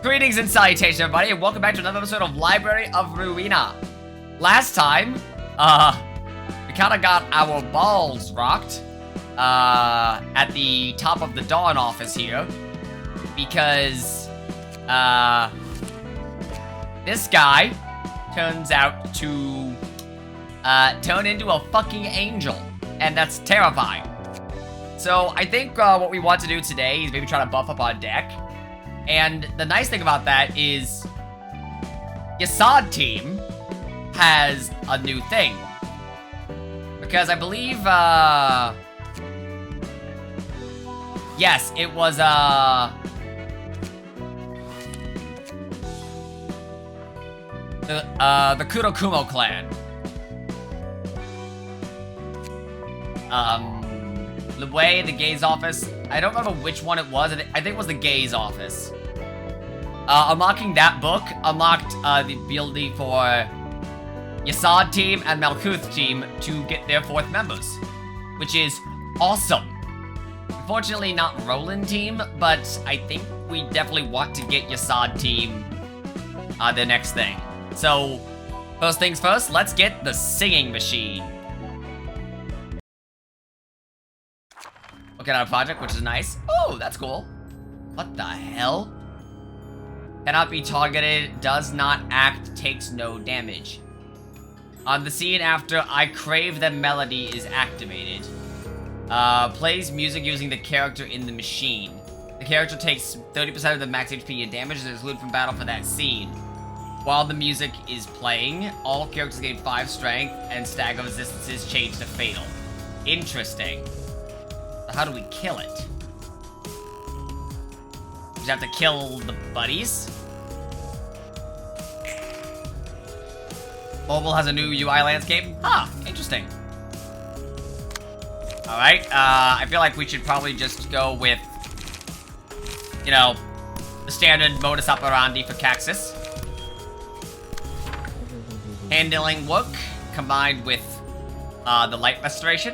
Greetings and salutations, everybody, and welcome back to another episode of Library of Ruina. Last time, we kinda got our balls rocked, at the top of the Dawn office here, because, this guy turns out to, turn into a fucking angel, and that's terrifying. So, I think, what we want to do today is maybe try to buff up our deck. And the nice thing about that is Yasad team has a new thing. Because I believe, yes, it was, the Kurokumo clan. The way the gaze office, I don't remember which one it was. I think it was the gaze office. Unlocking that book unlocked the ability for Yasad team and Malkuth team to get their 4th members, which is awesome. Unfortunately, not Roland team, but I think we definitely want to get Yasad team the next thing. So, first things first, let's get the singing machine. Look at our project, which is nice. Oh, that's cool. What the hell? Cannot be targeted, does not act, takes no damage. On the scene after I Crave the Melody is activated. Plays music using the character in the machine. The character takes 30% of the max HP and damage that is looted from battle for that scene. While the music is playing, all characters gain 5 strength and stagger resistances change to fatal. Interesting. How do we kill it? We just have to kill the buddies? Mobile has a new UI landscape? Huh, interesting. Alright, I feel like we should probably just go with, you know, the standard modus operandi for Caxus. Handling work, combined with, the light restoration.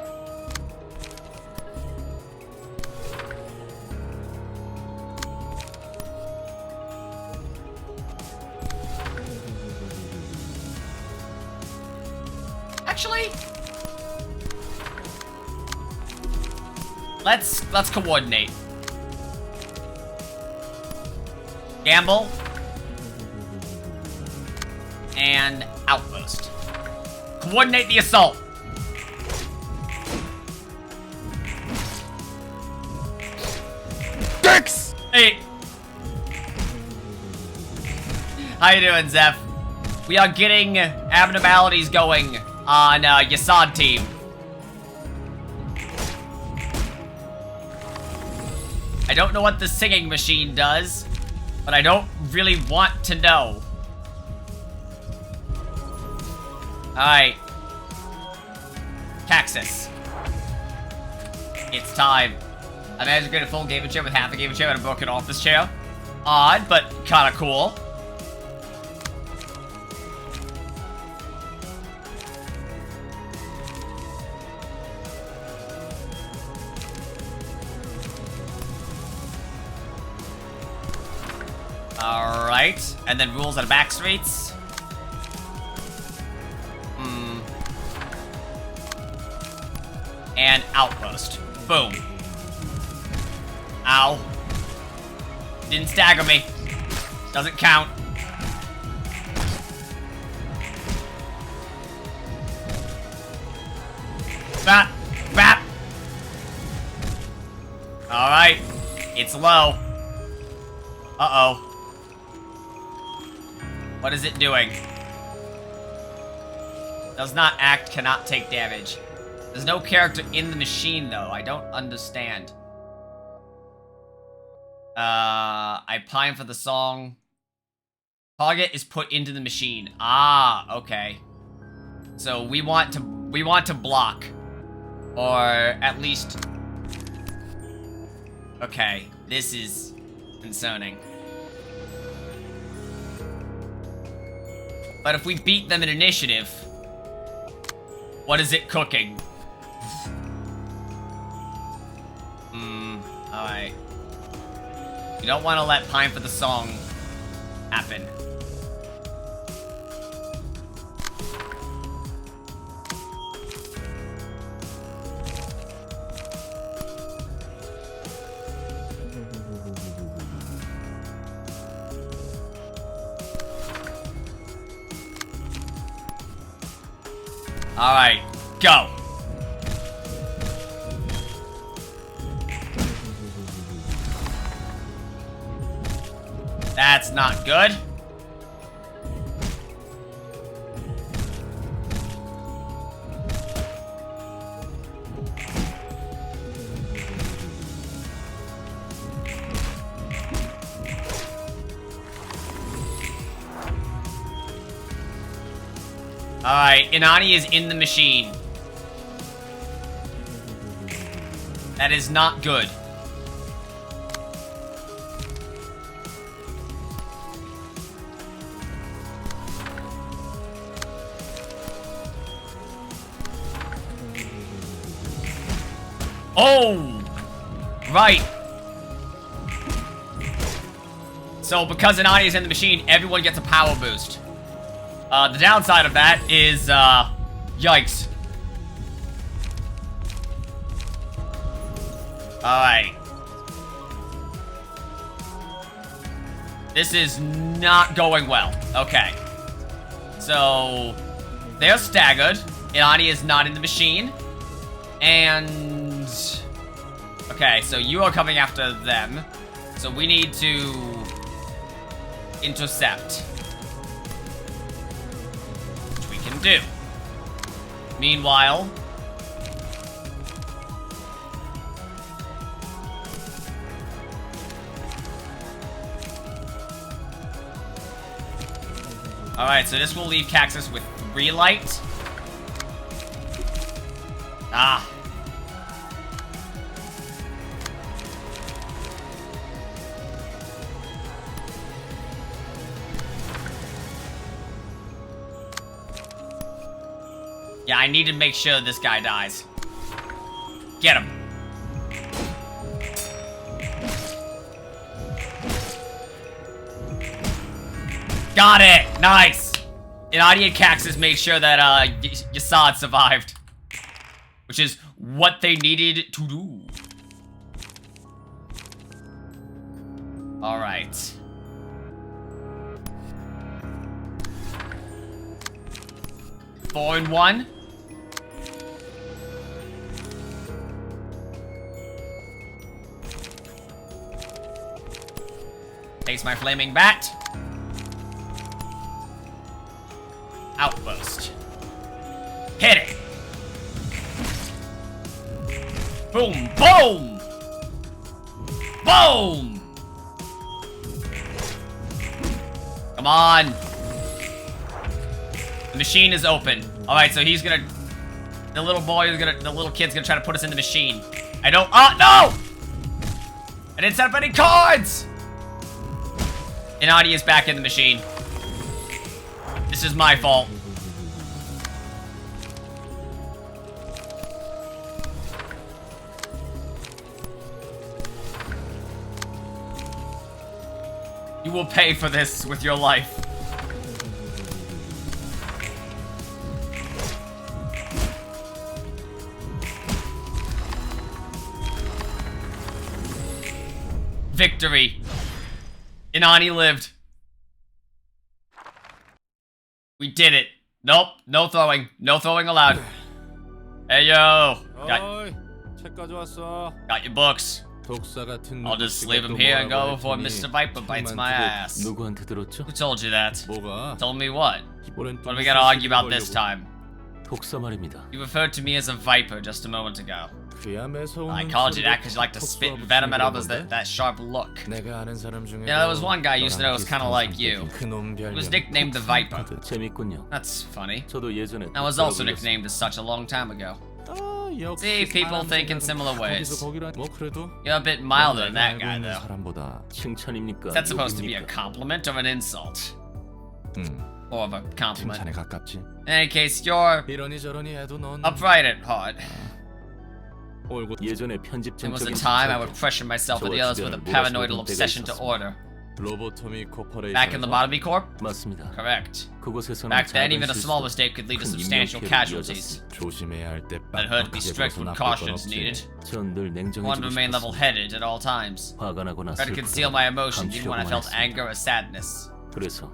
Actually, let's coordinate. Gamble and outburst. Coordinate the assault. Dicks! Hey. How you doing, Zeph? We are getting abnormalities going on Yasad team. I don't know what the singing machine does, but I don't really want to know. Alright. Caxus. It's time. I managed to get a full gaming chair with half a gaming chair and a broken office chair. Odd, but kinda cool. Alright, and then rules on back streets. And outpost. Boom. Ow. Didn't stagger me. Doesn't count. Bap! Bap! Alright. It's low. Uh-oh. What is it doing? Does not act, cannot take damage. There's no character in the machine, though. I don't understand. I pine for the song. Target is put into the machine. Ah, okay. So we want to block. Or at least... Okay, this is concerning. But if we beat them in initiative, what is it cooking? Alright. You don't want to let Pine for the Song happen. Alright, go. That's not good. Alright, Inani is in the machine. That is not good. Oh! Right. So because Inani is in the machine, everyone gets a power boost. The downside of that is, yikes. Alright. This is not going well. Okay. So, they're staggered. Inani is not in the machine. And... okay, so you are coming after them. So we need to... intercept. Do. Meanwhile, alright, so this will leave Caxus with 3 light. Ah. Yeah, I need to make sure this guy dies. Get him. Got it! Nice! Inani and Caxus made sure that, Yasad survived. Which is what they needed to do. Alright. Four and one. Takes my flaming bat. Outburst. Hit it. Boom, boom. Boom. Come on. The machine is open. Alright, so he's gonna... the little kid's gonna try to put us in the machine. I don't... oh, no! I didn't set up any cards! Inani is back in the machine. This is my fault. You will pay for this with your life. Victory. Inani lived. We did it. Nope. No throwing. No throwing allowed. Hey, yo. Got your books. I'll just leave them here and go before Mr. Viper bites my ass. Who told you that? Told me what? What are we gonna argue about this time? You referred to me as a Viper just a moment ago. I called you that because you like to spit venom at others that sharp look. Yeah, there was one guy I used to know was kind of like you. He was nicknamed the Viper. That's funny. I was also nicknamed as such a long time ago. See, people think in similar ways. You're a bit milder than that guy, though. Is that supposed to be a compliment or an insult? More of a compliment. In any case, you're upright at heart. There was a time I would pressure myself and the others with a paranoidal obsession to order. Back in Lobotomy Corp? 맞습니다. Correct. 그곳에서는 Back then, 작은 even a small 실수도 mistake could lead to 큰 substantial 인명 피해를 casualties. 이어졌습니다. I'd heard to be strict with cautions needed. 전 늘 I wanted to 냉정해지고 remain 싶었습니다. level-headed at all times. 화가 나거나 Tried to conceal 슬프거나 my emotions even when I 감추려고만 felt 했습니다. anger or sadness. 그래서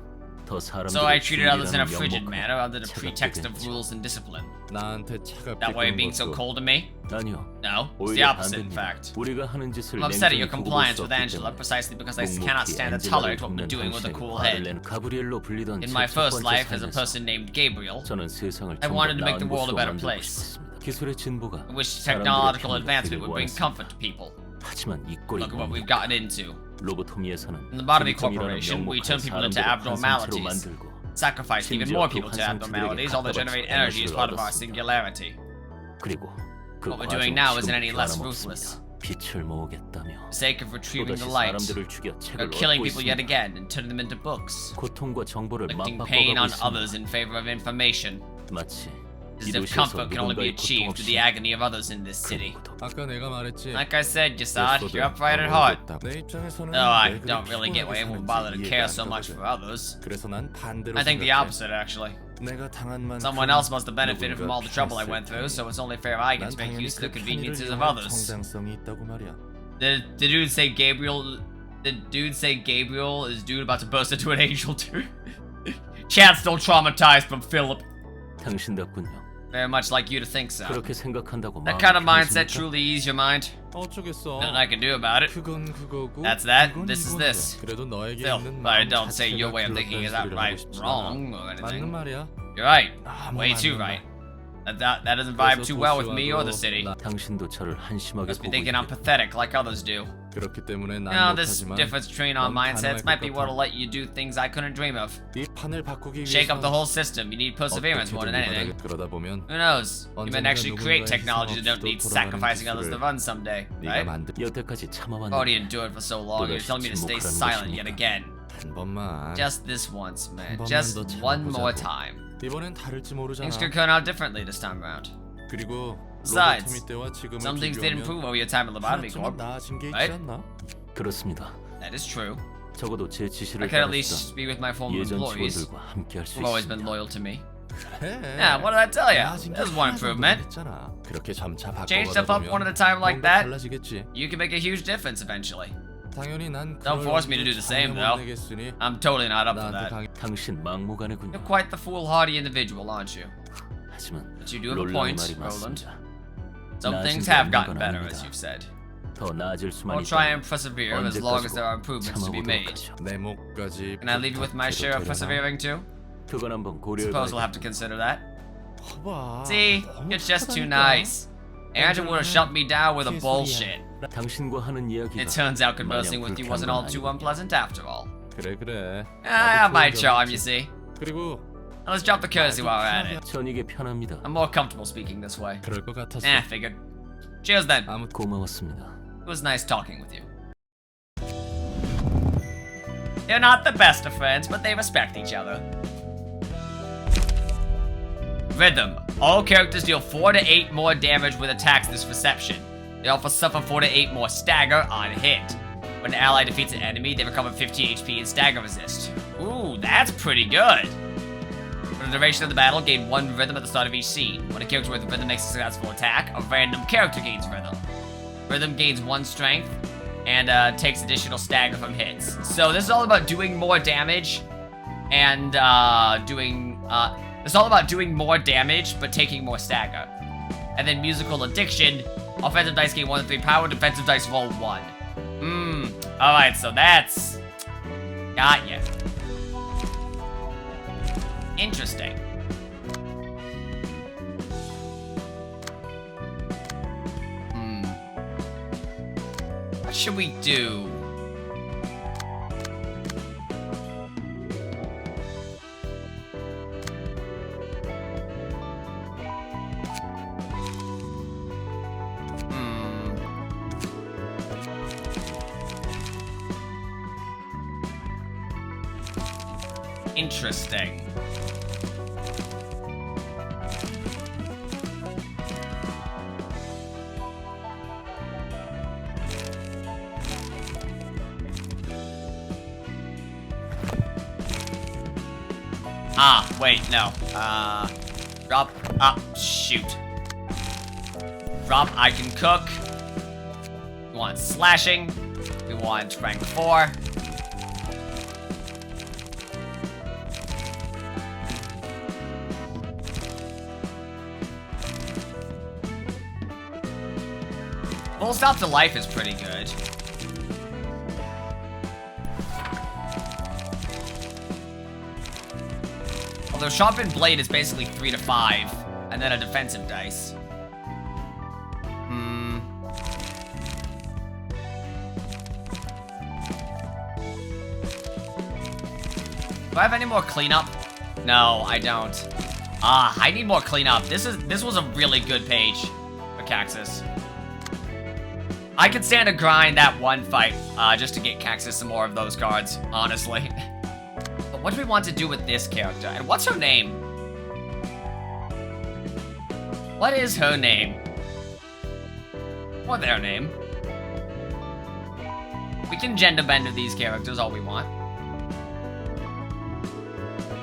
더 So I 사람들을 treated others in a 중립이라는 frigid 명목하에 manner under the 차갑게 pretext of 대했죠. rules and discipline. 나한테 차갑게 That way, 구는 being so 것도 cold to me? 아니요. No, it's the 오히려 opposite, in 반대입니다. fact. 우리가 하는 짓을 I'm upset at your 냉정히 보고 볼 compliance 수 with 없기 Angela 때문에 precisely because I cannot 묵묵히 stand to 엔젤라를 tolerate what we're 돕는 doing with a 당신에게 cool 화를 head. 낸 가브리엘로 불리던 In 제 my 첫 first 번째 life as a 삶에서 person named Gabriel, 저는 세상을 I 좀 더 wanted to make the 나은 world a 곳으로 better 만들고 place. 싶었습니다. 기술의 진보가 I wish 사람들의 technological 편을 advancement 얻기를 would bring 원했습니다. comfort to people. 하지만 이 꼴이 Look at what we've 뭡니까? gotten into. 로보토미에서는 In the Lobotomy 불이점이라는 Corporation, we turn 명목하에 people into 사람들을 abnormalities. 환상체로 만들고 Sacrifice even more people to abnormalities, although generate energy as part of our 얻었습니다. singularity. 그리고 그 What we're doing 과정은 now isn't 지금 any less 변함없습니다. ruthless. 빛을 모으겠다며 For the sake of retrieving 또다시 the light, 사람들을 죽여 we're 책을 killing 얻고 people yet 있습니다. again and turning them into books, 고통과 정보를 inflicting pain 맞바꿔가고 on others 있습니다. in favor of information, 마치 as 이 if 도시에서 comfort can only be 누군가의 고통 achieved through 없이 the agony of others in this city. 그 고통. 아까 내가 말했지. Like I said, Yasad, 그랬어도 you're upright at 난 heart. 모르겠다. 내 입장에서는 Though I 왜 그리 don't really get why 피곤하게 anyone would 사는지 bother to 이해가 care 안 so much 가거든. for others. 그래서 난 반대로 I think the 생각해. opposite, actually. 내가 당한 만큼 Someone else must have benefited from all the 누군가 trouble I 피했을 went through, 테니 so it's only fair I get 난 to make 당연히 use of the 그 편의를 conveniences of 이용할 others. 정당성이 있다고 말이야. Did the dude say Gabriel? Did dude say Gabriel is dude about to burst into an angel too? Chad's still traumatized from Philip. 당신답군요. Very much like you to think so. 그렇게 생각한다고 That 마음이 kind of mindset 편해집니까? truly ease your mind. 어쩌겠어. Nothing I can do about it. 그건 그거고. That's that. 이건 This is 이건데. this. 그래도 너에게 Still, 있는 but I 마음 don't say your 자체가 way of thinking is 그렇다는 소리를 outright 하고 싶지 wrong or 않아. 맞는 anything. 말이야. You're right. 너무 Way too 맞는 right. 말. That doesn't vibe 그래서 too well with me or the 도시와도 city. 당신도 저를 한심하게 Must be 보고 thinking I'm 있겠다. pathetic like others do. 그렇기 때문에 You 난 know, this 못하지만 difference between our 넌 mindsets 가능할 might 것 be what'll 같아. let you do things I couldn't dream of. 이 판을 바꾸기 Shake up the 위해선 whole system. You need perseverance more than anything. 그러다 보면 Who knows? You might 언젠가 actually create 누군가의 technology that don't 희생 need 없이도 sacrificing 돌아가는 others to 기술을 run someday, 네가 right? 만들 여태까지 참아왔는데 Already endured for so long. You're telling me to stay 침묵하라는 silent yet 것입니까? again. 한 번만. Just this once, man. 번만 Just 더 one more 참아보자고. time. 이번엔 다를지 모르잖아. Things could turn out differently this time around. 그리고 Besides, 로보토미 때와 지금을 some things did 비교하면 improve over your time in Lobotomy 하나쯤은 Corp. 나아진 게 있지 right? 않나? 그렇습니다. That is true. 적어도 제 I 지시를 can at least 따르시던 be with my former 예전 employees 직원들과 함께할 수 who've always been 있습니다. loyal to me. 그래. Yeah, what did I tell you? 나아진 게 There's one 하나 improvement. 정도는 있잖아. 그렇게 점차 Change 바꿔가다 stuff up one 보면 at a time like 뭔가 that. 달라지겠지. You can make a huge difference eventually. 당연히 난 Don't force me to do the same, though. I'm totally not up for 나한테 that. 강요. 당신 막무가내군요. You're quite the foolhardy individual, aren't you? 하지만 But you do have a 롤라의 point, 말이 Roland. 맞습니다. Some 나아진 things 게 have 없는 gotten 건 better, 아닙니다. as you've said. 더 나아질 수만 I'll try and 있다면 persevere as long as there are 언제까지고 improvements to be 참아보도록 made. 하죠. 내 목까지 Can I leave you with my share of persevering too? 그건 한번 고려해 Suppose we'll have to 봐야겠군요. consider that. 봐봐. See, 너무 it's just too 착하다니까. nice. Angela would have shut me down with a bullshit. 당신과 하는 이야기가 It turns out conversing 마냥 with you 불쾌한 wasn't 건 all too 아니군요. unpleasant after all. 그래. I have my 나도 charm, 그런 you 적 see. 있지. 그리고 Now let's drop the courtesy while we're at it. 전 이게 편합니다. I'm more comfortable speaking this way. 그럴 것 같았어. Figured. Cheers then. 아무 고마웠습니다. It was nice talking with you. They're not the best of friends, but they respect each other. Rhythm. All characters deal 4 to 8 more damage with attacks this reception. They also suffer 4 to 8 more stagger on hit. When an ally defeats an enemy, they recover 15 HP in stagger resist. Ooh, that's pretty good. For the duration of the battle, gain 1 rhythm at the start of each scene. When a character with rhythm makes a successful attack, a random character gains rhythm. Rhythm gains 1 strength, and takes additional stagger from hits. So this is all about doing more damage, and it's all about doing more damage, but taking more stagger. And then musical addiction, offensive dice gain 1 to 3 power, defensive dice roll 1. Alright, so that's... Got ya. Interesting. What should we do? Interesting. Ah, wait, no. Drop. Ah, shoot. Drop, I can cook. We want slashing. We want rank 4. Full stop to life is pretty good. Although sharpened blade is basically 3 to 5, and then a defensive dice. Do I have any more cleanup? No, I don't. I need more cleanup. This was a really good page for Caxus. I could stand to grind that one fight, just to get Caxus some more of those cards, honestly. But what do we want to do with this character? And what's her name? What is her name? Or their name? We can gender bend these characters all we want.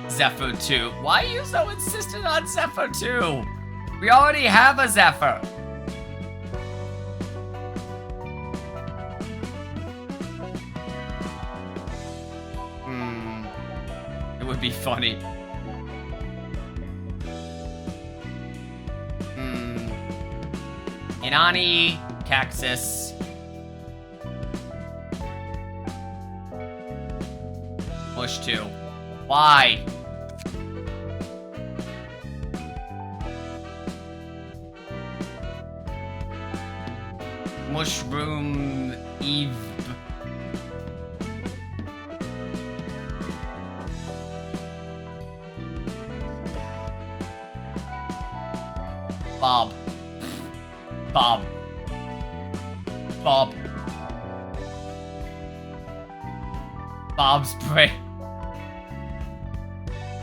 Zephyr 2. Why are you so insistent on Zephyr 2? We already have a Zephyr. It would be funny. Inani, Caxus. Mush 2. Why? Mushroom Eve. Bob. Bob. Bob. Bob's brain.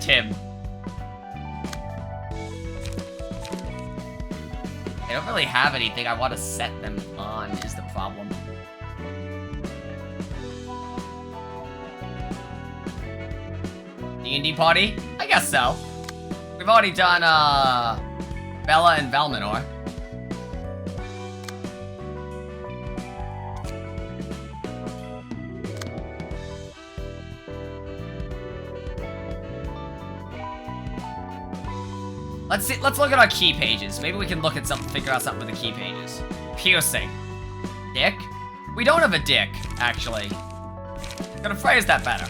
Tim. I don't really have anything I want to set them on, is the problem. D&D party? I guess so. We've already done, Bella and Valminor. Let's see. Let's look at our key pages. Maybe we can look at something, figure out something with the key pages. Piercing. Dick? We don't have a dick, actually. Gonna phrase that better.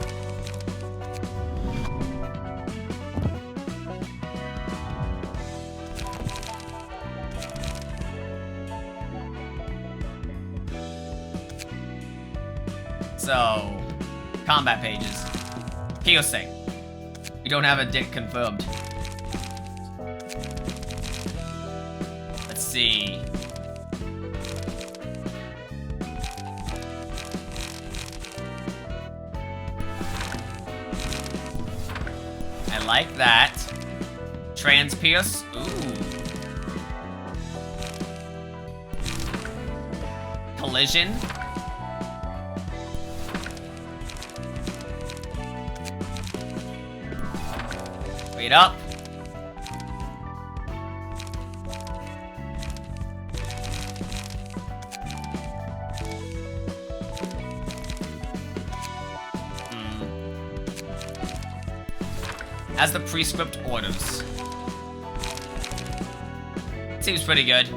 So, combat pages. Piercing. We don't have a dick confirmed. Let's see. I like that. Transpierce. Ooh. Collision. Wait up. As the prescript orders. Seems pretty good.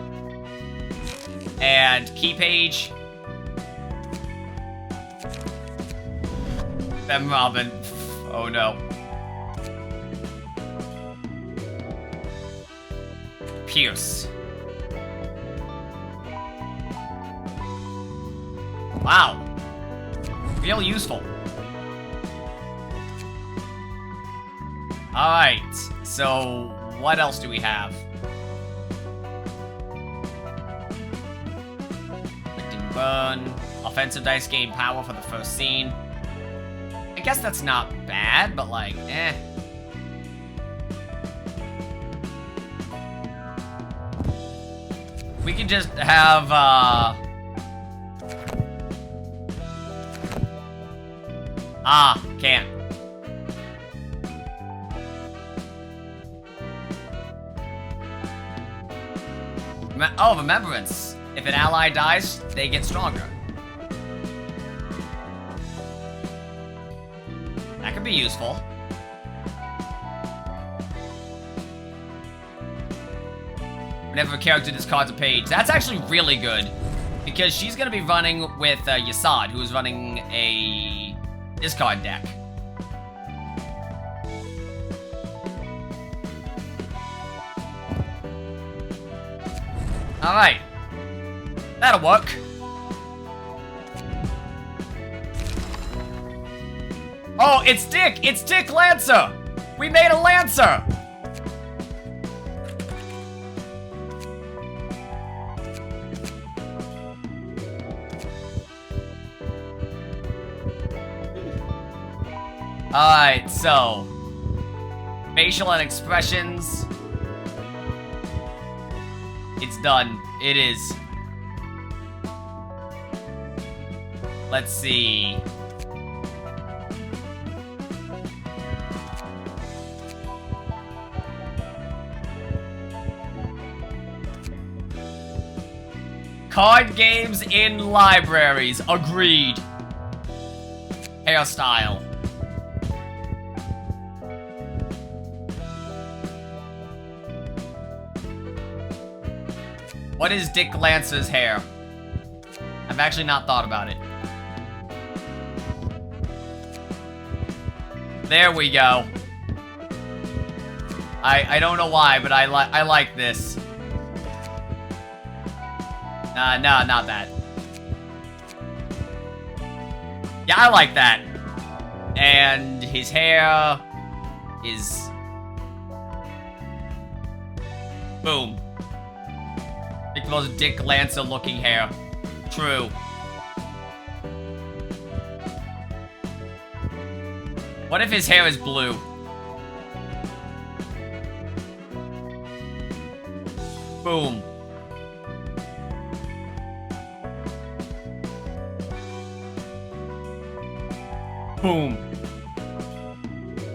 And key page. Ben Robin. Oh no. Pierce. Wow. Real useful. Alright, so what else do we have? Inflicting burn. Offensive dice gain power for the first scene. I guess that's not bad, but like, eh. We can just have, can't. Oh, remembrance. If an ally dies, they get stronger. That could be useful. Whenever a character discards a page. That's actually really good. Because she's going to be running with Yasad, who is running a discard deck. Alright. That'll work. Oh, it's Dick! It's Dick Lancer! We made a Lancer! Alright, so... facial and expressions... It's done. It is. Let's see. Card games in libraries. Agreed. Hairstyle. What is Dick Lancer's hair? I've actually not thought about it. There we go. I don't know why, but I like this. No, not that. Yeah, I like that. And his hair is... boom. Like the most Dick Lancer looking hair. True. What if his hair is blue? Boom. Boom.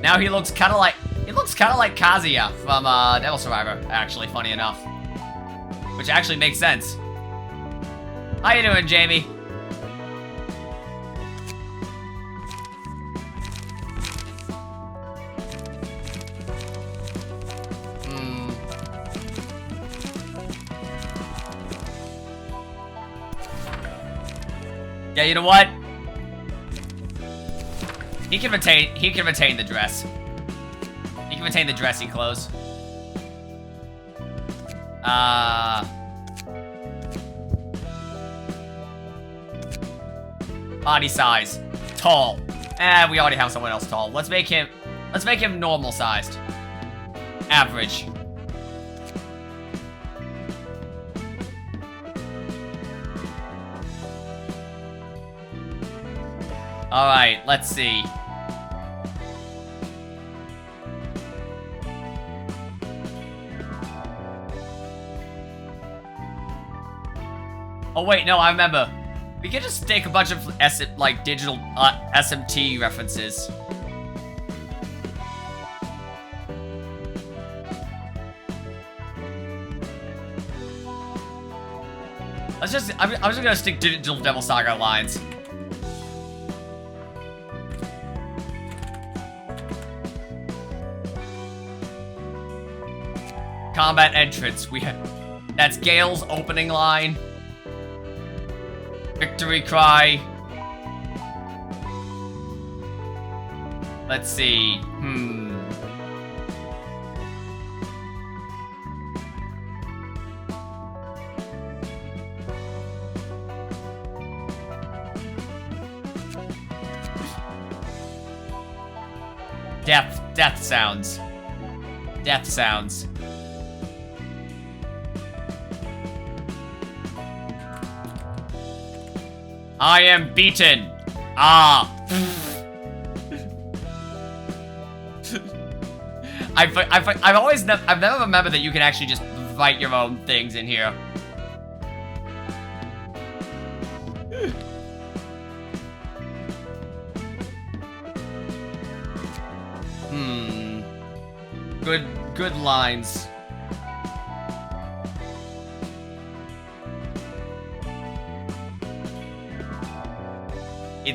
Now he looks kind of like Kazuya from Devil Survivor, actually, funny enough. Which actually makes sense. How you doing, Jamie? Yeah, you know what? He can retain the dress. He can retain the dressy clothes. Body size. Tall. We already have someone else tall. Let's make him normal sized. Average. Alright, let's see. Oh wait, no, I remember. We could just take a bunch of digital SMT references. I'm just gonna stick Digital Devil Saga lines. Combat entrance. That's Gale's opening line. Victory cry. Let's see. Death sounds. Death sounds. I am beaten. Ah. I've never remembered that you can actually just write your own things in here. Good lines.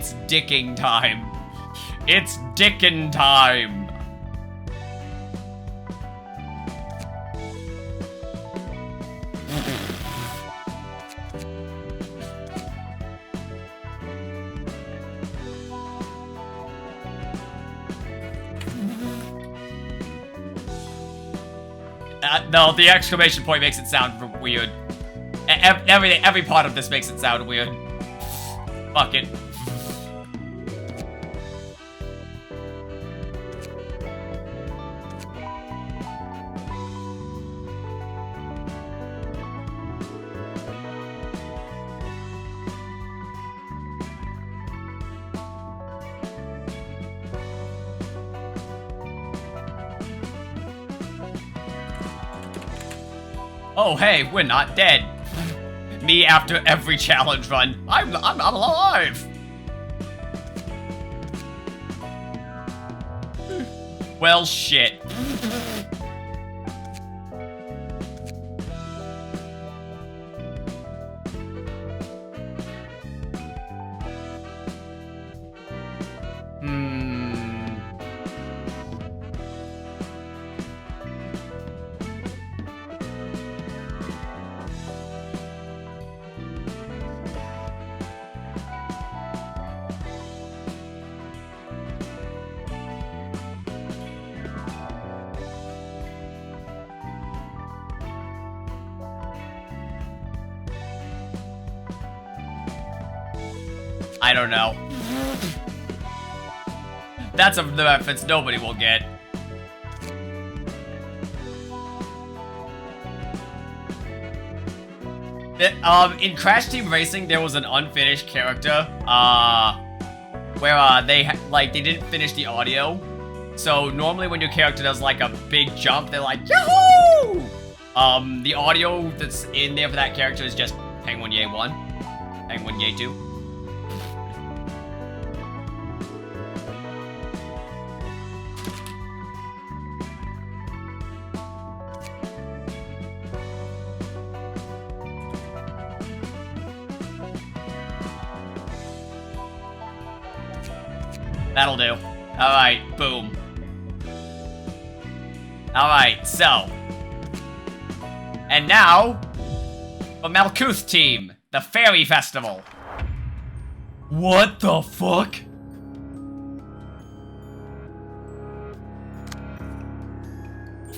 It's dicking time. It's dickin' time. No, the exclamation point makes it sound weird. Every part of this makes it sound weird. Fuck it. Oh, hey, we're not dead. Me after every challenge run. I'm not alive. Well, shit. I don't know. That's a reference nobody will get. In Crash Team Racing, there was an unfinished character, where, they didn't finish the audio. So, normally when your character does, like, a big jump, they're like, Yahoo! The audio that's in there for that character is just Penguin Yay 1, Penguin Yay 2. That'll do. Alright, boom. Alright, so. And now, the Malkuth team, the Fairy Festival. What the fuck?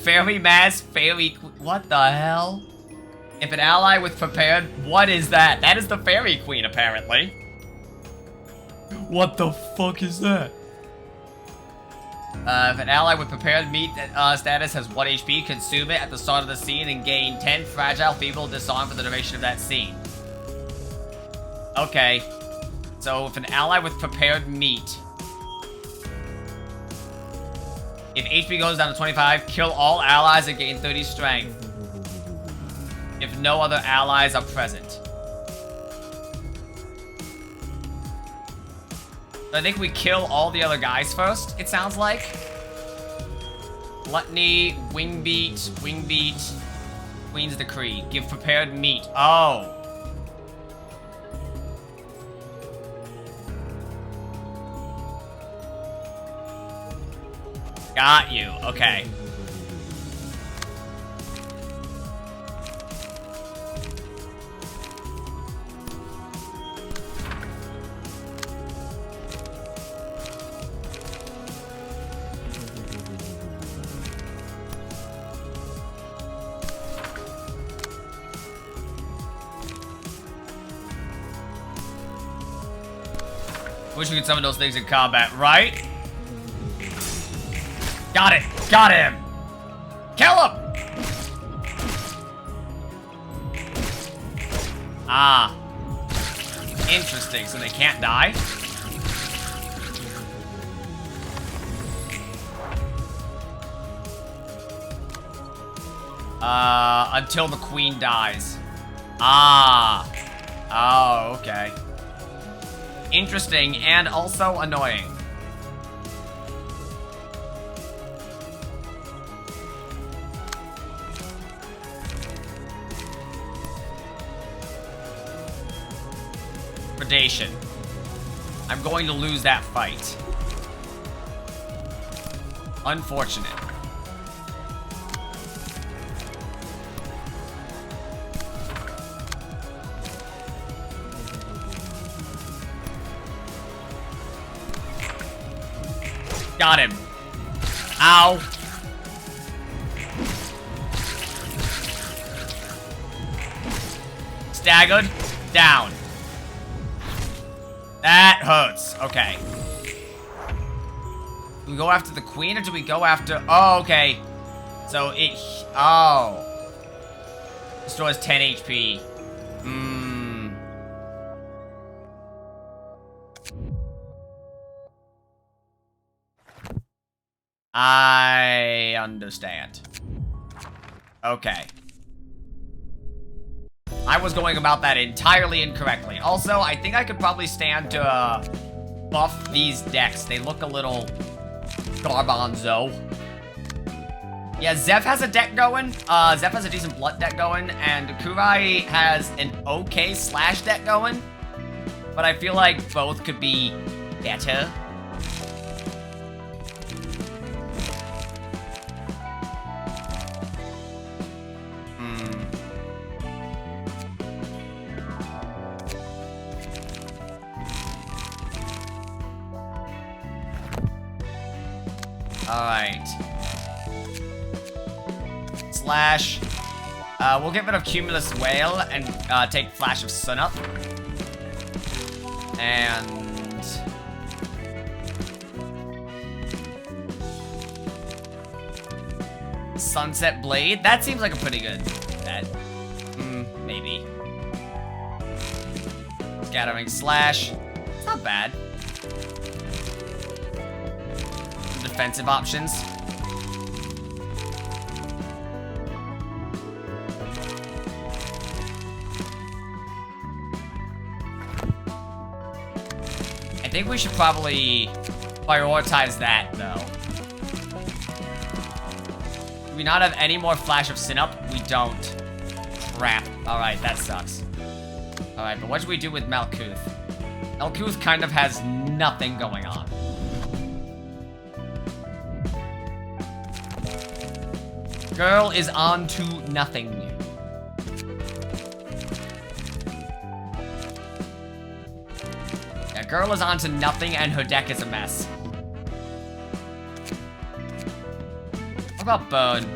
Fairy Mass, Fairy... What the hell? If an ally with prepared... What is that? That is the Fairy Queen, apparently. What the fuck is that? If an ally with prepared meat status has 1 HP, consume it at the start of the scene and gain 10 fragile feeble disarm for the duration of that scene. Okay. So, if an ally with prepared meat... If HP goes down to 25, kill all allies and gain 30 strength. If no other allies are present. I think we kill all the other guys first, it sounds like. Gluttony, Wing Beat, Queen's Decree. Give prepared meat. Oh. Got you. Okay. Wish we could summon those things in combat, right? Got it! Got him! Kill him! Ah. Interesting, so they can't die? Until the queen dies. Ah. Oh, okay. Interesting and also annoying. Predation. I'm going to lose that fight. Unfortunate. Got him. Ow. Staggered. Down. That hurts. Okay. Do we go after the queen or do we go after... Oh, okay. So it... Oh. Destroys 10 HP. I understand. Okay. I was going about that entirely incorrectly. Also, I think I could probably stand to buff these decks. They look a little garbanzo. Yeah, Zeph has a deck going. Zeph has a decent blunt deck going, and Kurai has an okay slash deck going. But I feel like both could be better. Alright. Slash. We'll get rid of Cumulus Whale and take Flash of Sunup. And... Sunset Blade. That seems like a pretty good bet. Maybe. Scattering Slash. It's not bad. Defensive options. I think we should probably prioritize that, though. Do we not have any more Flash of Sinup? We don't. Crap. Alright, that sucks. Alright, but what do we do with Malkuth? Malkuth kind of has nothing going on. Girl is on to nothing. Yeah, girl is on to nothing and her deck is a mess. What about Bone?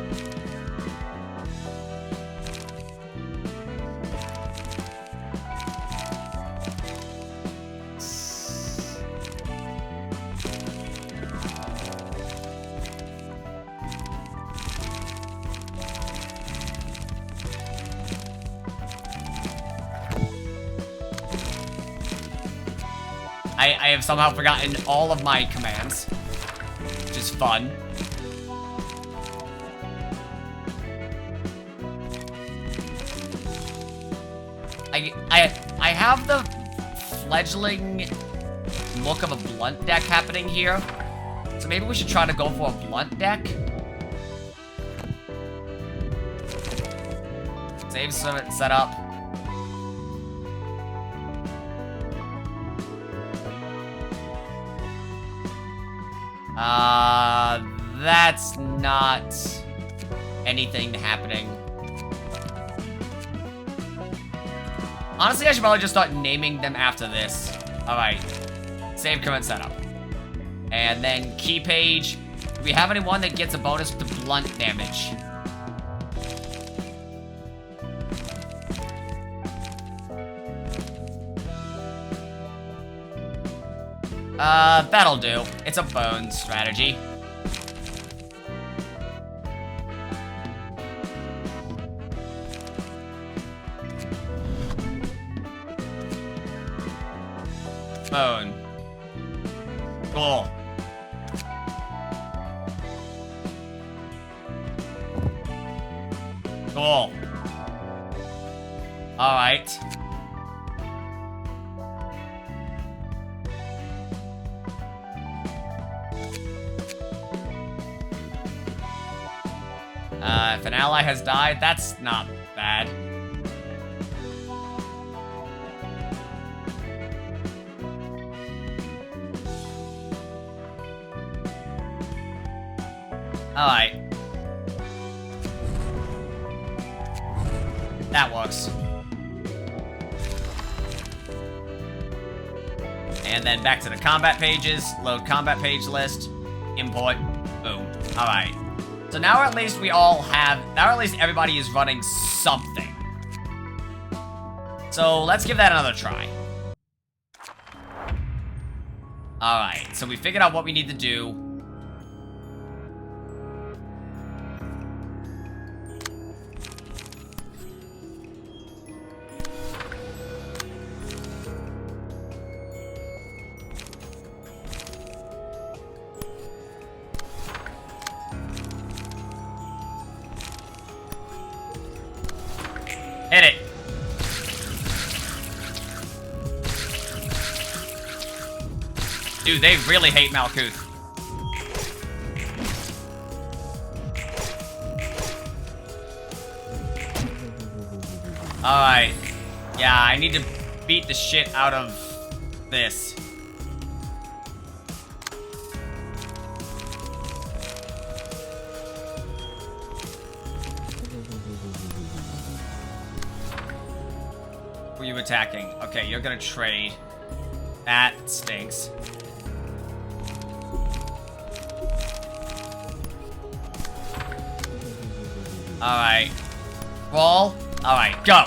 I have somehow forgotten all of my commands, which is fun. I have the fledgling look of a blunt deck happening here, so maybe we should try to go for a blunt deck. Save set up. That's not anything happening. Honestly, I should probably just start naming them after this. Alright. Save current setup. And then key page. Do we have anyone that gets a bonus to blunt damage? That'll do. It's a bone strategy. Bone. Cool. Cool. Alright. If an ally has died, that's not bad. Alright. That works. And then back to the combat pages. Load combat page list. Import. Boom. Alright. So now at least we all have... Now at least everybody is running something. So let's give that another try. Alright. So we figured out what we need to do. Hit it. Dude, they really hate Malkuth. Alright. Yeah, I need to beat the shit out of this. Who are you attacking? Okay, you're gonna trade. That stinks. Alright. Roll. Alright, go.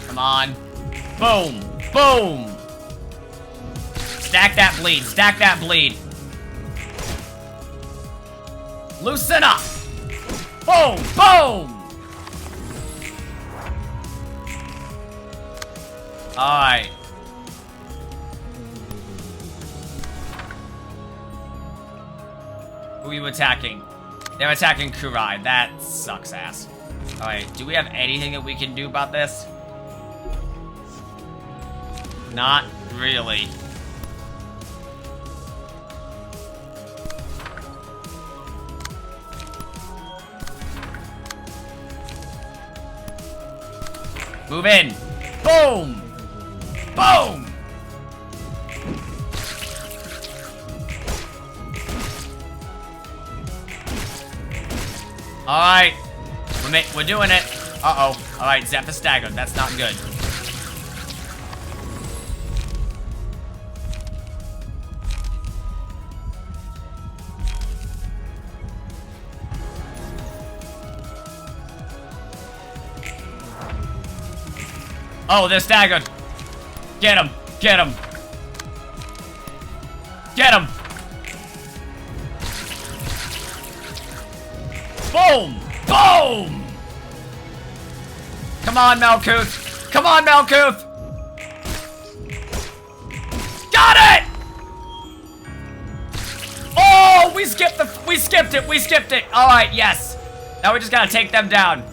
Come on. Boom. Boom. Stack that bleed. Stack that bleed. Loosen up. Boom. Boom. Alright. Who are you attacking? They're attacking Kurai. That sucks ass. Alright, do we have anything that we can do about this? Not really. Move in. Boom! Boom! Alright. We're doing it. Uh-oh. Alright, Zeph is staggered. That's not good. Oh, they're staggered. Get him. Get him. Get him. Boom! Boom! Come on, Malkuth! Come on, Malkuth! Got it! Oh, we skipped it! We skipped it! Alright, yes. Now we just gotta take them down.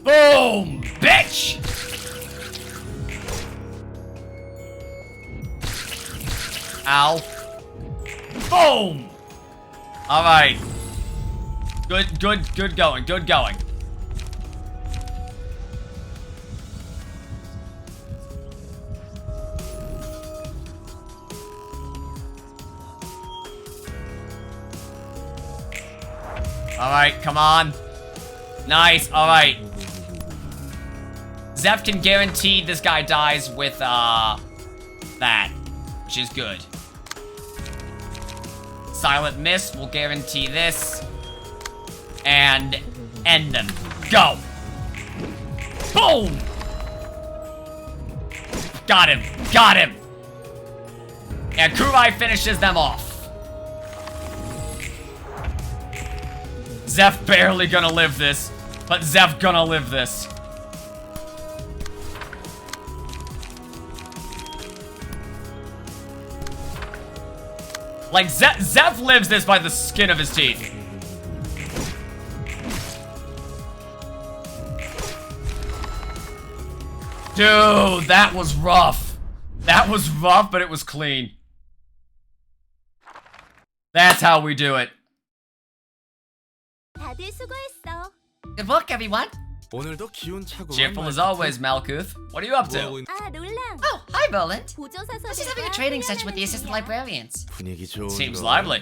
Boom! Bitch! Ow. Boom! Alright. Good going, good going. Alright, come on. Nice, alright. Zeph can guarantee this guy dies with, that, which is good. Silent Mist will guarantee this. And end them. Go! Boom! Got him! Got him! And Kurai finishes them off. Zeph barely gonna live this, but Zeph gonna live this. Like, Zeph lives this by the skin of his teeth. Dude, that was rough. That was rough, but it was clean. That's how we do it. 다들 수고했어. Good luck, everyone. 오늘도 기운차고. Cheerful as always, Malkuth. What are you up to? 아, 롤랑. Oh, hi, Roland. 보조사서. She's having a training session with the assistant librarians. 분위기 좋은. Seems lively.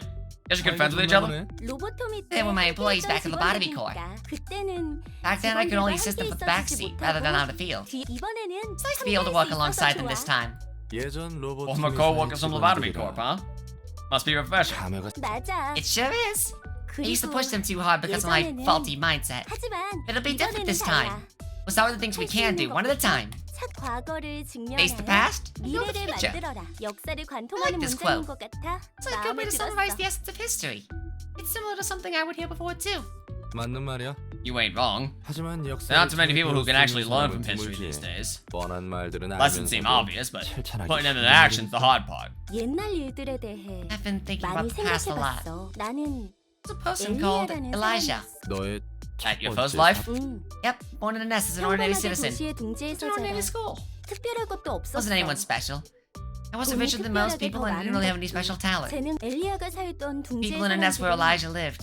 Guess you're good friends with each other? 로보토미 They were my employees back in the Botany Corps. 그때는 Back then, I could only assist them with the backseat rather than on the field. 이번에는 It's nice to be able to work alongside them this time. 예전 로봇. Former co-workers from the Botany Corps, huh? Must be refreshing. 감회가. 맞아. It sure is. I used to push them too hard because of my faulty mindset. 하지만 It'll be different this 이번에는 time. 달라. We'll start with the things we can do, one at a time. 차 과거를 Face the 증명하여 past, know the 미래를 future. 만들어라. 역사를 I 관통하는 like this 문장인 quote. 것 같아. It's a good way 마음에 to summarize 들었어. the essence of history. It's similar to something I would hear before too. 맞는 말이야. You ain't wrong. 하지만 역사. There aren't too many people who can actually learn from history these days. 뻔한 말들은 Lessons seem 알면서도 obvious, but 실천하기 putting it into 힘든 action's the hard part. 옛날 일들에 대해 I've been thinking 많이 about the past a lot. 생각해봤어. 나는 There's a person called 엘리야라는 Elijah. 너의 At your 첫 first 번째 life? Yep, born in a nest as an ordinary 평범하게 citizen. 도시에 Went 둥지에서 to an ordinary 자라. school. 특별할 것도 없었어. Wasn't anyone special. I wasn't richer than most people and I didn't really have any special talent. 쟤는 엘리야가 살던 둥지에 People in a nest where Elijah lived.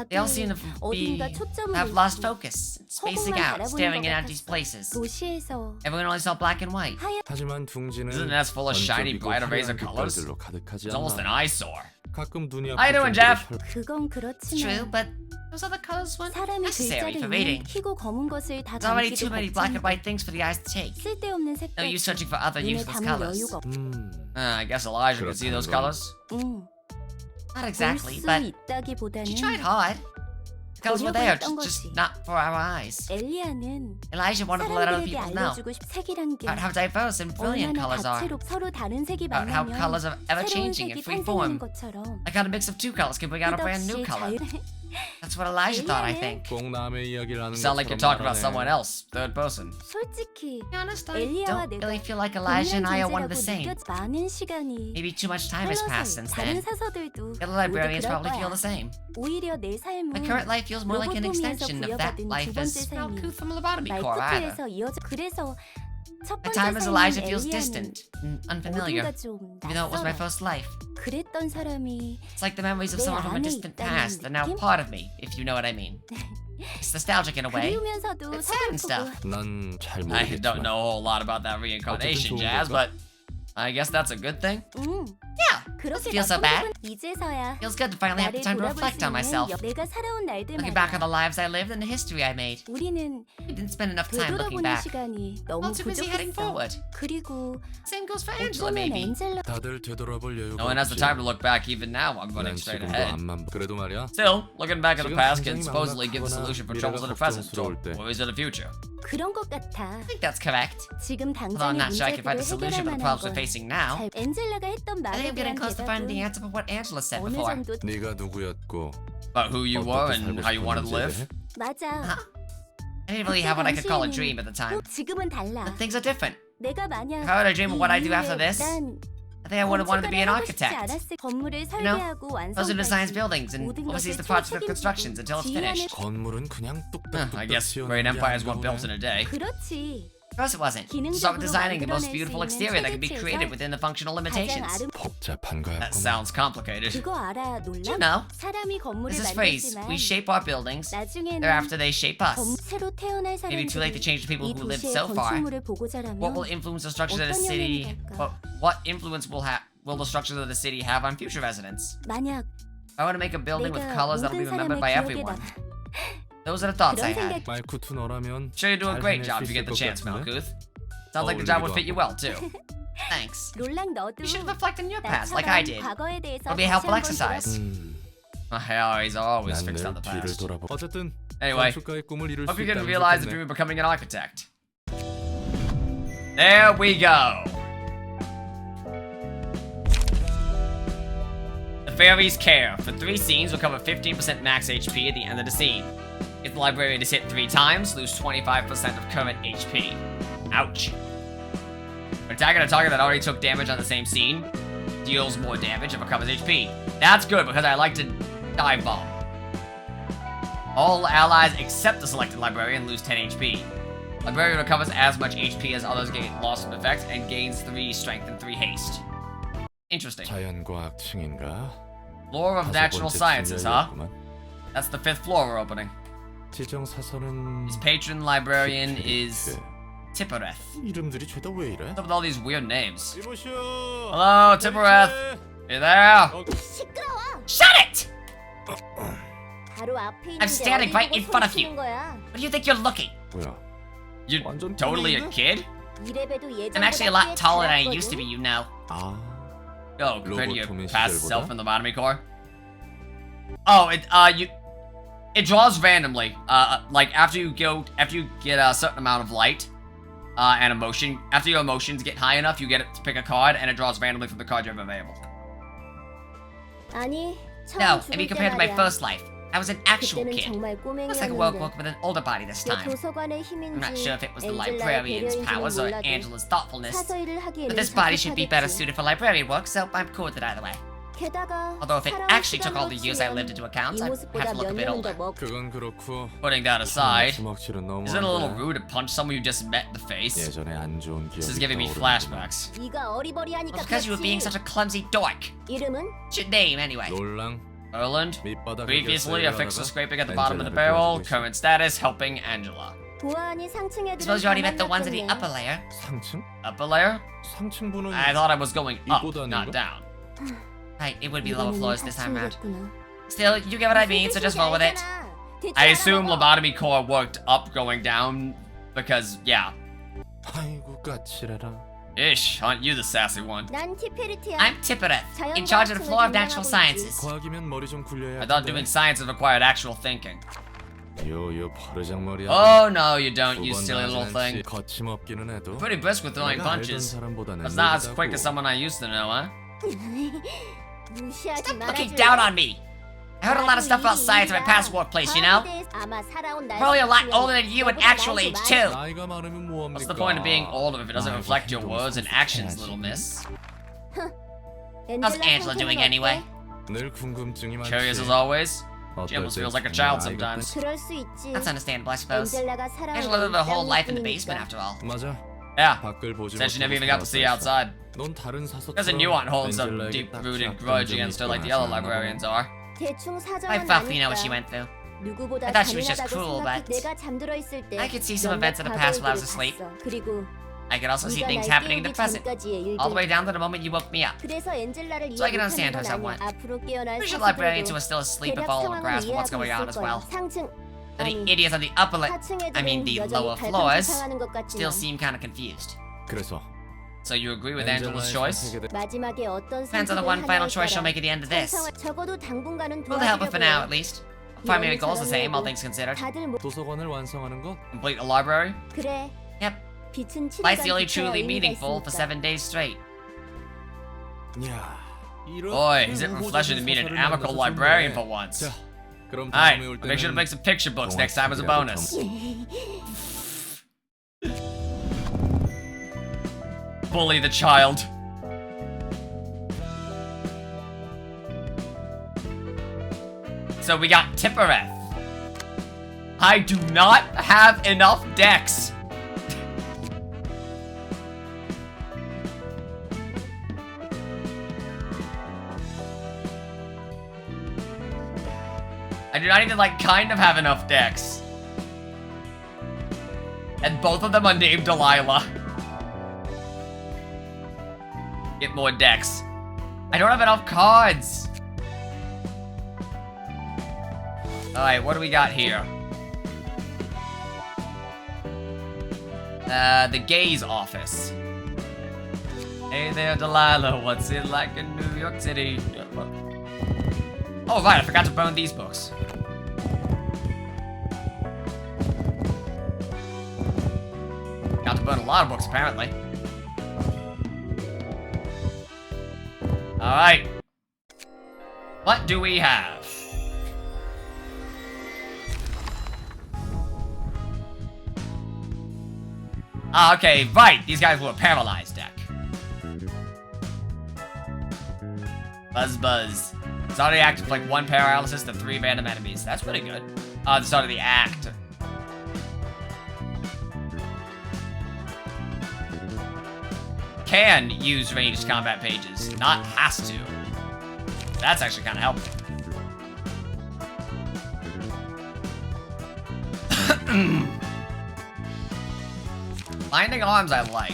They all seem to 어딘가 초점을 have lost 잃고 focus, spacing 허공만 out, staring 바라보는 in 것 empty 같았어. places. 도시에서 Everyone only saw black and white. 하얀 하지만 둥지는 Isn't that full of shiny, 번쩍이고 bright razor 화려한 colors? 빛깔들로 가득하지 It's almost an 않나. eyesore. 가끔 눈이 How you doing, 아플 Jeff? 정도로 그건 True, 그렇지만 but those other colors weren't 사람이 necessary 글자를 for 읽는 reading. 희고 검은 것을 다 There's already 담기도 too many black and 벅찬데 white things for the eyes to take. 쓸데없는 No 색깔 use searching for other 눈에 useless 담을 colors. 여유가 없. I guess Elijah could see those 그렇다는 건- colors. Not 볼 exactly, 수 but 있다기보다는 she tried hard. The colors were 보려고 there, 했던 just 거지. not for our eyes. 엘리야는 Elijah wanted to let other 사람들에게 people know 알려주고 싶 색이란 게 about how diverse and brilliant 얼마나 colors are. 다채롭 서로 다른 색이 About how 만나면 colors are ever 새로운 changing and 색이 free 탄생하는 form. 것처럼 Like how a mix of two colors can bring out a brand new 끝없이 color. 자유 That's what Elijah thought, I think. 꼭 남의 이야기를 하는 You sound like you're 것처럼 talking about 말하네. someone else, third person. 솔직히 To be honest, I 엘리야와 don't 내가 really feel like Elijah and I are one and the same. 많은 시간이 Maybe too much time has passed since 다른 then. 사서들도 The other librarians 모두 probably 그럴 feel 거야. the same. 오히려 내 삶은 My current life feels more like an 로보토미에서 extension of that 부여받은 life 두 as 번째 삶이 Malkuth from the Lobotomy Corps, either. 말투에서 이어져 그래서 첫 At 번째 times, 삶인 Elijah feels 엘리야는 distant and unfamiliar, 어딘가 좀 even though it was my 낯설어. first life. 그랬던 사람이 It's like the memories of 내 someone from a 안에 distant 있다는 past are now 느낌? part of me, if you know what I mean. It's nostalgic in a way. 그리우면서도 It's sad and stuff. 서글프고 난 잘 I 모르겠지만 don't know a whole lot about that reincarnation 좋은 jazz, 걸까? but I guess that's a good thing. Yeah, 그렇게 feel so 나쁜 bad. 부분 이제서야 Feels good to finally have the 나를 time to 돌아볼 reflect 수 on 있는 myself. 내가 살아온 날들 Looking back on the 말이야. lives I lived and the history I made. 우리는 We didn't spend enough time looking 되돌아보는 back. 시간이 너무 Well, too busy heading 부족했어. forward. 그리고 Same goes for Angela, 어쩌면 maybe. 엔젤라 다들 되돌아볼 여유가 No one has the 없지. time to look back even now. I'm 난 running straight 지금도 ahead. 앞만 그래도 말이야. Still, looking back at the 지금 past can 굉장히 supposedly give a 막막하거나 solution for 미래가 troubles in the present or 걱정스러울 때. worries of the future. 그런 것 같아. I think that's correct. 지금 Although I'm 당장의 not sure I can find 문제들을 the solution for the 해결할 problems we're 만한 건 facing now. 잘 엔젤라가 했던 I think 말에 I'm 대한 getting close to finding the 대답은 answer for what Angela said 어느 before. 정도 네가 누구였고 About who you were 어떻게 and 살고 how you wanted to live. 싶었는지에 맞아. I didn't really have what I could call a dream at the time. 지금은 달라. But things are different. 내가 만약 If I were to dream of what I do after this, 난 I think I would have wanted to be an 건축을 하고 싶지 architect. 않았을 건물을 You know, 설계하고 Those are designs 완성까지 buildings and 모든 oversees the 것을 project of 책임지고 constructions until it's finished. 건물은 그냥 뚝딱뚝딱 I guess 지어놓은 great 게 empires 아닌가 weren't built in 보네. a day. 그렇지. For us, it wasn't. Just start with 기능적으로 designing the most 만들어낼 beautiful 수 있는 exterior that could be 최대치에서 created within the functional 가장 limitations. 복잡한 거야. That sounds complicated. 그거 알아 You 놀라? know, 사람이 건물을 there's this phrase, 만들지만 we shape our buildings, 나중에는 thereafter they shape us. 새로 태어날 Maybe too late to 사람들이 change the people 이 who lived 도시의 so far. 건축물을 보고 자라면 What will influence the structure of the 어떤 city? 영향이 갈까? What influence will the structures of the city have on future residents? 만약 I want to make a building with 내가 colors that'll be 모든 remembered 사람의 by 기억에 everyone. 남아 Those are the thoughts I 그런 had. 생각 말쿠투 너라면 Sure you do a 잘 great 해낼 job 수 if you get 있을 the 것 chance, 같은데? Malkuth. Sounds like the job would 어울리기도 fit you well, too. Thanks. 롤랑 너도 You should reflect on your past, like I 나처럼 did. 과거에 대해서 It'll be a 다시 helpful 한번 exercise. 들어봐. He's always 난 fixed on 늘 the 뒤를 past. 돌아보. 어쨌든 Anyway, 건축가의 꿈을 이룰 hope 수 you can 있다면 realize the 좋겠네. dream of becoming an architect. There we go. The fairies care. For 3 scenes, will cover 15% max HP at the end of the scene. If the librarian is hit 3 times, lose 25% of current HP. Ouch. When attacking a target that already took damage on the same scene, deals more damage if it covers HP. That's good because I like to dive bomb. All allies except the selected librarian lose 10 HP. Librarian recovers as much HP as others gain lost from effect and gains 3 strength and 3 haste. Interesting. 자연과학층인가? Floor of natural sciences, huh? That's the 5th floor we're opening. 지정사선은 His patron librarian is Tippereth. 이름들이 죄다 왜 이래? What's up with all these weird names? 이보시오. Hello, Tippereth. Hey there. 시끄러워. Shut it! 바로 앞에 있는데 I'm standing right in front of you. 소리 치는 거야. Where do you think you're looking? 뭐야? You're 완전 totally a 똥인데? kid? 이래봬도 I'm actually a lot 예전보다 taller than I 꽤 used to be, you know. 아, Oh, compared to your 로봇 past 시절보다? self in the Lobotomy Corps? Oh, it draws randomly. Like after you get a certain amount of light, and emotion, after your emotions get high enough, you get it to pick a card, and it draws randomly from the card you have available. 아니, 처음 No, I 죽을 mean 때 compared to my 말이야. first life, I was an actual 그때는 kid. 정말 Looks like a world 꼬맹이였는데 with an older body this 내 time. 도서관의 I'm not 힘인지 sure if it was the 엔젤라의 librarian's 배려인지는 powers or 몰라도 Angela's thoughtfulness, 사서일을 하기에는 but this body should be better 적합하겠지. suited for librarian work, so I'm cool with it either way. 게다가 Although if it 살아온 actually took all the 시간으로 years I 치면 lived into account, 이 I'd 모습보다 have to look a 몇 bit 년은 older. 더 먹. 그건 그렇고. Putting that aside, 주먹질은 isn't it a little 너무한데. rude to punch someone you just met in the face? 예전에 안 좋은 기억이 This is giving me 떠오르는구나. flashbacks. 네가 어리버리하니까 Well, because you were being such a clumsy dork. 이름은 What's your name, anyway? 롤랑 Erland? 밑바닥을 Previously, a fixer 일하다가 scraping at the bottom of the 엔젤라를 barrel. 도와주고 있어. Current status, helping Angela. 보아하니 상층 애들은 Suppose you already met the ones in the 만났겠네. upper layer. 상층? Upper layer? 상층부는 I thought I was going up, 이보다 not 아닌가? down. Right, it would be lower 이번에는 floors this time around. 다치겠구나. Still, you get what I mean, so just roll with it. I assume Lobotomy Corps worked up going down, because, yeah. 아이고 까칠해라. Ish, aren't you the sassy one? 난 티페리티야. I'm Tippereth, in charge of the floor of natural sciences. 과학이면 머리 좀 굴려야 I thought doing science required actual thinking. 요요 버르장머리야. Oh no, you don't, you silly little thing. 거침없기는 해도 Pretty brisk with throwing 내가 알던 punches. 사람보다는 That's not as 느리다고. quick as someone I used to know, huh? 무시하지 Stop 말아줄래? looking down on me! I heard a lot of stuff about science at my past workplace, you know? 아마 살아온 날 Probably a lot older than you in actual age, too! 나이가 많으면 뭐합니까? What's the point of being older if it doesn't reflect your words and actions, little miss? How's Angela doing anyway? 늘 궁금증이 많지. Curious as always? She 어떨 almost 땐 feels like a 정말 child 아이가 sometimes. 그럴 수 있지. That's understandable, I suppose. 엔젤라가 살아온 Angela lived her whole life in the 뿐이니까. basement, after all. 맞아. Yeah, 밖을 보지 said she never 못하고 even got to see 살았어. outside. 넌 다른 사서처럼 Doesn't you aren't holding some 엔젤라에게 deep-rooted 딱 grudge 약점이 against her like the 있거나 other 생각하나 librarians 보네. are? 대충 I 사정은 roughly know what she 아니까. went through. 누구보다 I thought she was just 잔인하다고 cruel, 생각해 but 내가 잠들어 있을 때 I could see some 몇몇 events in the past while I was 과거의 asleep. 글을 봤어. 그리고 I could also see 네가 things 날 happening in the 깨우기 present, 전까지의 all the way 일들. down to the moment you woke me up. 그래서 엔젤라를 So I can 이해 understand 못하는 her 건 somewhat. 아니야. 앞으로 깨어날 Pretty sure librarians who 사슴들도 are still asleep have 대략 all 상황을 grasped what's 이해하고 going on 있을 as 거야. well. 상층 So the 아니 idiots on the upper 하층 I mean 애들은 the 여전히 lower 발판 floors 투창하는 것 still 같지만 seem kind of confused. 그래서 So you agree with Angela's choice? 마지막에 어떤 Depends on the 선택을 one final 하냐에 choice she'll 따라 make at the end of this. 찬성을- 적어도 당분간은 We'll help her for now, at 도와주려고 해. least. Primary goal's the same, all things considered. 다들 뭐 도서관을 완성하는 것? Complete the library? 그래 Yep. 빛은 Life's the only 7일간 truly 빛나야 meaningful 의미가 for 있으니까. 7 days straight. 야, Boy, is it refreshing to meet an amicable librarian for once. 자, 그럼 Alright, 다음에 올 make sure to 때는 bring some picture books next time as a bonus. Bully the child. So we got Tippereth. I do not have enough decks. I do not even like kind of have enough decks. And both of them are named Delilah. Get more decks. I don't have enough cards. Alright, what do we got here? The gays office. Hey there, Delilah. What's it like in New York City? Oh, right, I forgot to burn these books. Got to burn a lot of books, apparently. Alright. What do we have? Ah, okay, right. These guys were a paralyzed deck. Buzz Buzz. It's already active like 1 paralysis to 3 random enemies. That's pretty good. The start of the act. can use ranged combat pages, not has to. That's actually kind of helpful. Binding arms I like.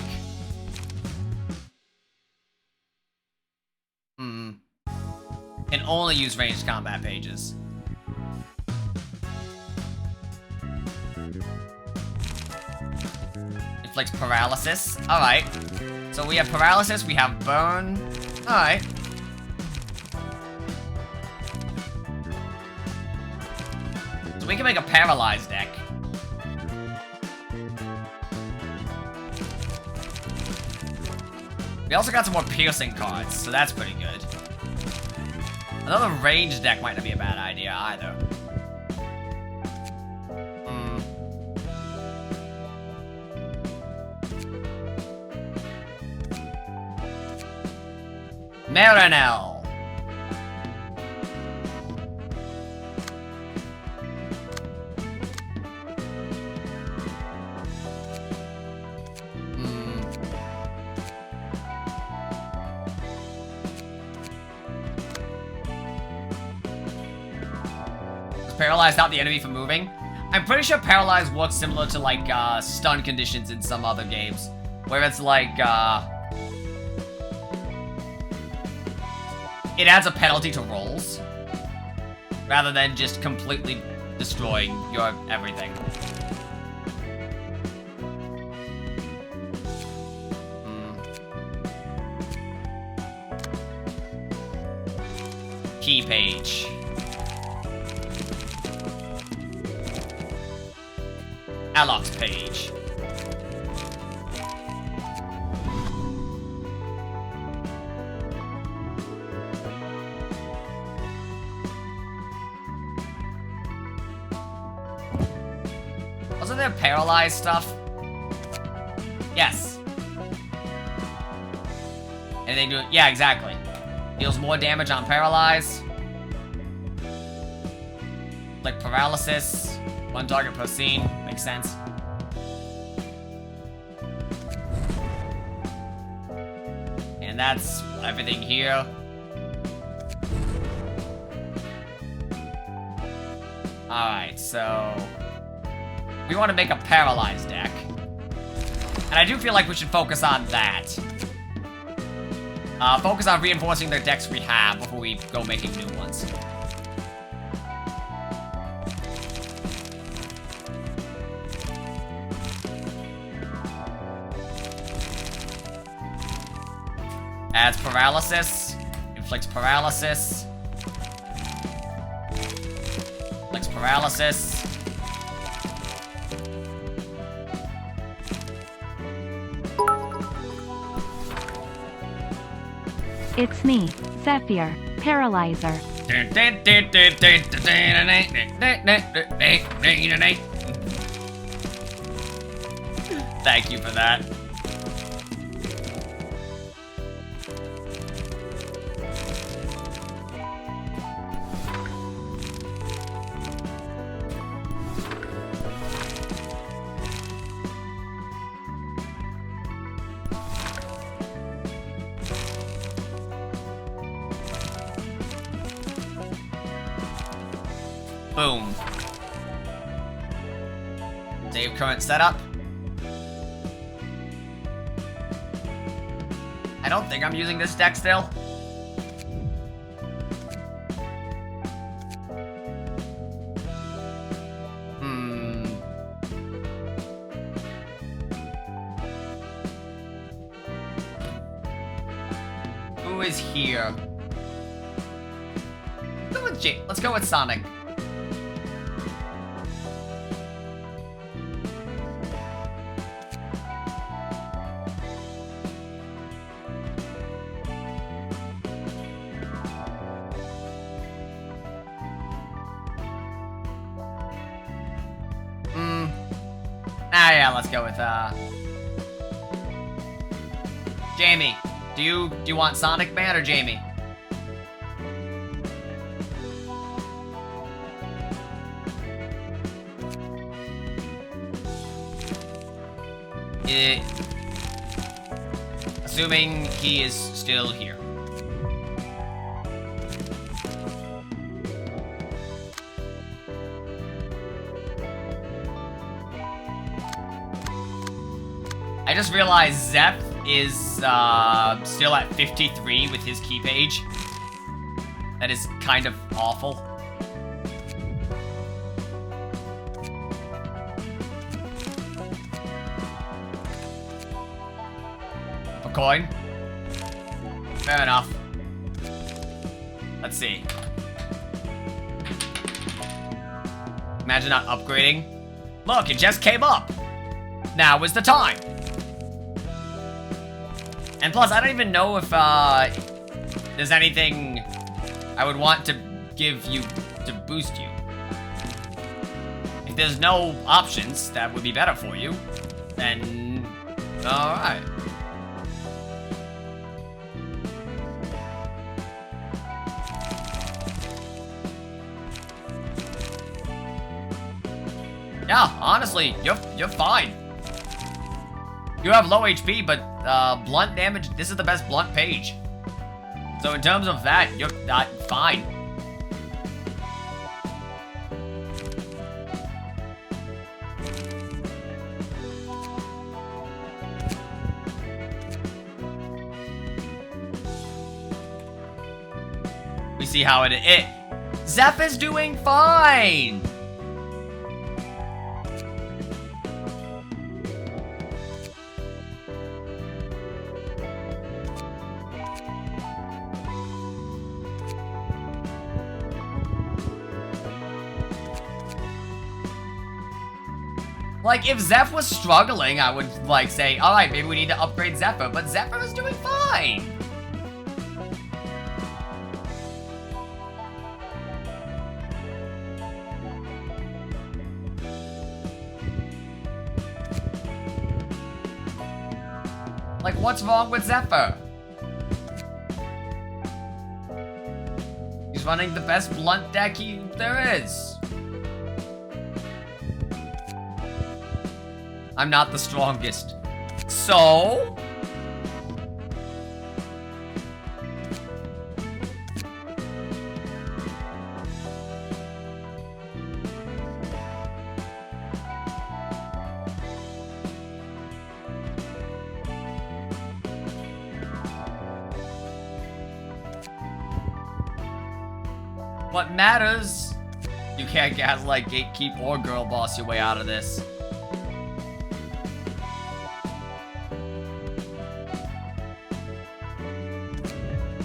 Can only use ranged combat pages. Inflicts paralysis. Alright. So we have paralysis, we have burn. Alright. So we can make a paralyzed deck. We also got some more piercing cards, so that's pretty good. Another ranged deck might not be a bad idea either. Marinel. Paralyzed out the enemy from moving. I'm pretty sure paralyzed works similar to like stun conditions in some other games, where it's like it adds a penalty to rolls rather than just completely destroying your everything. Key page. Alok's page. Wasn't there paralyzed stuff? Yes. And they do it. Yeah, exactly. Deals more damage on paralyze. Like paralysis. One target per scene. Makes sense. And that's everything here. Alright, so we want to make a paralyzed deck. And I do feel like we should focus on that. Focus on reinforcing the decks we have before we go making new ones. Adds paralysis. Inflicts paralysis. Inflicts paralysis. It's me, Zephyr, Paralyzer. Thank you for that. Boom. Save current setup. I don't think I'm using this deck still. Who is here? Let's go with Sonic. Yeah, let's go with Jamie. Do you want Sonic Man or Jamie? Assuming he is still here. I just realized Zeph is still at 53 with his key page. That is kind of awful. A coin? Fair enough. Let's see. Imagine not upgrading. Look, it just came up. Now is the time. And plus, I don't even know if there's anything I would want to give you to boost you. If there's no options that would be better for you, then alright. Yeah, honestly, you're fine. You have low HP, but blunt damage, this is the best blunt page. So in terms of that, you're not fine. We see how it Zeph is doing fine! Like, if Zeph was struggling, I would, like, say, alright, maybe we need to upgrade Zephyr, but Zephyr is doing fine! Like, what's wrong with Zephyr? He's running the best blunt deck there is. I'm not the strongest. So? What matters? You can't gaslight, gatekeep, or girl boss your way out of this.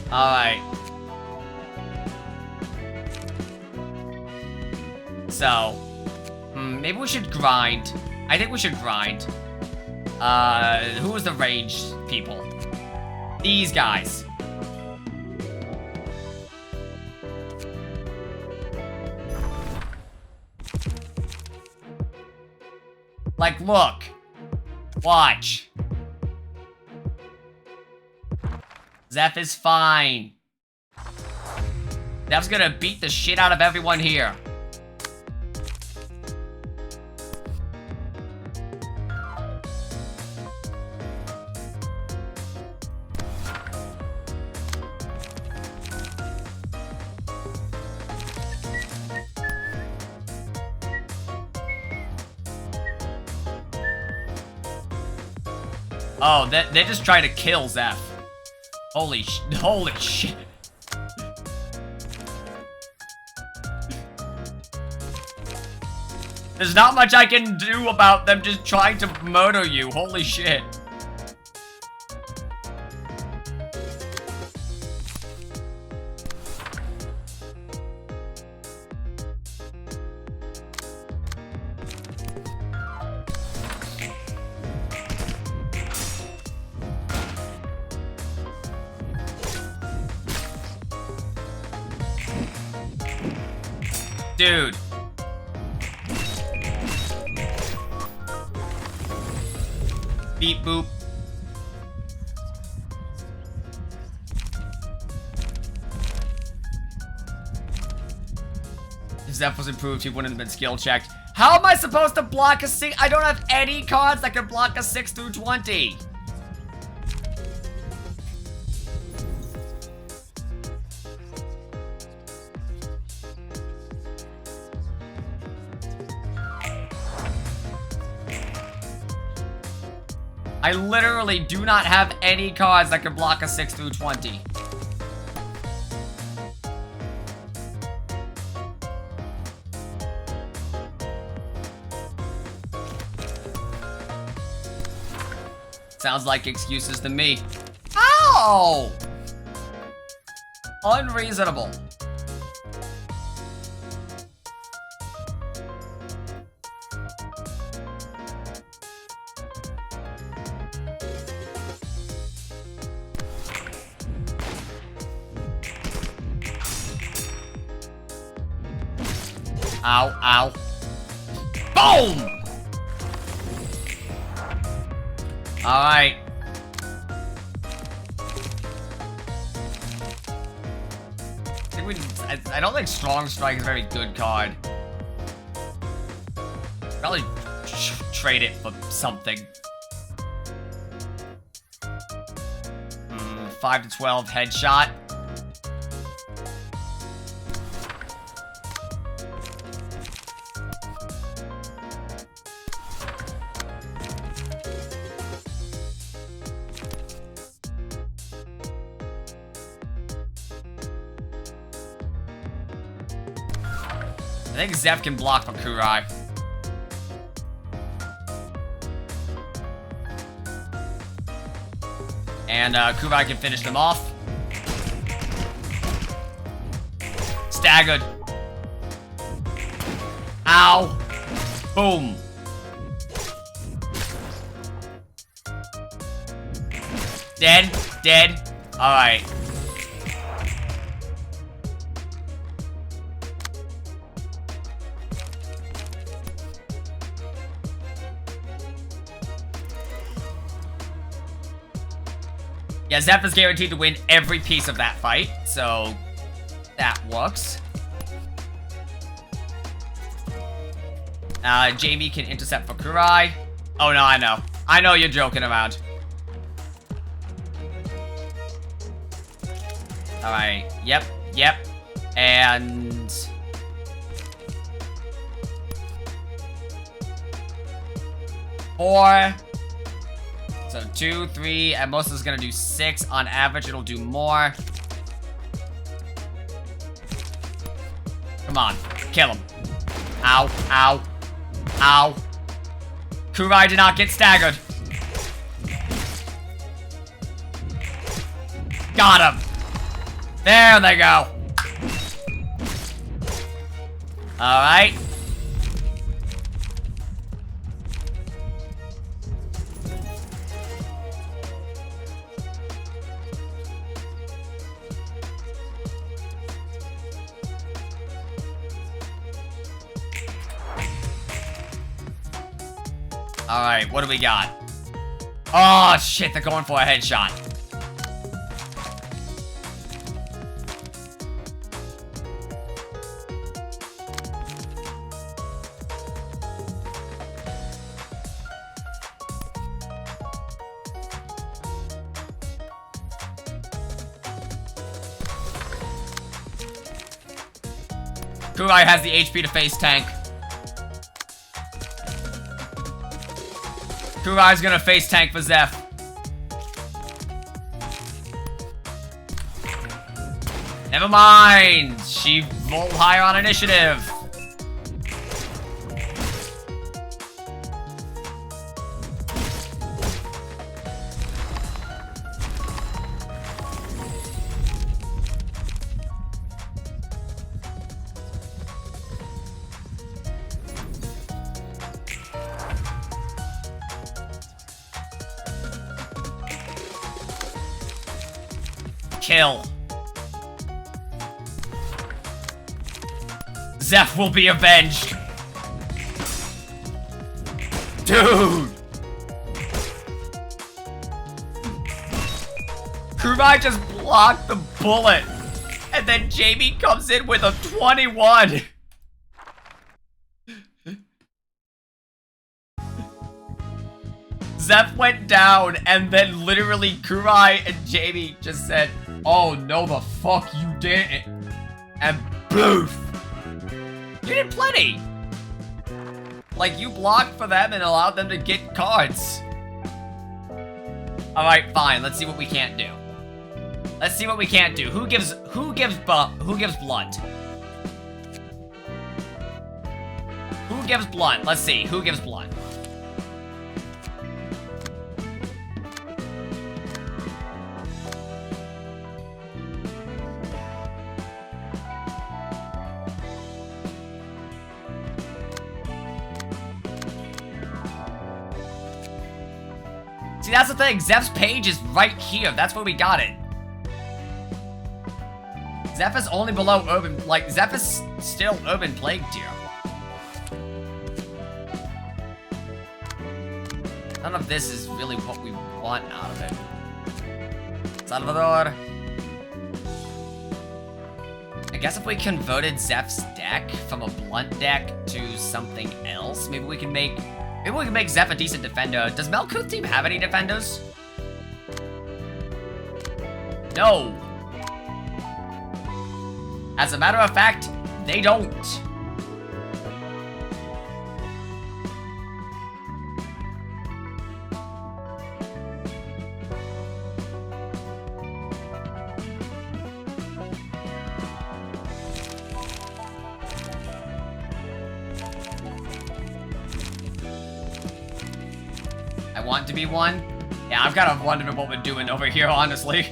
Alright. So, maybe we should grind. I think we should grind. Who was the ranged people? These guys. Like, look. Watch. Zeph is fine. Zeph's gonna beat the shit out of everyone here. Oh, they're just trying to kill Zeph. Holy shit. There's not much I can do about them just trying to murder you. Holy shit. Dude. Beep boop. If Zeph was improved, he wouldn't have been skill checked. How am I supposed to block a 6? I don't have any cards that can block a 6 through 20. I literally do not have any cards that can block a 6 through 20. Sounds like excuses to me. Ow! Unreasonable. Ow, ow. Boom! Alright. I don't think Strong Strike is a very good card. Probably trade it for something. 5 to 12 headshot. I think Zeph can block for Kurai. And Kurai can finish them off. Staggered. Ow. Boom. Dead. Dead. Alright. Yeah, Zeph is guaranteed to win every piece of that fight, so that works. Jamie can intercept for Kurai. Oh no, I know. I know you're joking around. Alright, yep, yep. And... four. So 2, 3, and most is gonna do 6. On average, it'll do more. Come on, kill him. Ow, ow, ow. Kurai did not get staggered. Got him. There they go. Alright. Alright, what do we got? Oh, shit, they're going for a headshot. Kurai has the HP to face tank. Kurai's gonna face tank for Zeph. Never mind. She rolled higher on initiative. Kill. Zeph will be avenged. Dude. Kurai just blocked the bullet. And then Jamie comes in with a 21. Zeph went down, and then literally Kurai and Jamie just said, "Oh, no the fuck you didn't." And boof. You did plenty. Like, you blocked for them and allowed them to get cards. Alright, fine. Let's see what we can't do. Let's see what we can't do. Who gives blunt? Who gives blunt? Let's see. Who gives blunt? See, that's the thing. Zeph's page is right here. That's where we got it. Zeph is only below Urban... Like, Zeph is still Urban Plague tier. None of this is really what we want out of it. Salvador. I guess if we converted Zeph's deck from a blunt deck to something else, maybe we can make Zeph a decent defender. Does Melkuth team have any defenders? No. As a matter of fact, they don't. I want to be one. Yeah, I'm kind of wondering what we're doing over here, honestly.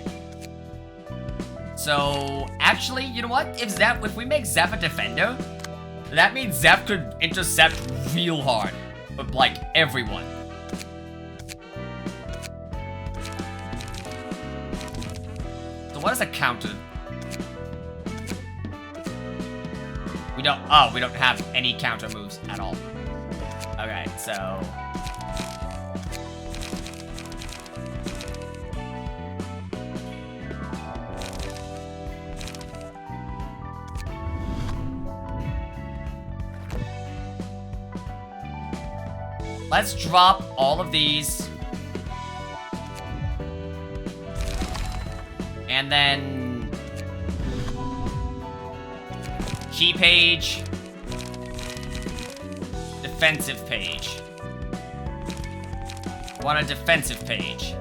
So, actually, you know what? If we make Zeph a defender, that means Zeph could intercept real hard with, like, everyone. So what is a counter? We don't have any counter moves at all. Okay, so... let's drop all of these. And then... key page. Defensive page. Want a defensive page.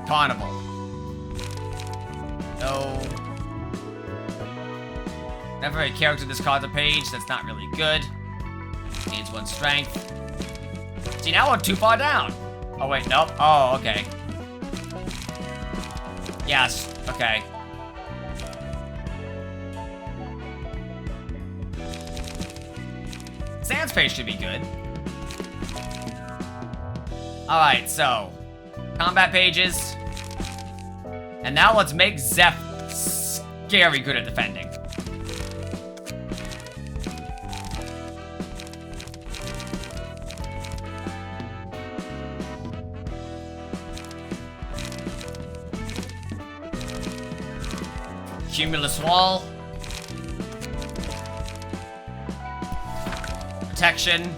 Carnival. No. Never a character discards a page. That's not really good. Needs 1 strength. See, now we're too far down. Oh, wait, nope. Oh, okay. Yes, okay. Sans page should be good. Alright, so. Combat pages. And now let's make Zeph scary good at defending. Cumulus Wall. Protection.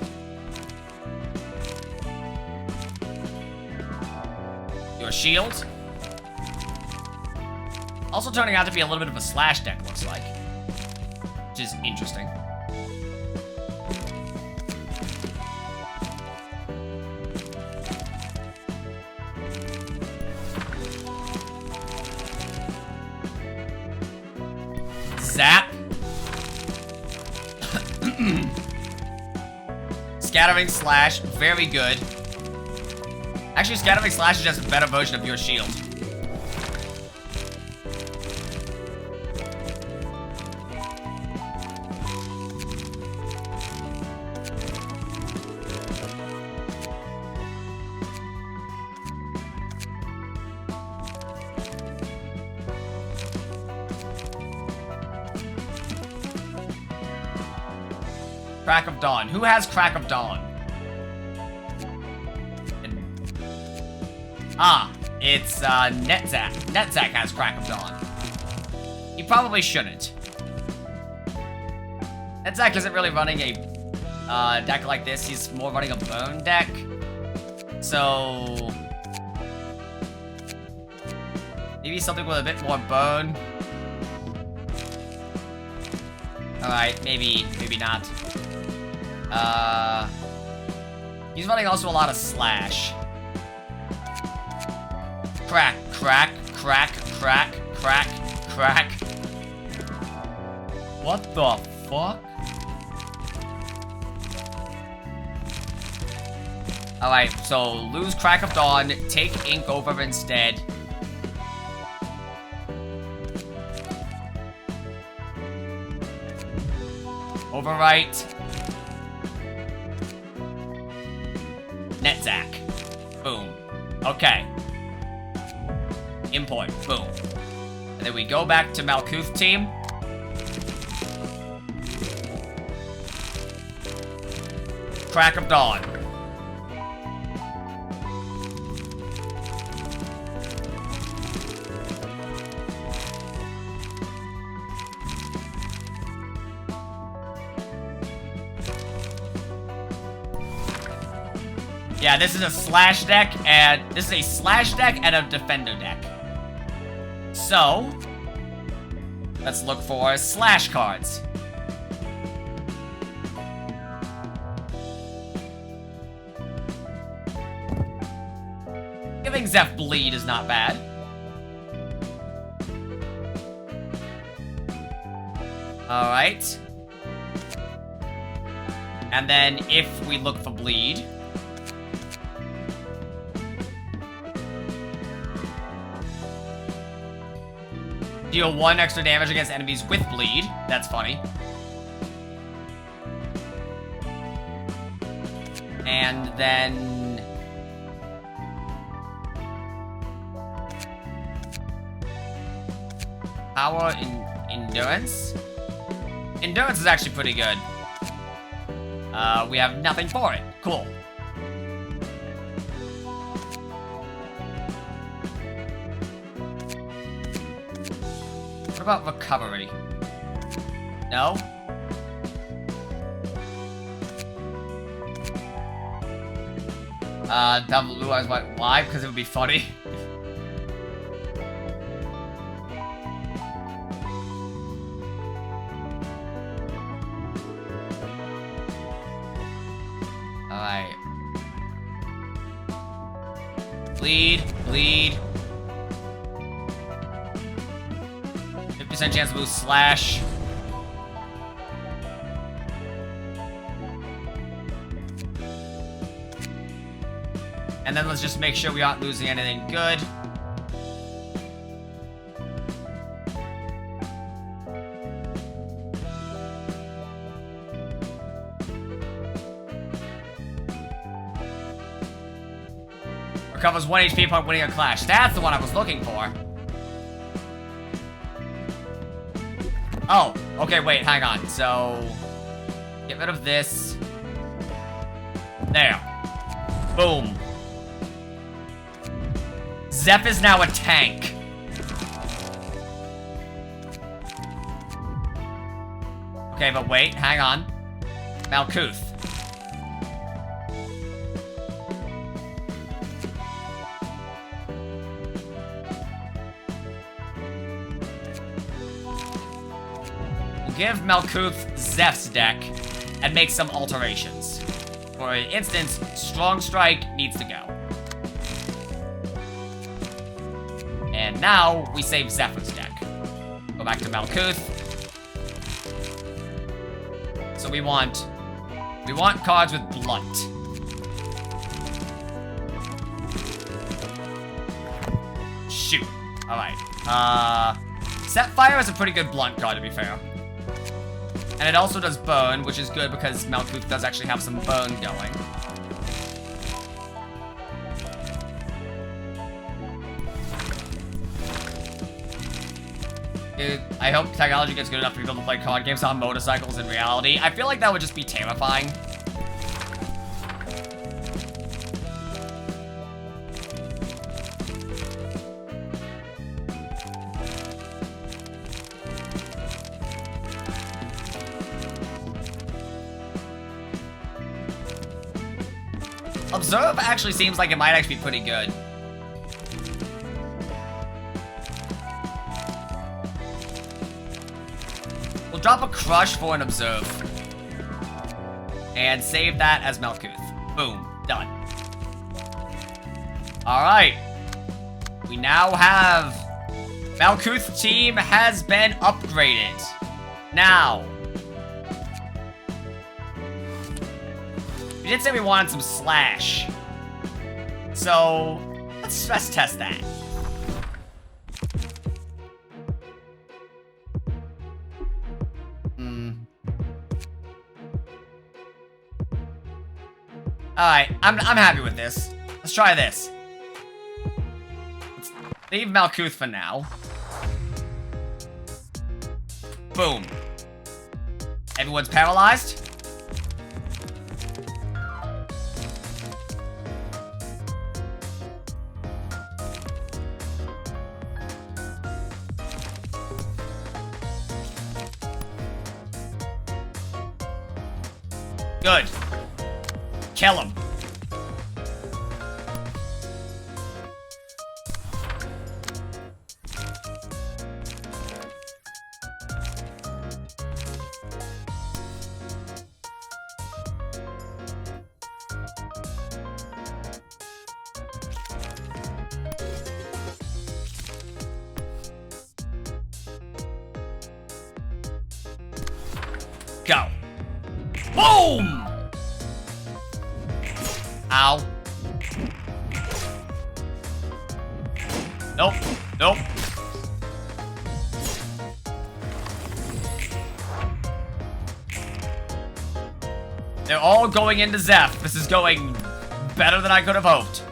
Your shield. Also turning out to be a little bit of a slash deck, looks like. Which is interesting. Zap. Scattering Slash, very good. Actually, Scattering Slash is just a better version of your shield. Crack of Dawn. Who has Crack of Dawn? It's Netzak. Netzak has Crack of Dawn. He probably shouldn't. Netzak isn't really running a deck like this. He's more running a burn deck. So maybe something with a bit more burn. Alright, maybe not. He's running also a lot of slash. Crack, crack, crack, crack, crack, crack. What the fuck? Alright, so lose Crack of Dawn, take Ink over instead. Overwrite. Netzach. Boom. Okay. Import. Boom. And then we go back to Malkuth team. Crack of Dawn. Yeah, this is a slash deck, and this is a slash deck and a defender deck. So, let's look for slash cards. Giving Zeph Bleed is not bad. Alright. And then if we look for Bleed, deal 1 extra damage against enemies with Bleed. That's funny. And then... Power in Endurance? Endurance is actually pretty good. We have nothing for it. Cool. What about recovery? No? Double blue eyes white. Why? Because it would be funny. Alright. Bleed, bleed. 50% chance to lose slash. And then let's just make sure we aren't losing anything good. Recovers 1 HP upon winning a clash. That's the one I was looking for. Oh, okay, wait, hang on. So, get rid of this. There. Boom. Zeph is now a tank. Okay, but wait, hang on. Malkuth. We'll give Malkuth Zeph's deck and make some alterations. For instance, Strong Strike needs to go. And now, we save Zephyr's deck. Go back to Malkuth. So we want cards with Blunt. Shoot. Alright. Setfire is a pretty good Blunt card, to be fair. And it also does Burn, which is good because Malkuth does actually have some Burn going. Dude, I hope technology gets good enough for people to play card games on motorcycles in reality. I feel like that would just be terrifying. Observe actually seems like it might actually be pretty good. We'll drop a crush for an observe. And save that as Malkuth. Boom. Done. Alright. We now have... Malkuth team has been upgraded. Now... we did say we wanted some slash. So... let's test that. Alright, I'm happy with this. Let's try this. Let's leave Malkuth for now. Boom. Everyone's paralyzed. Good. Kill him. Go. Boom! Ow. Nope. Nope. They're all going into Zeph. This is going better than I could have hoped.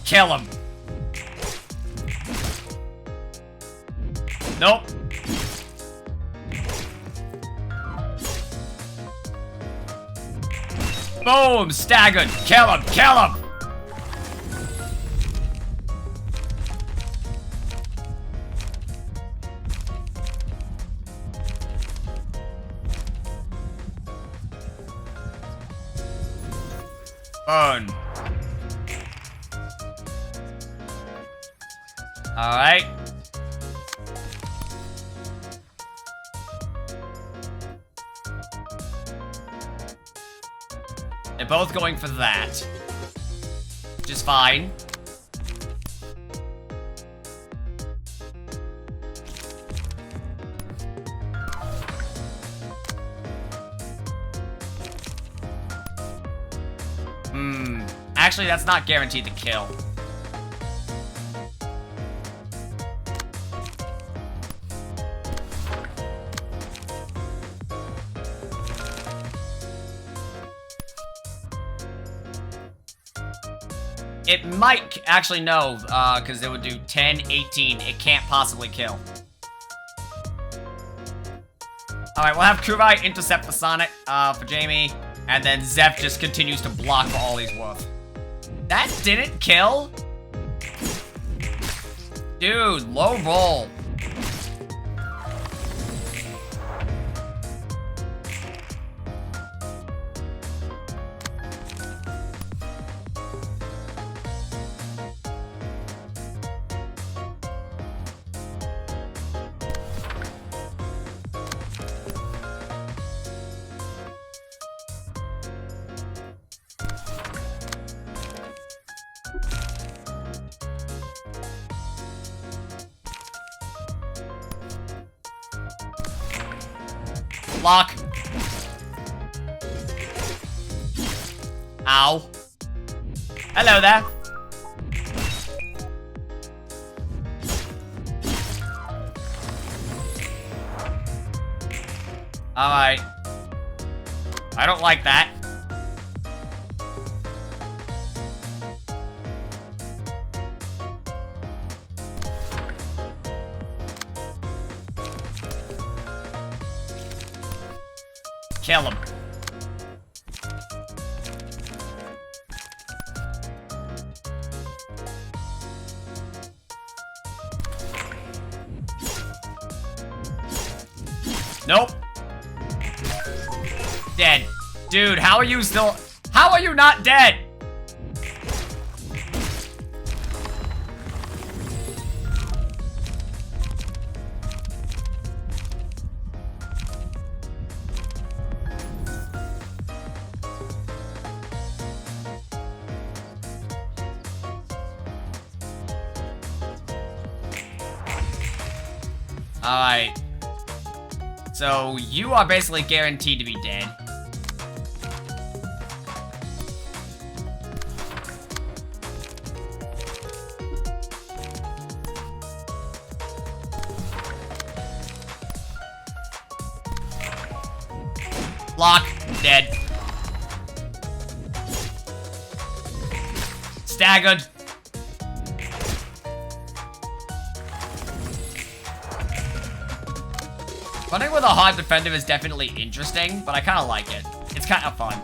Kill him. Nope. Boom! Staggered. Kill him. Kill him. Burn. Alright. They're both going for that. Which is fine. Actually, that's not guaranteed to kill. It might actually no, because it would do 10, 18. It can't possibly kill. Alright, we'll have Kurai intercept the Sonic for Jamie, and then Zeph just continues to block for all he's worth. That didn't kill? Dude, low roll. Lock. Ow. Hello there. Alright. I don't like that. Kill him. Nope. Dead. Dude, how are you still... How are you not dead? Alright. So, you are basically guaranteed to be dead. Lock. Dead. Staggered. Running with a hard defender is definitely interesting, but I kind of like it. It's kind of fun.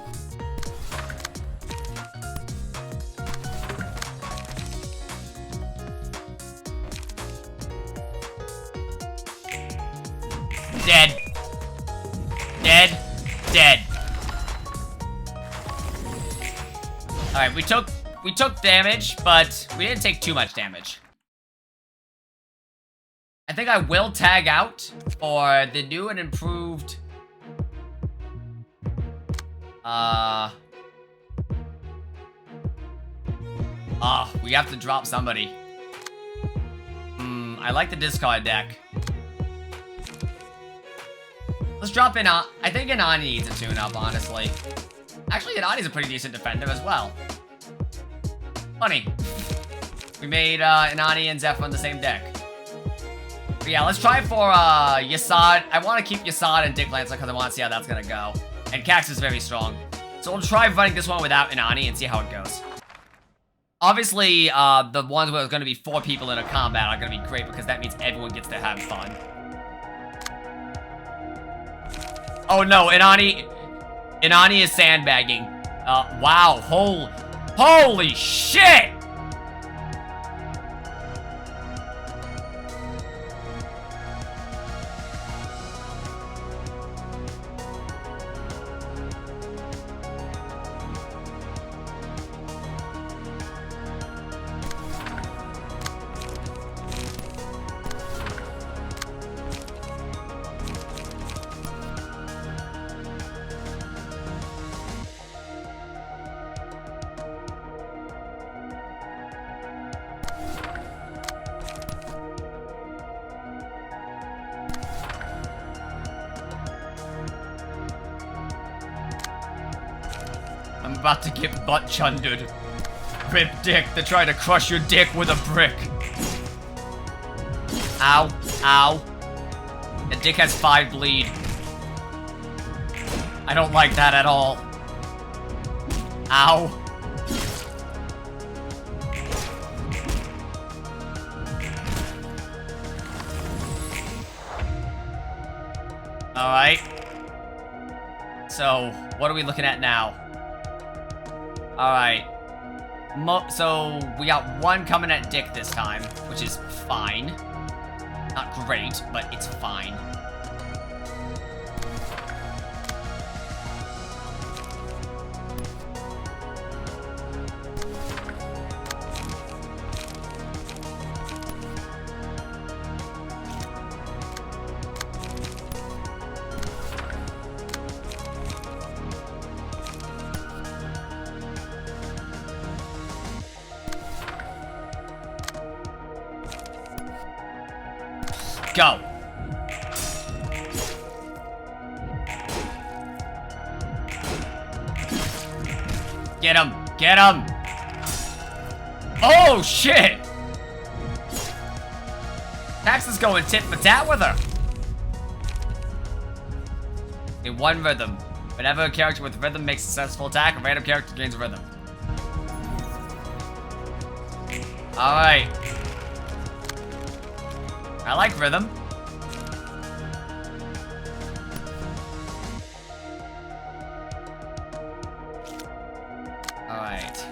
Dead. Dead. Dead. Alright, we took damage, but we didn't take too much damage. I think I will tag out for the new and improved... we have to drop somebody. I like the discard deck. Let's drop in, I think Inani needs a tune-up, honestly. Actually, Inani's a pretty decent defender as well. Funny. We made, Inani and Zephyr on the same deck. But yeah, let's try for, Yasad. I want to keep Yasad and Dick Lancer because I want to see how that's gonna go. And Cax is very strong. So we'll try running this one without Inani and see how it goes. Obviously, the ones where there's gonna be 4 people in a combat are gonna be great because that means everyone gets to have fun. Oh no, Inani is sandbagging. Wow, holy shit! I'm about to get butt chundered. Rip dick, they're trying to crush your dick with a brick. Ow, ow. The dick has 5 bleed. I don't like that at all. Ow. Alright. So, what are we looking at now? Alright. So, we got 1 coming at Dick this time, which is fine. Not great, but it's fine. Go. Get him. Get him. Oh, shit. Max is going tit for tat with her. In 1 rhythm. Whenever a character with rhythm makes a successful attack, a random character gains rhythm. Alright. I like rhythm. Alright.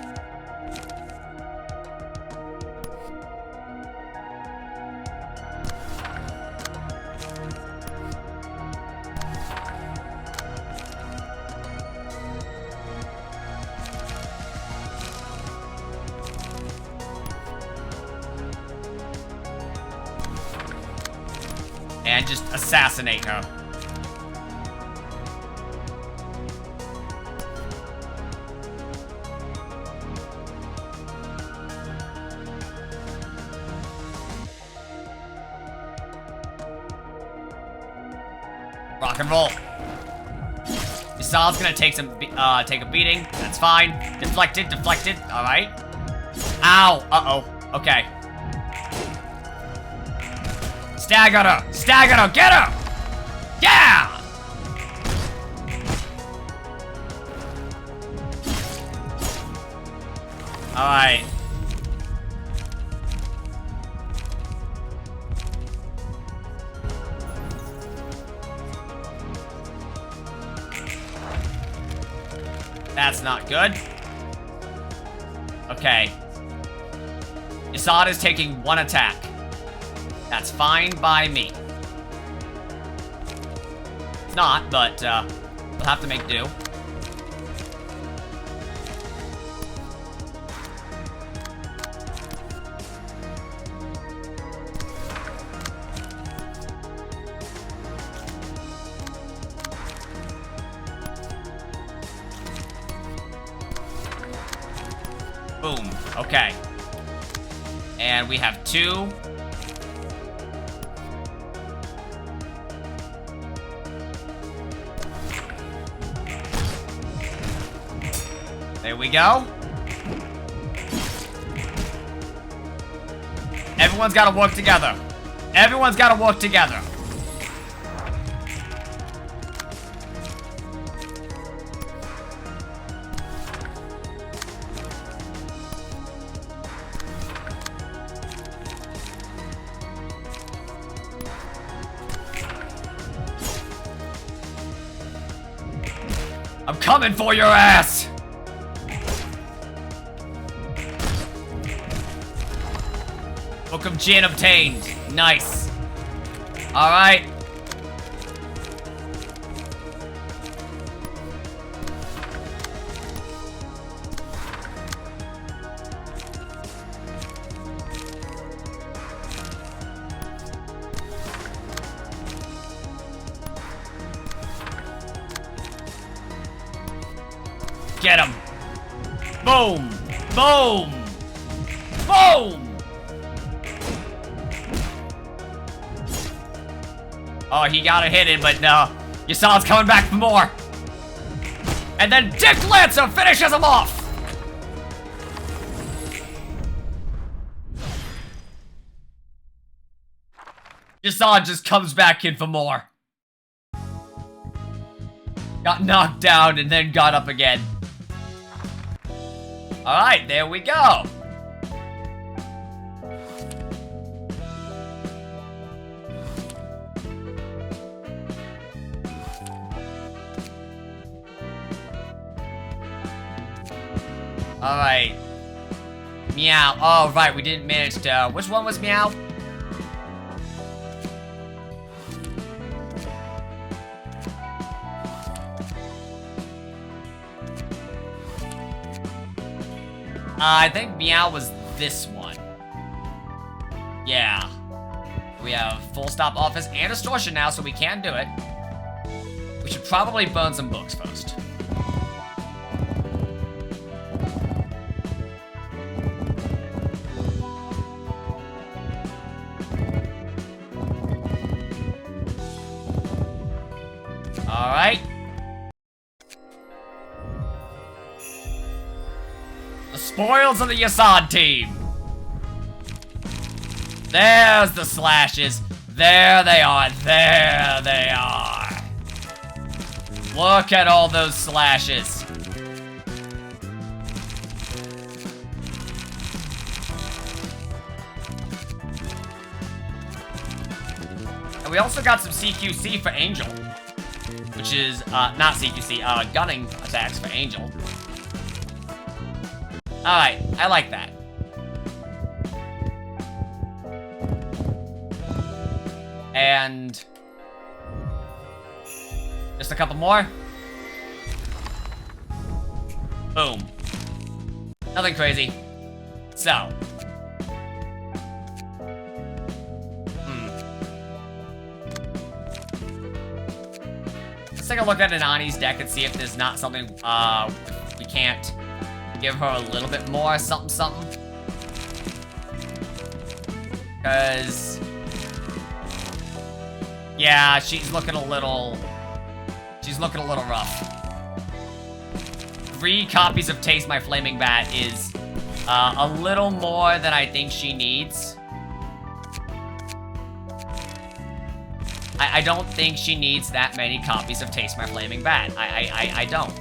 and just assassinate her. Rock and roll. Yasad's gonna take a beating. That's fine. Deflected, deflected. All right. Ow. Uh-oh. Okay. Stagger her! Stagger her! Get her! Yeah! Alright. That's not good. Okay. Yasad is taking one attack. That's fine by me. It's not, but we'll have to make do. Boom. Okay. And we have 2. There we go. Everyone's got to work together. Everyone's got to work together. I'm coming for your ass! Book of Jin obtained. Nice. Alright. Get him. Boom. Boom. Boom. Oh, he got it hidden, but no. Yasad's coming back for more. And then Dick Lancer finishes him off. Yasad just comes back in for more. Got knocked down and then got up again. Alright, there we go. Alright. Meow. Oh, right, we didn't manage to... Which one was Meow? I think Meow was this one. Yeah. We have full stop office and distortion now, so we can do it. We should probably burn some books first. Alright. The spoils of the Yasad team. There's the slashes. There they are. There they are. Look at all those slashes. And we also got some CQC for Angel. Which is, not CQC, gunning attacks for Angel. Alright, I like that. And... just a couple more. Boom. Nothing crazy. So. Let's take a look at Anani's deck and see if there's not something, we can't give her a little bit more something. Because... yeah, she's looking a little rough. 3 copies of Taste My Flaming Bat is a little more than I think she needs. I don't think she needs that many copies of Taste My Flaming Bat. I don't.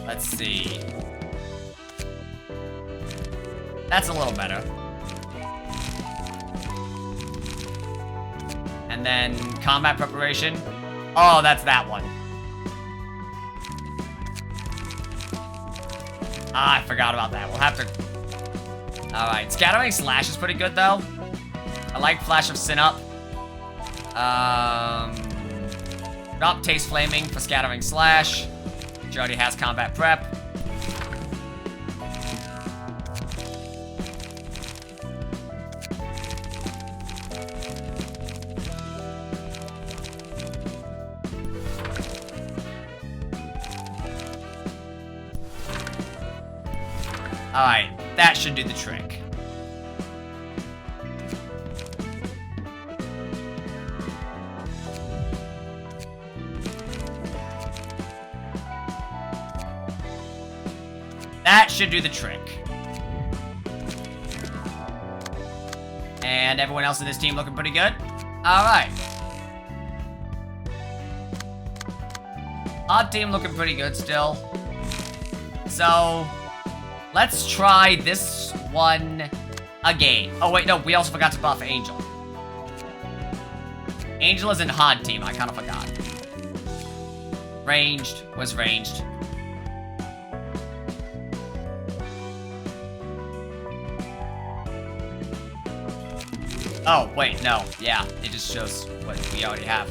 Let's see. That's a little better. And then combat preparation. Oh, that's that one. Ah, I forgot about that. We'll have to... Alright, Scattering Slash is pretty good, though. I like Flash of Sin Up. Drop Taste Flaming for Scattering Slash. She already has combat prep. Alright, that should do the trick. That should do the trick. And everyone else in this team looking pretty good? Alright. Our team looking pretty good still. So... let's try this one again. Oh, wait, no, we also forgot to buff Angel. Angel is in Hod team, I kind of forgot. Ranged, was ranged. Oh, wait, no, yeah, it just shows what we already have.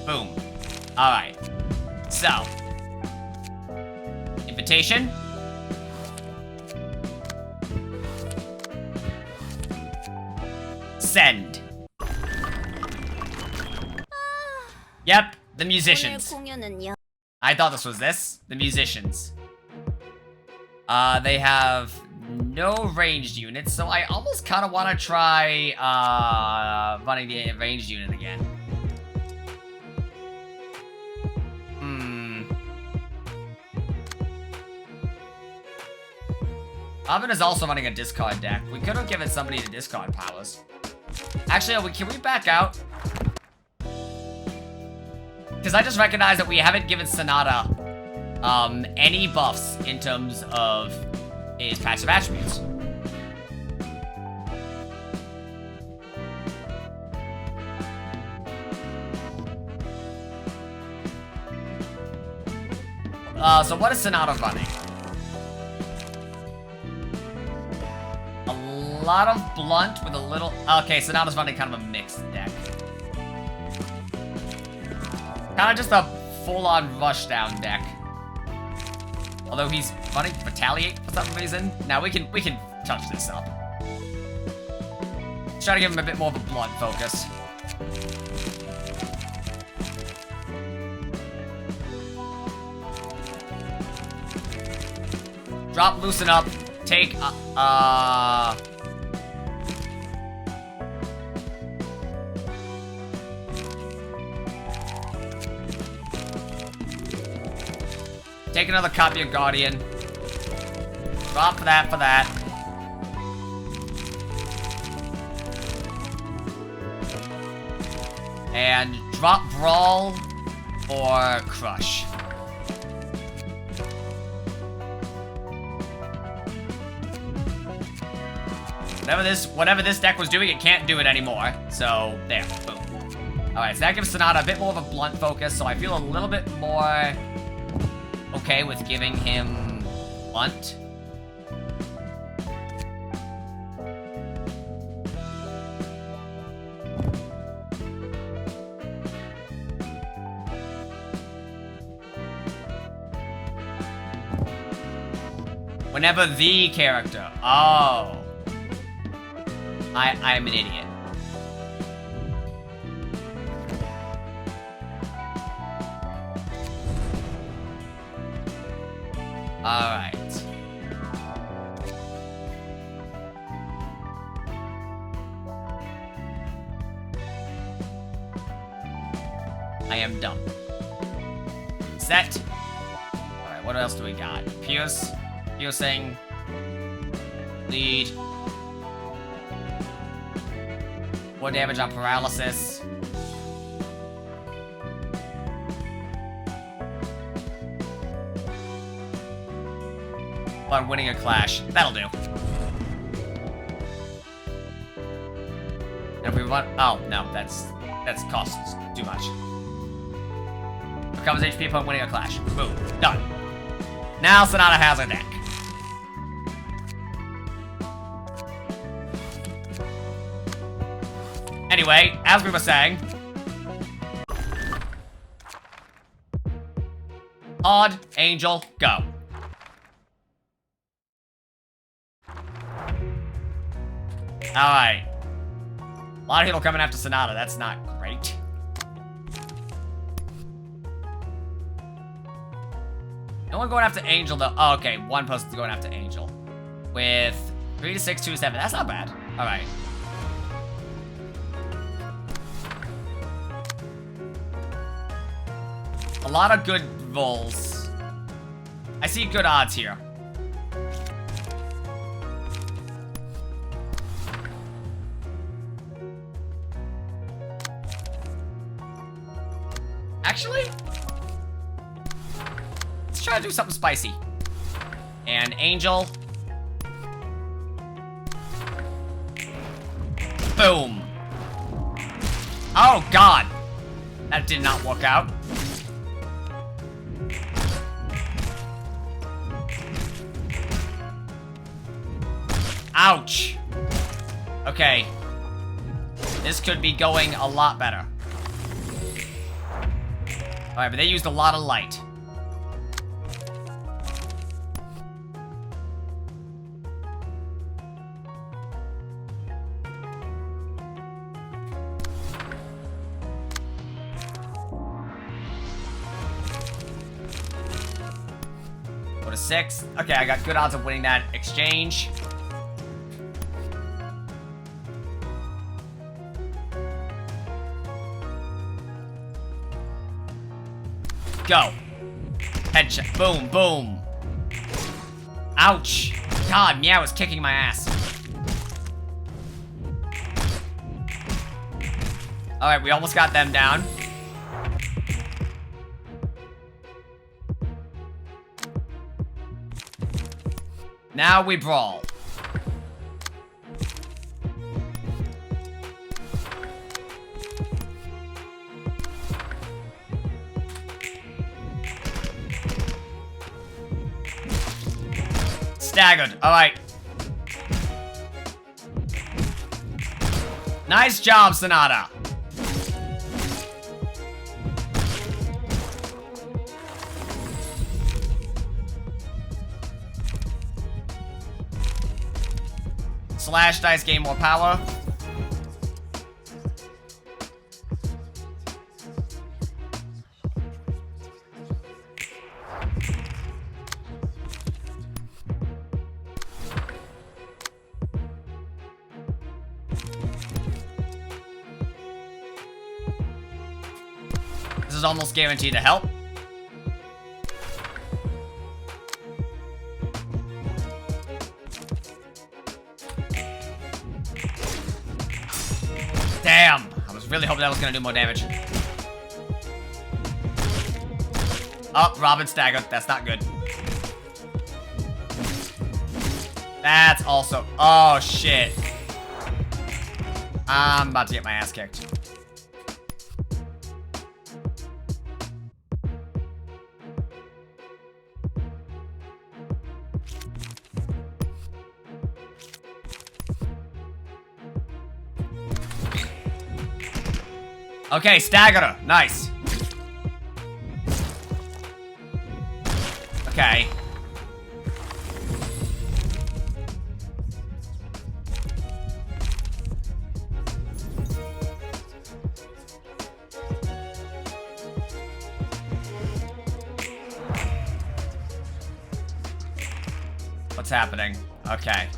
Boom. Alright. So. Invitation. Send. Yep, the musicians. 공연은요. I thought this was this. The musicians. They have no ranged units, so I almost kind of want to try, running the ranged unit again. Robin is also running a discard deck. We could have given somebody the discard powers. Actually, can we back out? Because I just recognize that we haven't given Sonata any buffs in terms of his passive attributes. So what is Sonata running? A lot of blunt with a little... okay, Sonata's running kind of a mixed deck. Kind of just a full-on rushdown deck. Although he's running Retaliate for some reason. Now we can touch this up. Let's try to give him a bit more of a blunt focus. Drop, loosen up, take, take another copy of Guardian. Drop for that, for that. And drop Brawl or Crush. Whatever this deck was doing, it can't do it anymore. So, there. Boom. Alright, so that gives Sonata a bit more of a blunt focus, so I feel a little bit more okay with giving him blunt. Whenever the character. Oh. I'm an idiot. Alright. I am dumb. Set. Alright, what else do we got? Pierce. Piercing. Lead. More damage on paralysis. But winning a clash. That'll do. And if we want... Oh, no. That's costs too much. Recovers HP upon winning a clash. Boom. Done. Now Sonata has a deck. Anyway, as we were saying... Odd, Angel, go. Alright. A lot of people coming after Sonata, that's not great. No one going after Angel, though. Oh, okay, one person's going after Angel. With 3 to 6, 2 to 7. That's not bad. Alright. A lot of good rolls. I see good odds here. Actually, let's try to do something spicy. And Angel. Boom. Oh, God. That did not work out. Ouch. Okay. This could be going a lot better. Alright, but they used a lot of light. Go to 6. Okay, I got good odds of winning that exchange. Go. Headshot. Boom, boom. Ouch. God, Meow is kicking my ass. Alright, we almost got them down. Now we brawl. Staggered. Alright. Nice job, Sonata. Slash dice gain more power. This is almost guaranteed to help. Damn, I was really hope that was gonna do more damage. Oh, Robin staggered. That's not good. That's also... Oh, shit. I'm about to get my ass kicked. Okay, staggered her. Nice. Okay. What's happening? Okay.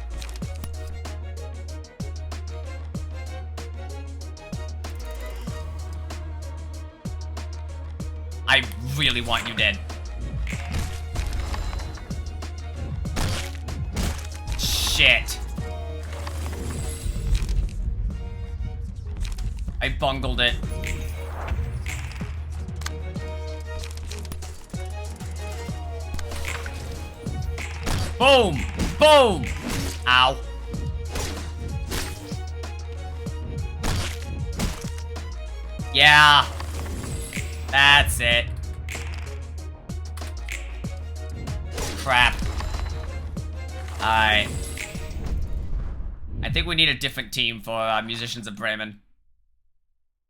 I really want you dead. Shit. I bungled it. Boom! Boom! Ow. Yeah. That's it. Crap. Alright. I think we need a different team for Musicians of Bremen.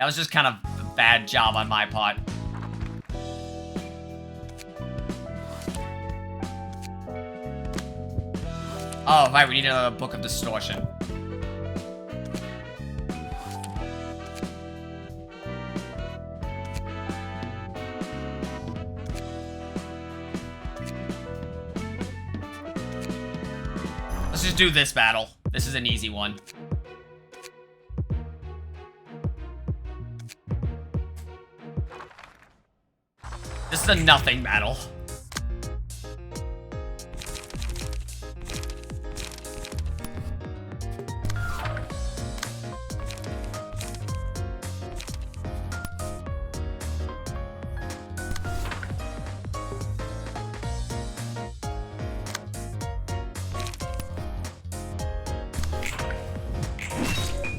That was just kind of a bad job on my part. Oh, right, we need another Book of Distortion. Let's just do this battle. This is an easy one. This is a nothing battle.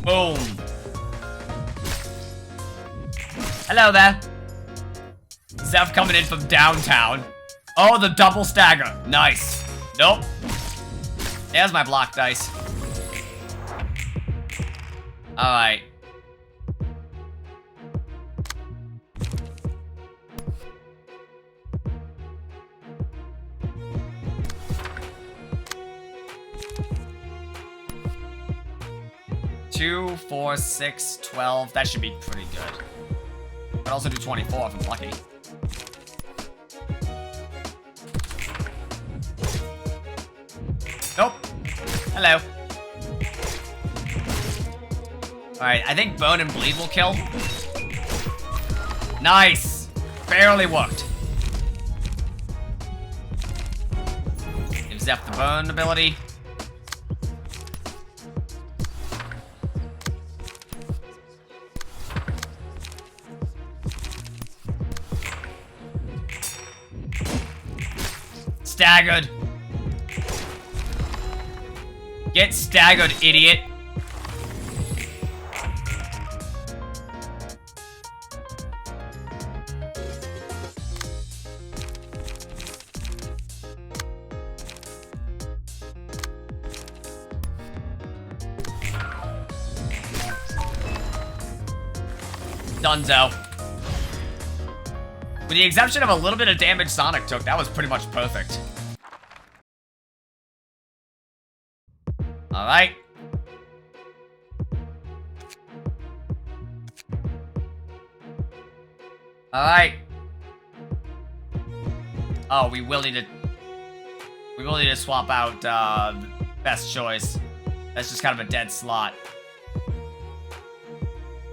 Boom. Hello there. Zeph coming in from downtown. Oh, the double stagger. Nice. Nope. There's my block dice. Alright. Two, 4, 6, 12. That should be pretty good. But also do 24 if I'm lucky. Nope. Hello. Alright, I think Bone and Bleed will kill. Nice! Barely worked. Give Zeph the Bone ability. Staggered. Get staggered, idiot. Dunzo. With the exception of a little bit of damage Sonic took, that was pretty much perfect. Alright. Alright. Oh, we will need to swap out best choice. That's just kind of a dead slot.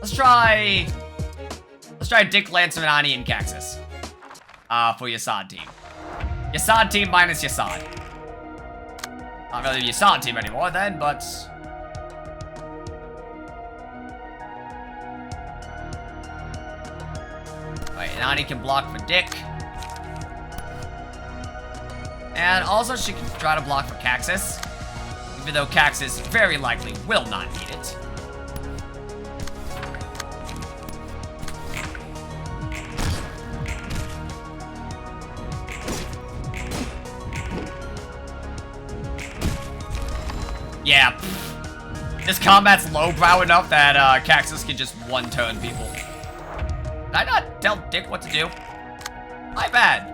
Let's try Dick, Lancer, and Ani and Caxus. For Yasad team. Yasad team minus Yasad. Not really the Yasad team anymore then, but... Nani can block for Dick. And also she can try to block for Caxus. Even though Caxus very likely will not need it. Yeah. This combat's lowbrow enough that Caxus can just one-turn people. Did I not tell Dick what to do? My bad.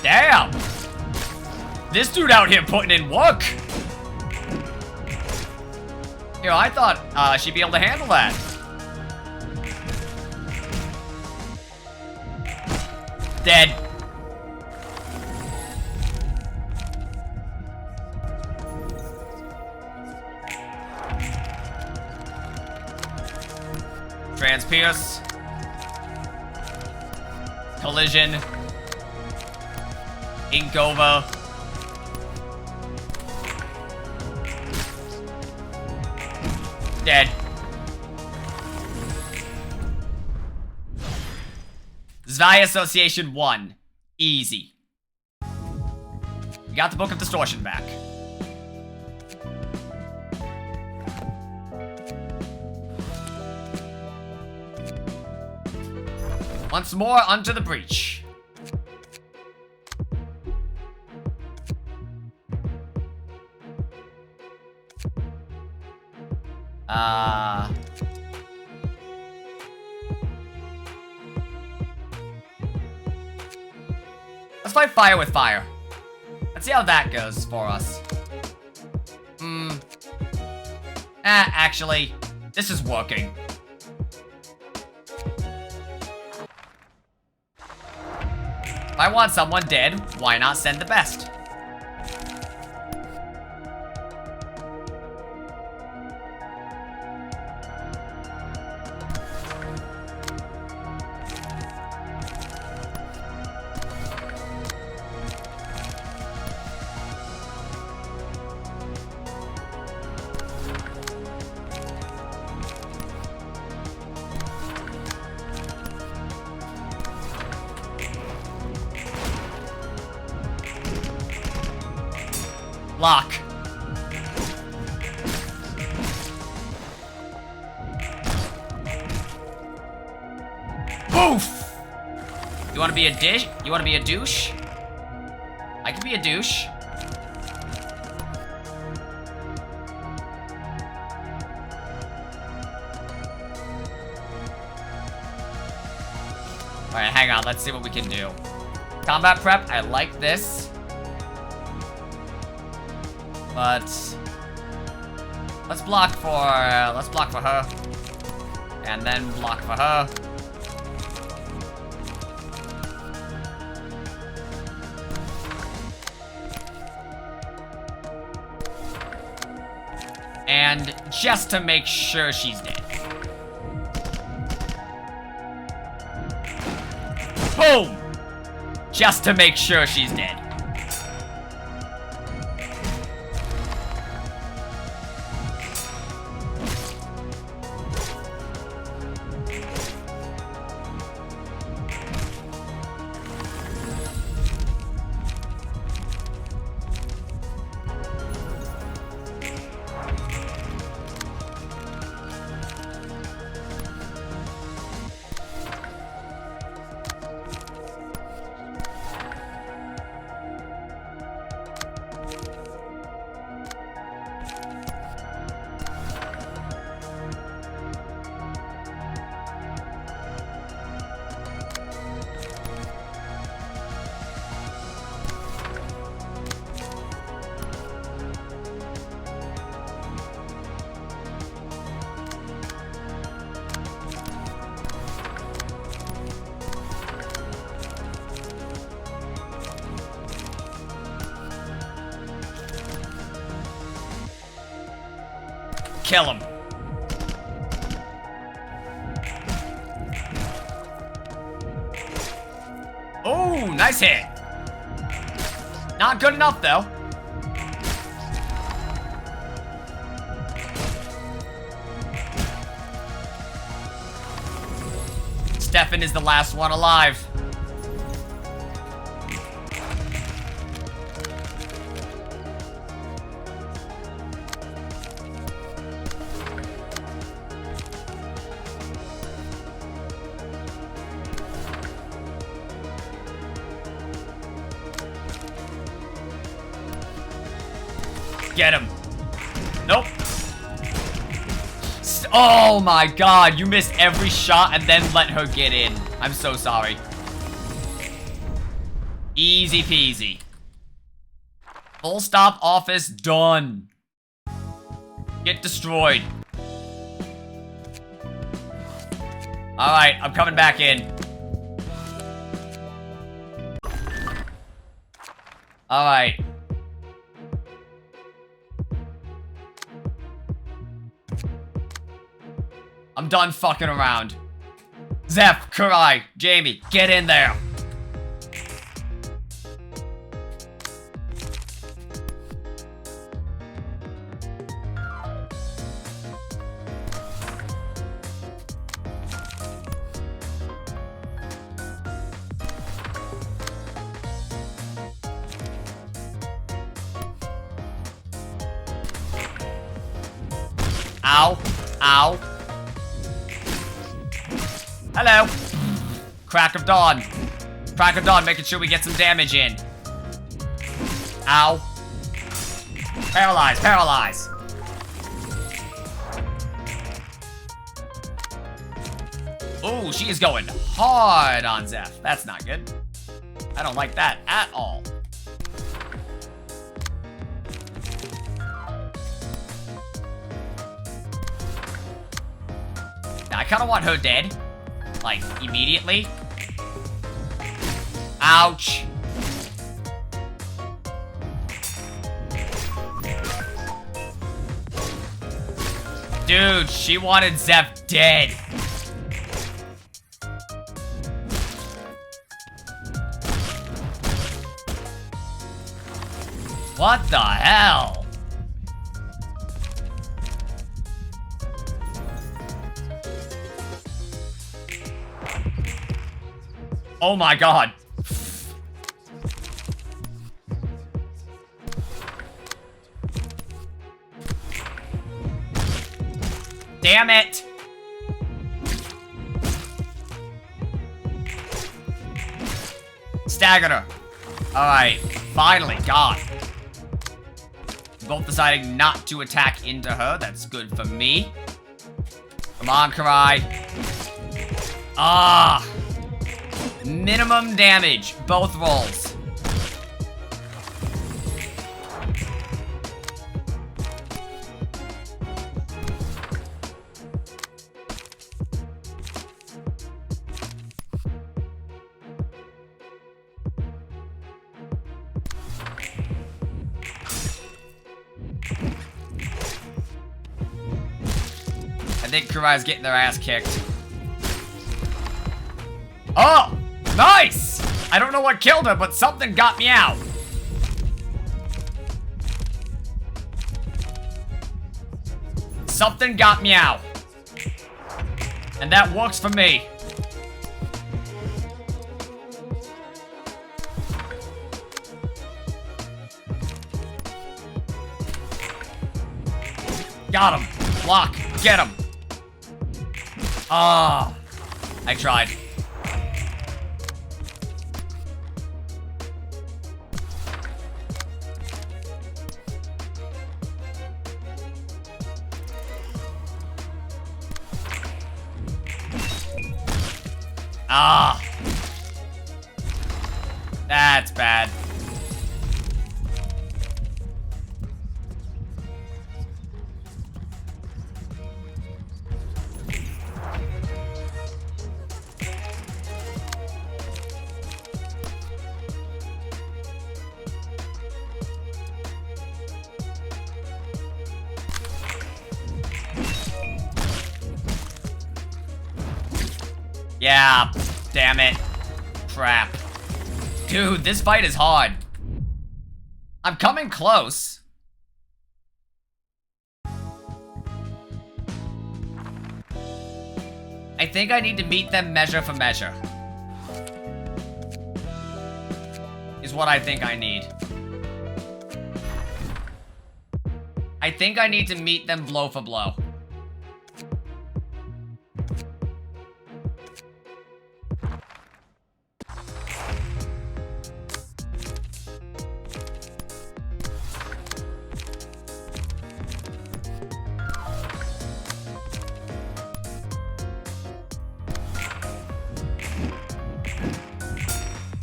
Damn! This dude out here putting in work! Yo, I thought she'd be able to handle that. Dead. Transpierce. Collision. Ink over. Dead. Zwei Association 1. Easy. We got the Book of Distortion back. Once more, onto the breach. Let's fight fire with fire. Let's see how that goes for us. Actually, this is working. If I want someone dead, why not send the best? Lock. Boof! You wanna be a dish? You wanna be a douche? I can be a douche. Alright, hang on, let's see what we can do. Combat prep, I like this. But let's block for her, and then block for her. And just to make sure she's dead. Boom! Just to make sure she's dead. kill him. Oh, nice hit. Not good enough, though. Stefan is the last one alive. Get him. Nope. Oh my god, you missed every shot and then let her get in. I'm so sorry. Easy peasy. Full stop office done. Get destroyed. Alright, I'm coming back in. Alright. I'm done fucking around. Zeph, Kurai, Jamie, get in there. Ow. Ow. Hello. Crack of dawn. Crack of dawn, making sure we get some damage in. Ow. Paralyze, paralyze. Ooh, she is going hard on Zeph. That's not good. I don't like that at all. Now, I kind of want her dead. Like, immediately. Ouch. Dude, she wanted Zeph dead. What the hell? Oh my god. Damn it. Staggered her. Alright, finally, God. Both deciding not to attack into her. That's good for me. Come on, Karai. Ah. Minimum damage, both rolls. I think Kurai's getting their ass kicked. Oh! Nice! I don't know what killed her, but something got me out. Something got me out. And that works for me. Got him. Block. Get him. Ah. I tried. Ah. That's bad. Yeah, damn it. Crap. Dude, this fight is hard. I'm coming close. I think I need to meet them measure for measure. Is what I think I need. I think I need to meet them blow for blow.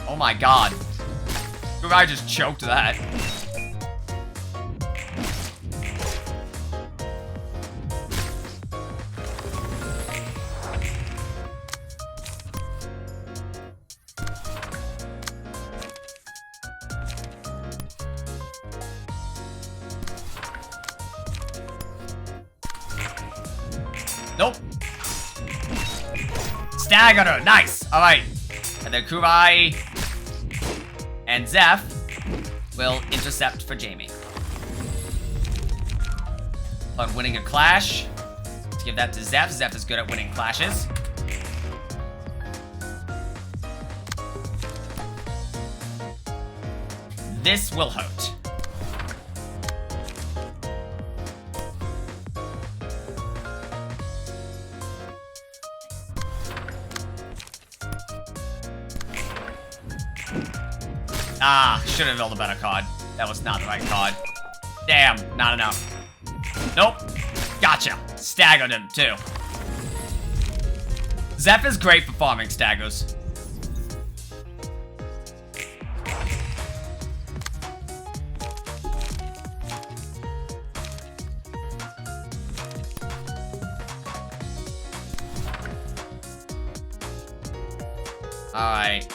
Oh my god. I just choked that. Nope. Staggered her. Nice. Alright. And then Kurai and Zeph will intercept for Jamie. On winning a clash. Let's give that to Zeph. Zeph is good at winning clashes. This will hurt. Ah, should have rolled a better card. That was not the right card. Damn, not enough. Nope. Gotcha. Staggered him, too. Zeph is great for farming staggers. Alright.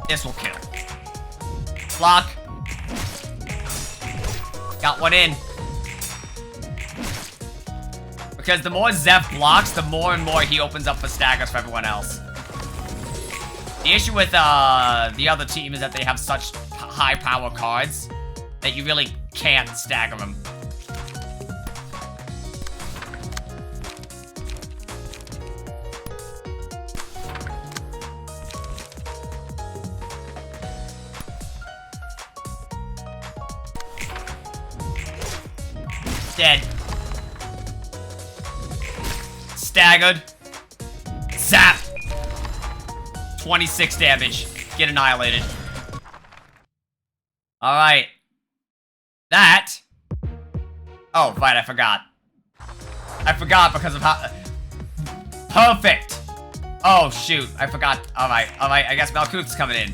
This will kill. Block. Got one in. Because the more Zeph blocks, the more and more he opens up for staggers for everyone else. The issue with the other team is that they have such high power cards that you really can't stagger them. Dead. Staggered. Zap. 26 damage. Get annihilated. Alright. That. Oh, right, I forgot. I forgot because of how... Perfect. Oh, shoot. I forgot. Alright, alright. I guess Malkuth's coming in.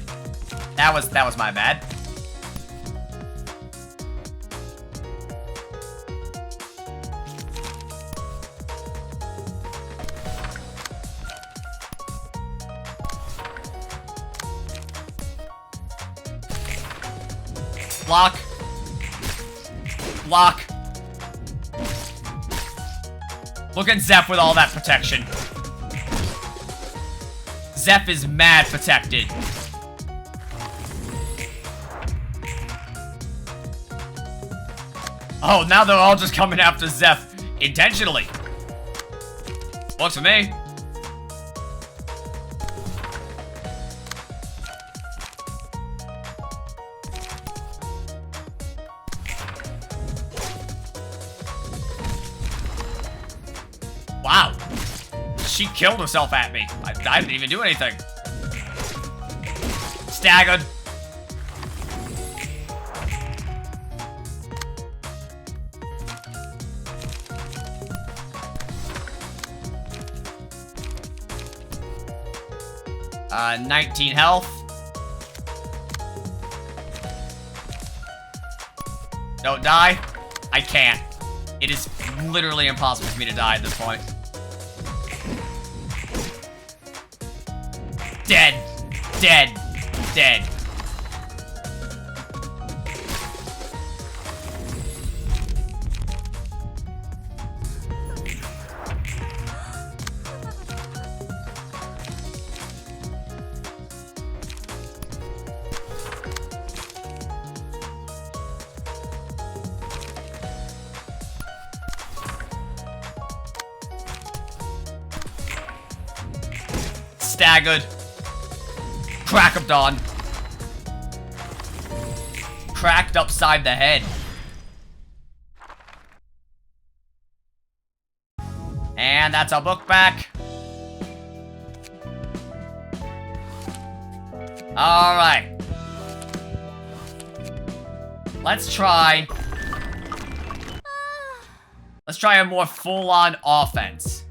That was my bad. Block. Block. Look at Zeph with all that protection. Zeph is mad protected. Oh, now they're all just coming after Zeph intentionally. Works for me. Wow. She killed herself at me. I didn't even do anything. Staggered. Uh, 19 health. Don't die. I can't. It is literally impossible for me to die at this point. Dead. Dead. Dead. staggered. Crack of dawn. Cracked upside the head. And that's our book back. Alright. Let's try a more full-on offense.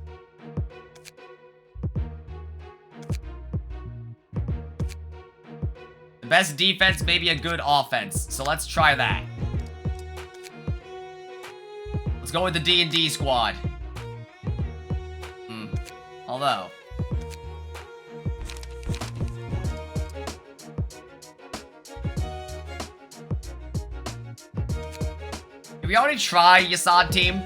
The best defense may be a good offense, so let's try that. Let's go with the D&D squad. Although... did we already try Yasad team?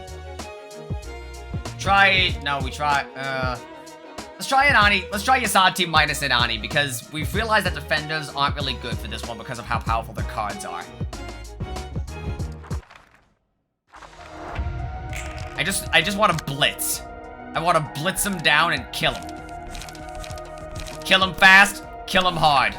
Let's try Inani. Let's try Yasad team minus Inani, because we've realized that defenders aren't really good for this one because of how powerful their cards are. I just want to blitz. I want to blitz him down and kill him. Kill him fast, kill him hard.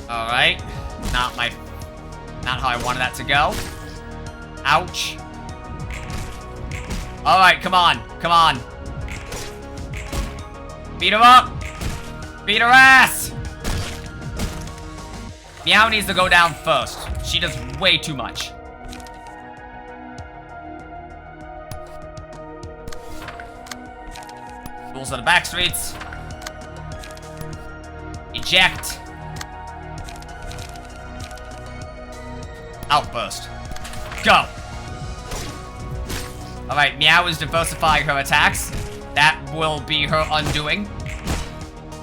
Alright. Not how I wanted that to go. Ouch. Alright, come on. Come on. Beat her up! Beat her ass! Meow needs to go down first. She does way too much. Rules of the back streets. Eject. Outburst. Go! Alright, Meow is diversifying her attacks. That will be her undoing.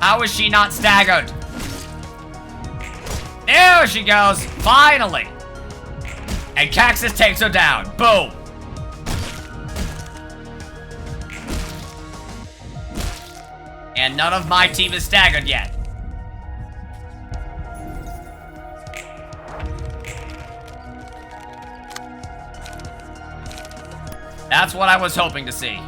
How is she not staggered? There she goes! Finally! And Caxus takes her down. Boom! And none of my team is staggered yet. That's what I was hoping to see.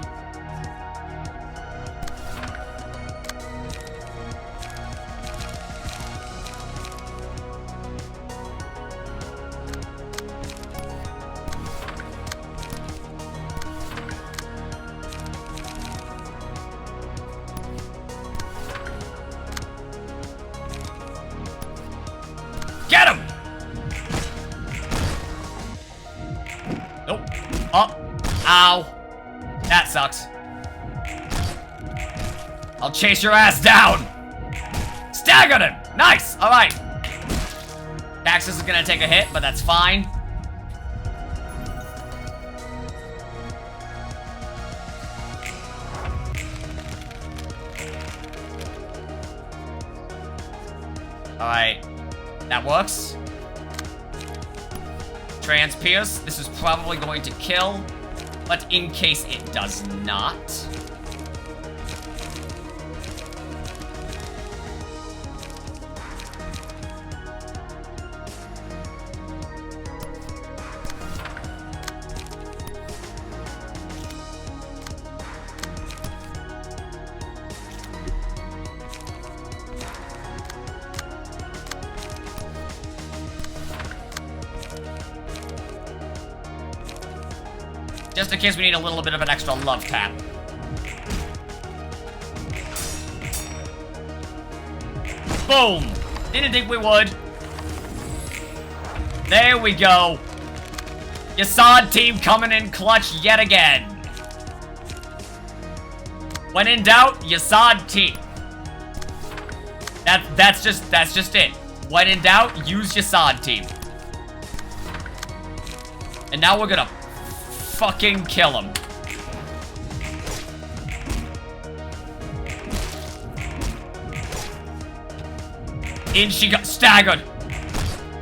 Get him! Nope. Up. Ow. That sucks. I'll chase your ass down. Staggered him. Nice. All right. Caxus is gonna take a hit, but that's fine. All right. That works. Transpierce. This is probably going to kill, but in case it does not. Just in case we need a little bit of an extra love tap. Boom! Didn't think we would. There we go. Yasad team coming in clutch yet again. When in doubt, Yasad team. That's just it. When in doubt, use Yasad team. And now we're gonna fucking kill him. In she got staggered.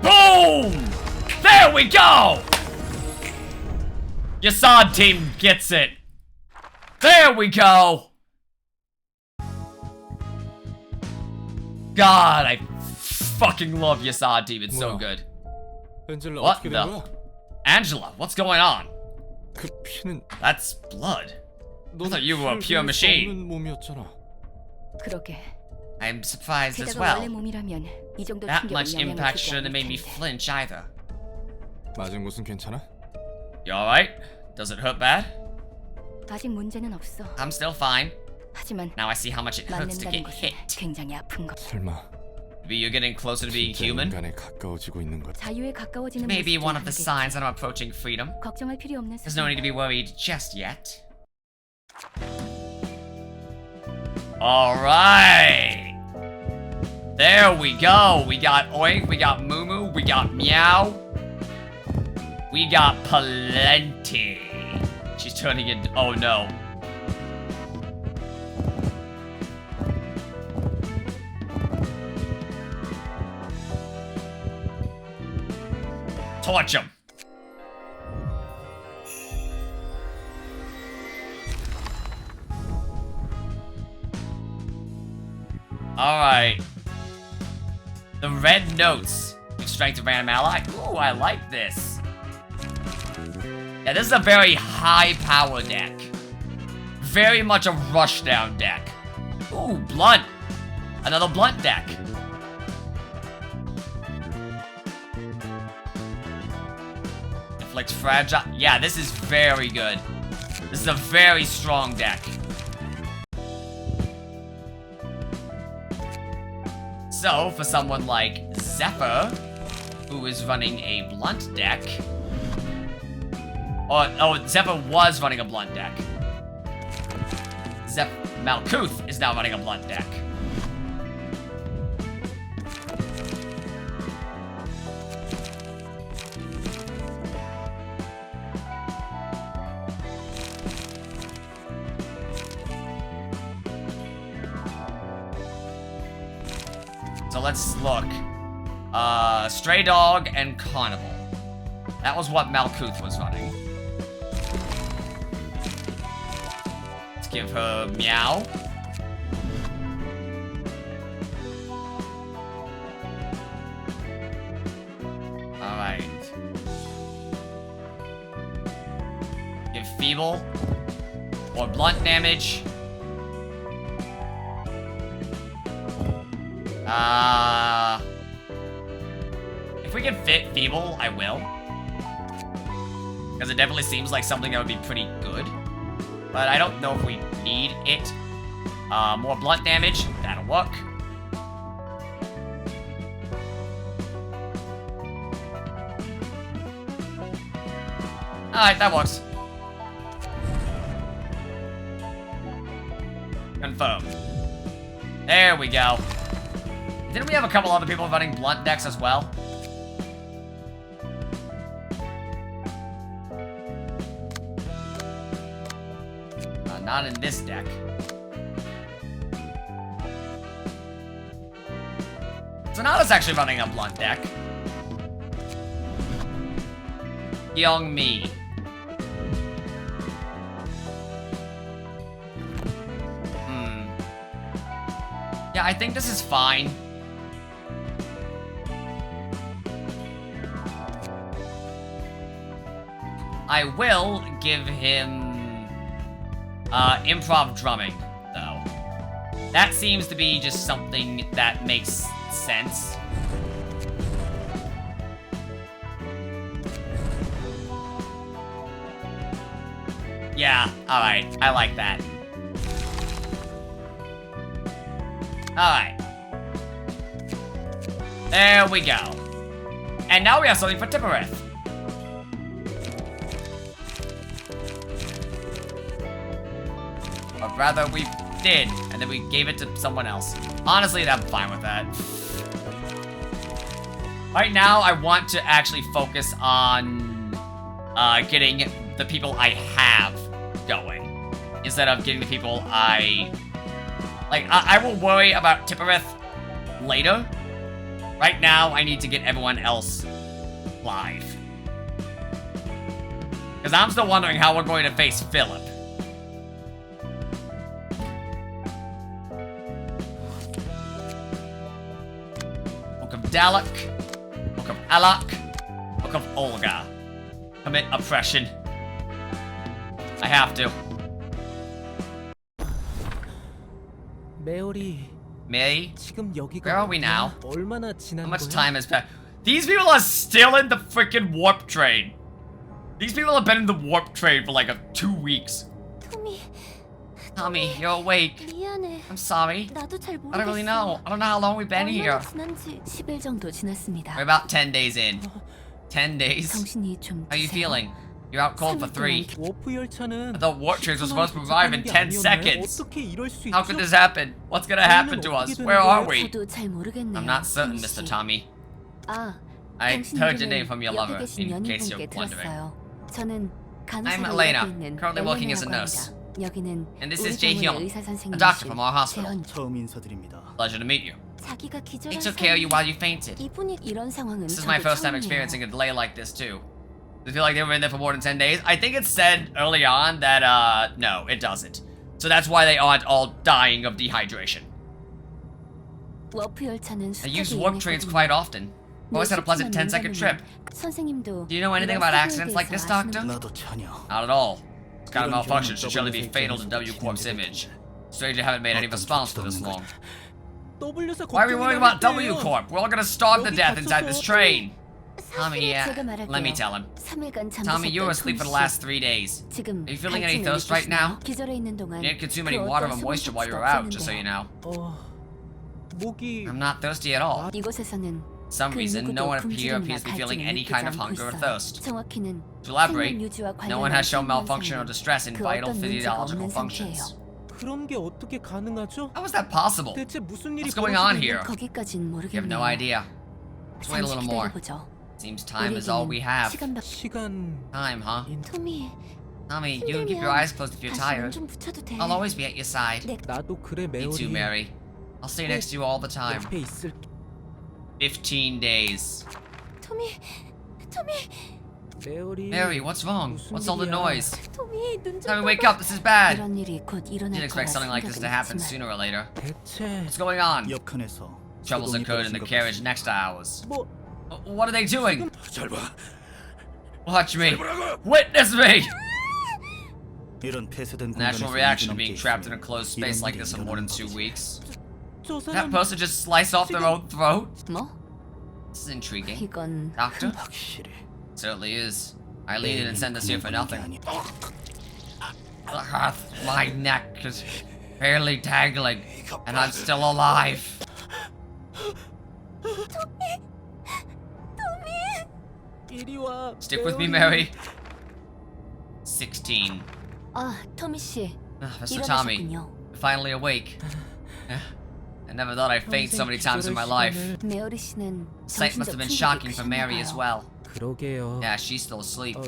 Boom! There we go! Yasad team gets it. There we go! God, I fucking love Yasad team. It's so Wow. good. 엔젤라 What 어떻게 된 the- 거야? Angela, what's going on? 그 피는 That's blood. 넌 thought you were a pure 피를 흘릴 수 machine. 없는 몸이었잖아. 그러게. I'm surprised as 게다가 원래 well. 몸이라면 이 정도 That 충격은 much 영향을 impact 주지 shouldn't have 않을 made me 텐데. flinch either. 맞은 곳은 괜찮아? You alright? Does it hurt bad? 아직 문제는 없어. I'm still fine. 하지만 Now I see how much it hurts to 맞는다는 get 것은 hit. 굉장히 아픈 것. 설마 Maybe you're getting closer to being 진짜 human? 인간에 가까워지고 있는 것. 자유에 가까워지는 Maybe 모습도 one of the 아니겠지. signs that I'm approaching freedom. 걱정할 필요 없는 There's no need to be worried just yet. Alright! There we go! We got Oink, we got Moo, we got Meow. We got plenty. She's turning into- oh no. Torch him! Alright. The red notes. Give strength to random ally. Ooh, I like this. Yeah, this is a very high power deck. Very much a rushdown deck. Ooh, blunt. Another blunt deck. Inflicts fragile. Yeah, this is very good. This is a very strong deck. So, for someone like Zephyr, who is running a blunt deck... Oh, Zephyr was running a blunt deck. Malkuth is now running a blunt deck. So let's look. Stray Dog and Carnival. That was what Malkuth was running. Let's give her Meow. Alright. Give Feeble. Or Blunt damage. If we can fit Feeble, I will. Because it definitely seems like something that would be pretty good. But I don't know if we need it. More blunt damage, that'll work. Alright, that works. Confirmed. There we go. Didn't we have a couple other people running blunt decks as well? Not in this deck. Sonata's actually running a blunt deck. Young me. Yeah, I think this is fine. I will give him improv drumming, though. That seems to be just something that makes sense. Yeah, alright. I like that. Alright. There we go. And now we have something for Tippereth. Or rather, we did, and then we gave it to someone else. Honestly, I'm fine with that. Right now, I want to actually focus on getting the people I have going, instead of getting the people I... Like, I will worry about Tippereth later. Right now, I need to get everyone else live. Because I'm still wondering how we're going to face Philip. Dalek, Book of Alak, Book of Olga. Commit oppression. I have to. 메어리, May, 지금 여기가 where are we now? 얼마나 지난 How much 거야? time has passed? These people are still in the freaking warp train. These people have been in the warp train for like 2 weeks. 토미, Tommy, you're awake. 미안해. I'm sorry. 나도 잘 I 모르겠어. don't really know. I don't know how long we've been here. 얼마나 지난지 10일 정도 지났습니다. We're about 10 days in. 10 days? 정신이 좀 How you 드세요. feeling? You're out cold for 3. 워프 열차는 I thought warp trains were supposed to arrive in 10 seconds. 어떻게 이럴 수 How 있죠? could this happen? What's gonna happen to us? Where are we? 저도 잘 모르겠네요. I'm not certain, 토미 Mr. 씨. Tommy. 아, I 당신 heard your 이름은 name from your lover, 옆에 계신 in case you're 연인분께 wondering. 들었어요. 저는 I'm 간호사로 Elena, 일하고 있는 currently working as a 엘레나라고 nurse. 합니다. 여기는 And this 우리 is Jae 병원의 Hyun, 의사 a doctor from our 선생님이신 hospital. 재현. 처음 인사드립니다. Pleasure to meet you. 자기가 기절한 He took care of you while you fainted. 이분이 이런 상황은 This is my 저도 first time 처음이에요. experiencing a delay like this too. Does it feel like they were in there for more than 10 days? I think it said early on that, no, it doesn't. So that's why they aren't all dying of dehydration. 워프 열차는 I use 수컷이 warp trains quite often. Always had a pleasant 10-second trip. 선생님도 Do you know anything about accidents like this, Doctor? 나도 전혀. Not at all. This kind of malfunction should surely be fatal to W Corp's image. Strange you haven't made any response for this long. W사 Why are we worrying about W 걱정이라며. Corp? We're all gonna starve to death inside this train. Tommy, yeah. 제가 말할게요. Let me tell him. 3일간 Tommy, you were asleep for the last 3 days. 지금 Are you feeling any 갈증을 thirst right now? 느끼시나요? 기절해 있는 동안 You didn't consume any 그 water 어떤 or moisture while you 수분 were out, just so you 섭취도 know. 목이 I'm not thirsty at all. 이곳에서는 For some 그 reason, 누구도 no one 굶주림이나 appears to be feeling 갈증을 any 느끼지 kind of 않고 hunger or 있어요. thirst. 정확히는 To elaborate, 생명 유지와 no one has shown 관련한 malfunction or distress in 그 vital 어떤 문제가 physiological 없는 functions. 상태예요. 그런 게 어떻게 가능하죠? How is that possible? 대체 무슨 일이 What's going on 벌어지고 here? 거기까진 You have 모르겠네요. no idea. Let's wait a little 잠시 more. 기다려보죠. Seems time is all we have. 시간 Time, huh? 토미, Tommy, you can keep your eyes closed if you're 다시 tired. 좀 붙여도 돼. I'll always be at your side. 나도 그래 Me too, 메어리. Mary. I'll stay next to you all the time. 옆에 있을 15 days. 토미, 메어리. Mary, what's wrong? What's all the noise? 토미, 눈 좀 Tommy, wake up. This is bad. 이런 일이 곧 일어날 Didn't expect 거라 something like this to happen 생각은 sooner or later. 대체 What's going on? 옆칸에서 Troubles occurred in the carriage next to ours. 뭐 What are they doing? 잘 봐. Watch me. Witness me! 이런 폐쇄된 Natural 공간에서 reaction to 2주 being 넘게 trapped in a 있으면 closed 이런 space like 일이 this for more than 일어나는 2 거지. weeks. 저 That 사람 person just sliced off their own throat? 뭐? This is intriguing. 이건 Doctor? 확실해. Certainly is. Eileen didn't send us here for 그냥 그런 게 nothing. 아니야. My neck is barely dangling, and I'm still alive. 이리 와. Stick with me, 메어리. Mary. 16. 아, 토미 씨. Mr. Tommy, 일어나셨군요. you're finally awake. I never thought I'd faint so many times in my life. 메어리 씨는 Sight must have been shocking for Mary as well. 그러게요. Yeah, she's still asleep. 어,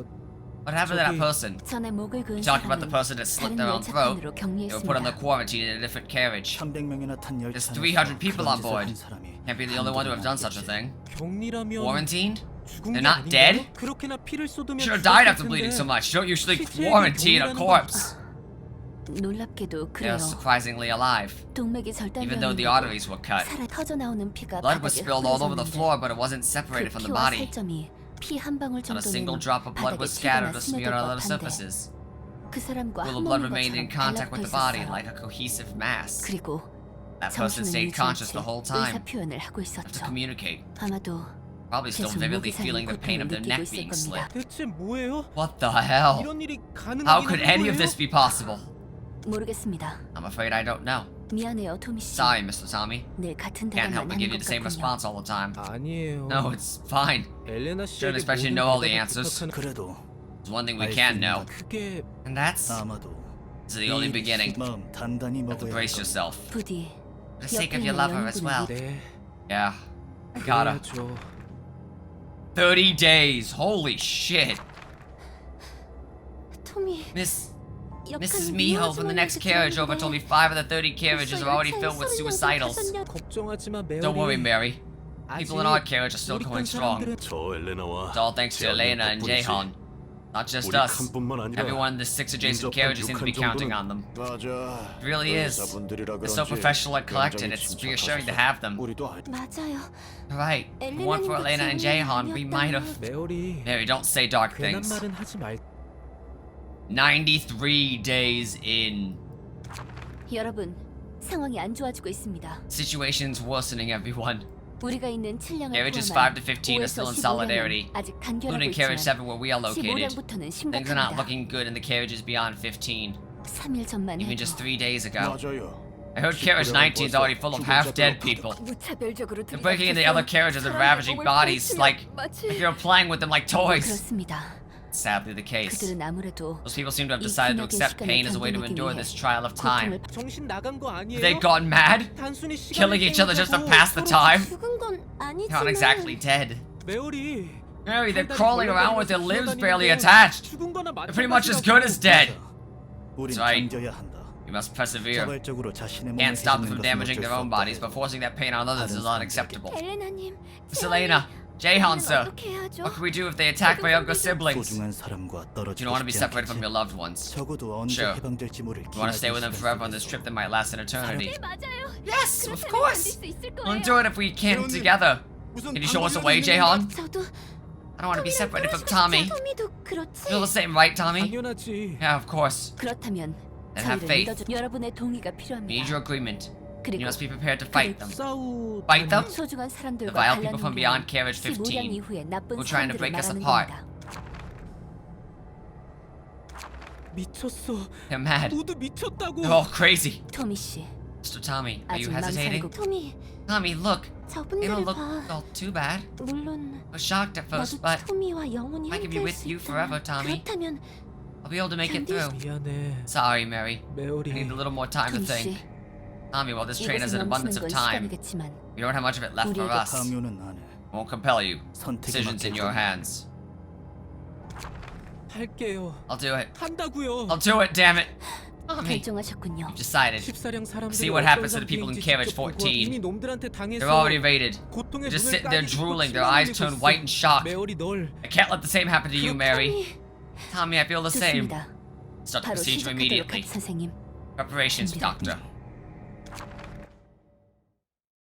What happened to that 저기- person? 전에 목을 그은 You talking about the 사람은 person that slit 다른 their own throat? 열차편으로 They were put on the 격리했습니다. quarantine in a different carriage. 300명이나 탄 There's 열차에서 300 people on 그런 짓을 board. 한 사람이 Can't be the only one to have done such a 한두 thing. 격리라면 Quarantined? 죽은 They're 게 not 아닌가요? dead? 그렇게나 피를 쏟으면 Should have 죽었을 died after bleeding 텐데. so much. You don't usually 시체에게 quarantine a 동일하는 corpse. 놀랍게도 They're 그래요. surprisingly alive, 동맥이 even though the 절단되었는데도 arteries were cut. 살아 터져 나오는 피가 Blood was 바닥에 spilled all over the 흐려졌는데 floor, but it wasn't 그 separated from the 피와 body. 살점이 피 한 방울 Not a single 정도는 drop of blood 바닥에 was 튀거나 scattered or smeared on other 스며들 법한데 surfaces. 그 사람과 Pool 한 of blood 몸인 remained in 것처럼 contact with 달라붙어 the body 있었어요. like a cohesive mass. 그리고 That person 정신을 stayed conscious 유지한 the 채 whole 의사 time. 표현을 하고 Have to 있었죠. communicate. 아마도 Probably 제 still vividly 손목이 feeling the pain of their 고통을 neck 느끼고 being 있을 slit. 겁니다. 대체 뭐예요? What the hell? 이런 일이 How 가능하긴 could 한 any of 거예요? this be possible? 모르겠습니다. I'm afraid I don't know. 미안해요, 토미 씨. Sorry, Mr. Tommy. 늘 같은 Can't help 대답만 but give you 하는 the 것 same 같군요. response all the time. 아니에요. No, it's fine. 엘레나 씨에게 expect you to 모든 know all the 대답을 answers. 부탁하는- 그래도 There's one thing we 알 수 can 있는 know, 건 그게 and that's 아마도 this is the only 이 beginning. 마음 단단히 You have to 먹어야 brace 할 yourself. 부디 For the sake of 옆에 your 있는 lover as 연인분을 well. 네. Yeah, I gotta. 그래야죠. 30 days. Holy shit. 토미, Mrs. Miho from the next carriage over told me 5 of the 30 carriages are already filled with suicidals. 걱정하지 마, 메어리. Don't worry, Mary. People in our 아직 carriage are still 우리 going 편 strong. 사람들은 저 엘레나와 It's all thanks to Elena and Jaehan. Not just 우리 us. 칸뿐만 아니라 Everyone in the 6 adjacent carriages seems to be counting on them. 맞아. It really is. They're so professional and collected, it's reassuring to have them. 우리도 맞아요. Right. If it weren't for Elena and Jaehan, we might have... 메어리. Mary, don't say dark 괜한 things. 말은 하지 말. 93 days in. 여러분, 상황이 안 좋아지고 있습니다. Situation's worsening, everyone. 우리가 있는 7량을 Carriages 5 포함한 to 15 are still in 5에서 solidarity, 15량은 아직 단결하고 including carriage 있지만 7 where we are located. 15량부터는 Things are not 심각합니다. looking good in the carriages beyond 15. 3일 전만 Even 해도 just 3 days ago. 맞아요. I heard carriage 19 is already full of half-dead people. 무차별적으로 They're breaking into the other carriages and ravaging bodies like you're playing with them like toys. 그렇습니다. Sadly the case. 그들은 아무래도 Those people seem to have decided to accept pain as a way to endure this trial of time. 정신 나간 거 아니에요? They've gone mad? 단순히 시간을 Killing each other just to 때우자고 pass the 서로 time? 죽은 건 They're not exactly dead. 메어리. Mary, they're crawling around with their limbs barely attached. 죽은 거나 They're pretty much as good as dead. 우린 That's right. 견뎌야 한다. We must persevere. 자발적으로 자신의 몸을 Can't stop them from 해치는 것은 damaging 어쩔 their 수 own 없다 bodies, but 해도 forcing that pain on others is unacceptable. 엘레나님, Miss Elena, Jaehan, sir, 어떻게 해야죠? what can we do if they attack my younger siblings? 소중한 사람과 You 떨어지고 don't want to be 싶지 separated from 않겠지? your loved ones. 적어도 언제 Sure. 해방될지 모를 You want to stay with them forever on this trip that might last an eternity. 맞아요. Yes, of 그렇다면 course. 견딜 수 있을 We'll 거예요. do it if we can together. Can you show us a way, Jaehan? 저도 I don't want to be separated from Tommy. 토미도 그렇지. Feel the same, right, Tommy? 당연하지. Yeah, of course. 그렇다면 Then have 저희를 faith. 믿어줘. 여러분의 동의가 We need 필요합니다. your agreement. You 그리고 must be prepared to fight them. 싸우. Fight them? 소중한 The 사람들과 vile people 관련 from beyond carriage 15량 15 이후에 나쁜 who are trying to 사람들을 break us 말하는 apart. 겁니다. 미쳤어. They're mad. 모두 미쳤다고. They're all crazy. 토미 씨, Mr. Tommy, are you 아직 hesitating? 망설이고 토미, Tommy, look. They 저분들을 don't look 봐. all too bad. 물론 I was shocked at first, 나도 but 토미와 영원히 I can be 함께할 with 수 you 있다면 forever, Tommy. 그렇다면 I'll be able to make it through. 미안해. Sorry, Mary. I 메어리. need a little more time to 토미 씨, think. Tommy, while this train has 이곳에 an abundance 멈추는 of 건 time, 시간이겠지만 we don't have much of it left for 우리에게 us. 강요는 안 해. Won't compel you. 선택에 Decision's in 맡길 your 뿐이야. hands. 할게요. I'll do it. 한다고요. I'll do it, damn it. Tommy, 결정하셨군요. you've decided. 14량 사람들이 See what happens to the people in 어떤 carriage 상태인지 14. 이미 놈들한테 당해서 They're already raided. 고통의 They're just 눈을 sitting there 까기 drooling, 쉽고 their eyes 침을 turned 흘리고 white in shock. 메어리 널 I can't let the same happen to you, Mary. Tommy, I feel the same. 좋습니다. Start the 바로 procedure 시작하도록 immediately. 하죠, 선생님. Preparations, 준비됐군요. Doctor.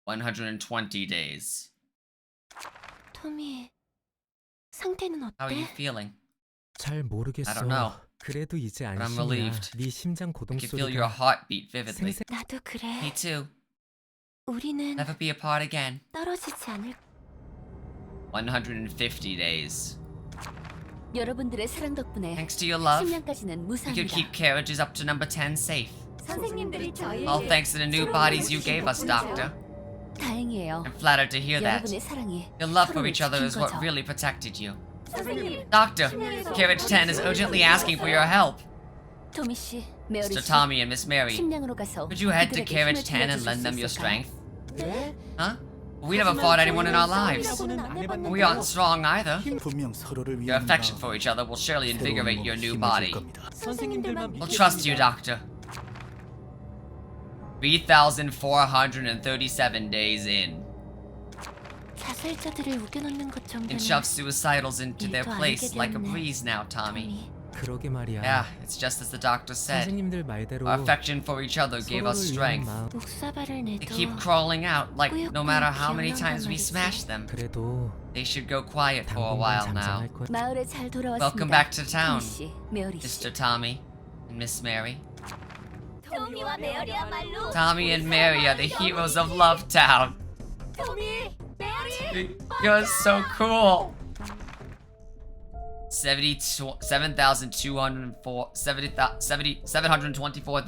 120 days. 토미, 상태는 How are you 어때? feeling? 잘 모르겠어. I don't know. 그래도 이제 But I'm 안심이야. relieved. 네 심장 고동 I can feel your 소리가 heartbeat vividly. 생생. 나도 그래. Me too. 우리는 Never be apart again. 떨어지지 않을. 150 days. 여러분들의 사랑 덕분에 Thanks to your love, 10년까지는 we could 무사합니다. keep carriages up to number 10 safe. 선생님들이 저희 All thanks to the new bodies you gave us, Doctor. 다행이에요. I'm flattered to hear that. 여러분의 사랑이 Your love for 서로를 each other 지킨 is what 거죠. really protected you. 선생님, Doctor, Carriage 10 is urgently asking for your help. 토미 씨, 메어리 Mr. 씨, Tommy and Miss Mary, 심량으로 가서 could you head to 그들에게 Carriage 힘을 10 and 빌려줄 lend 수 them your 있을까요? strength? 네. Huh? We never fought anyone in our lives. 싸움이라고는 안 해봤는데요. We aren't strong either. 분명 서로를 Your 위한 affection 마음, for each other will surely 새로운 invigorate 몸, your new 힘을 줄 body. 겁니다. 선생님들만 We'll trust you, Doctor. 3,437 days in. 자살자들을 우겨넣는 것 And 정도는 shove suicidals into their 일도 place 아니게 like a 됐네. breeze now, Tommy. 토미, 그러게 말이야. Yeah, it's just as the doctor said. 선생님들 말대로 Our affection for each other gave us 서로를 위한 strength. 마음. 목사발을 They 내도 keep crawling out, like no matter how many 꾸역꾸역 times we 기어나온단 smash them. 그래도 They should go quiet for a 당분간 while now. 잠잠할 거야. 마을에 잘 돌아왔습니다. Welcome back to town, 토미 씨, 메어리 씨. Mr. Tommy and Miss Mary. 토미와 메어리야말로 Tommy and Mary are the heroes of Love Town. 토미, 메어리. You're so cool.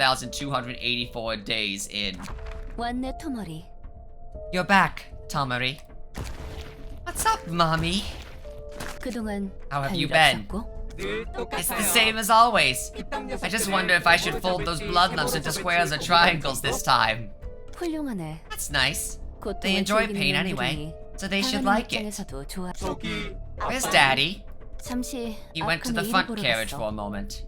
724,284 days in. 왔네 토머리. You're back, Tomari. What's up, mommy? 그동안 How have you 별일 been? 없었고? It's the same as always. I just wonder if I should fold those blood lumps into squares or triangles this time. 훌륭하네. That's nice. 고통을 They enjoy 즐기는 pain 놈들이 anyway, so they should 당하는 like it. 입장에서도 좋아. Where's Daddy? 잠시 He went to 아칸의 the 일을 front 보러 carriage 갔어. for a moment.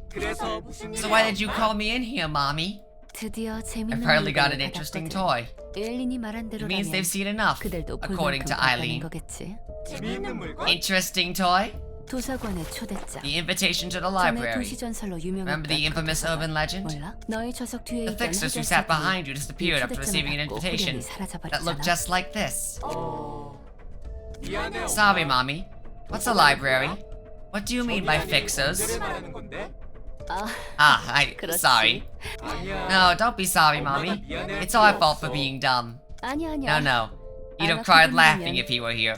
So why did you call me in here, mommy? 드디어 I 재밌는 finally got an 물건을 interesting 받았거든. toy. 에일린이 말한 It means they've 대로라면 seen enough, 그들도 볼 according 만큼 to 봤다는 Eileen. 거겠지. Interesting toy? 도서관의 초대장. The invitation to the 전에 library. 도시 전설로 Remember the 유명했던 infamous urban legend? 몰라? 너희 좌석 뒤에 The 있던 fixers who 해결사들이 sat behind you disappeared after 초대장을 receiving an 받고 invitation 후련히 that looked 사라져버렸잖아. just like this. Sorry, mommy. What's a library? What do you mean by fixers? 그렇지. Sorry. No, don't be sorry, mommy. It's our fault for being dumb. 아니야. No. You'd have 알아, cried 그분이라면- laughing if he were here.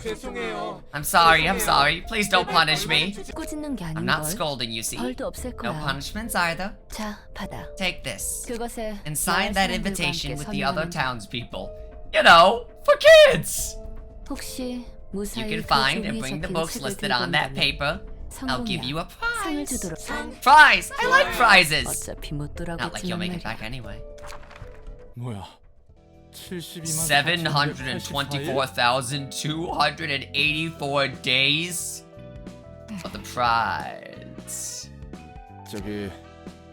I'm sorry. Please don't punish me. 꼬짓는 게 I'm not 아닌걸. scolding, you see. 벌도 없을 No 거야. punishments either. 자, 받아. Take this. 그것에 And sign that 마을 사람들과 invitation 함께 with the other 서명하면 townspeople. You know, for kids! 혹시 You 무사히 can 그 find 종이에 and bring the 적힌 books 책을 listed 들고 on that 온다면 paper. I'll give you a 상을 prize. 주도록. Prize! I like prizes! 어차피 못 Not like you'll 돌아오겠지만 make it 말이야. back anyway. 뭐야? 72만 724,284 days for the prize. 저기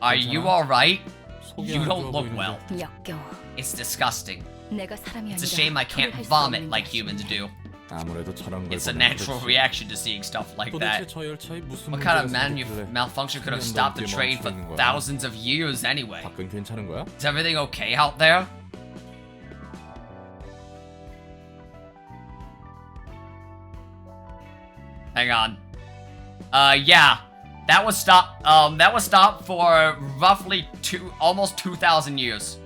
Are you alright? 속이 You 안 don't 좋아 look 보이는데. well. 역겨워. It's disgusting. 내가 사람이 It's a 아니라 shame I 토를 can't 할수 vomit 없는 like 것이. humans do. 아무래도 저런 걸 It's a 보면 natural 그렇지. reaction to seeing stuff like 도대체 that. 저 열차에 무슨 What kind of 문제가 생겼길래 malfunction could have 10년 stopped the 넘게 train for 멈춰 있는 거야? thousands of years anyway? 밖은 괜찮은 거야? Is everything okay out there? Hang on. Yeah. That was stopped for roughly almost 2,000 years.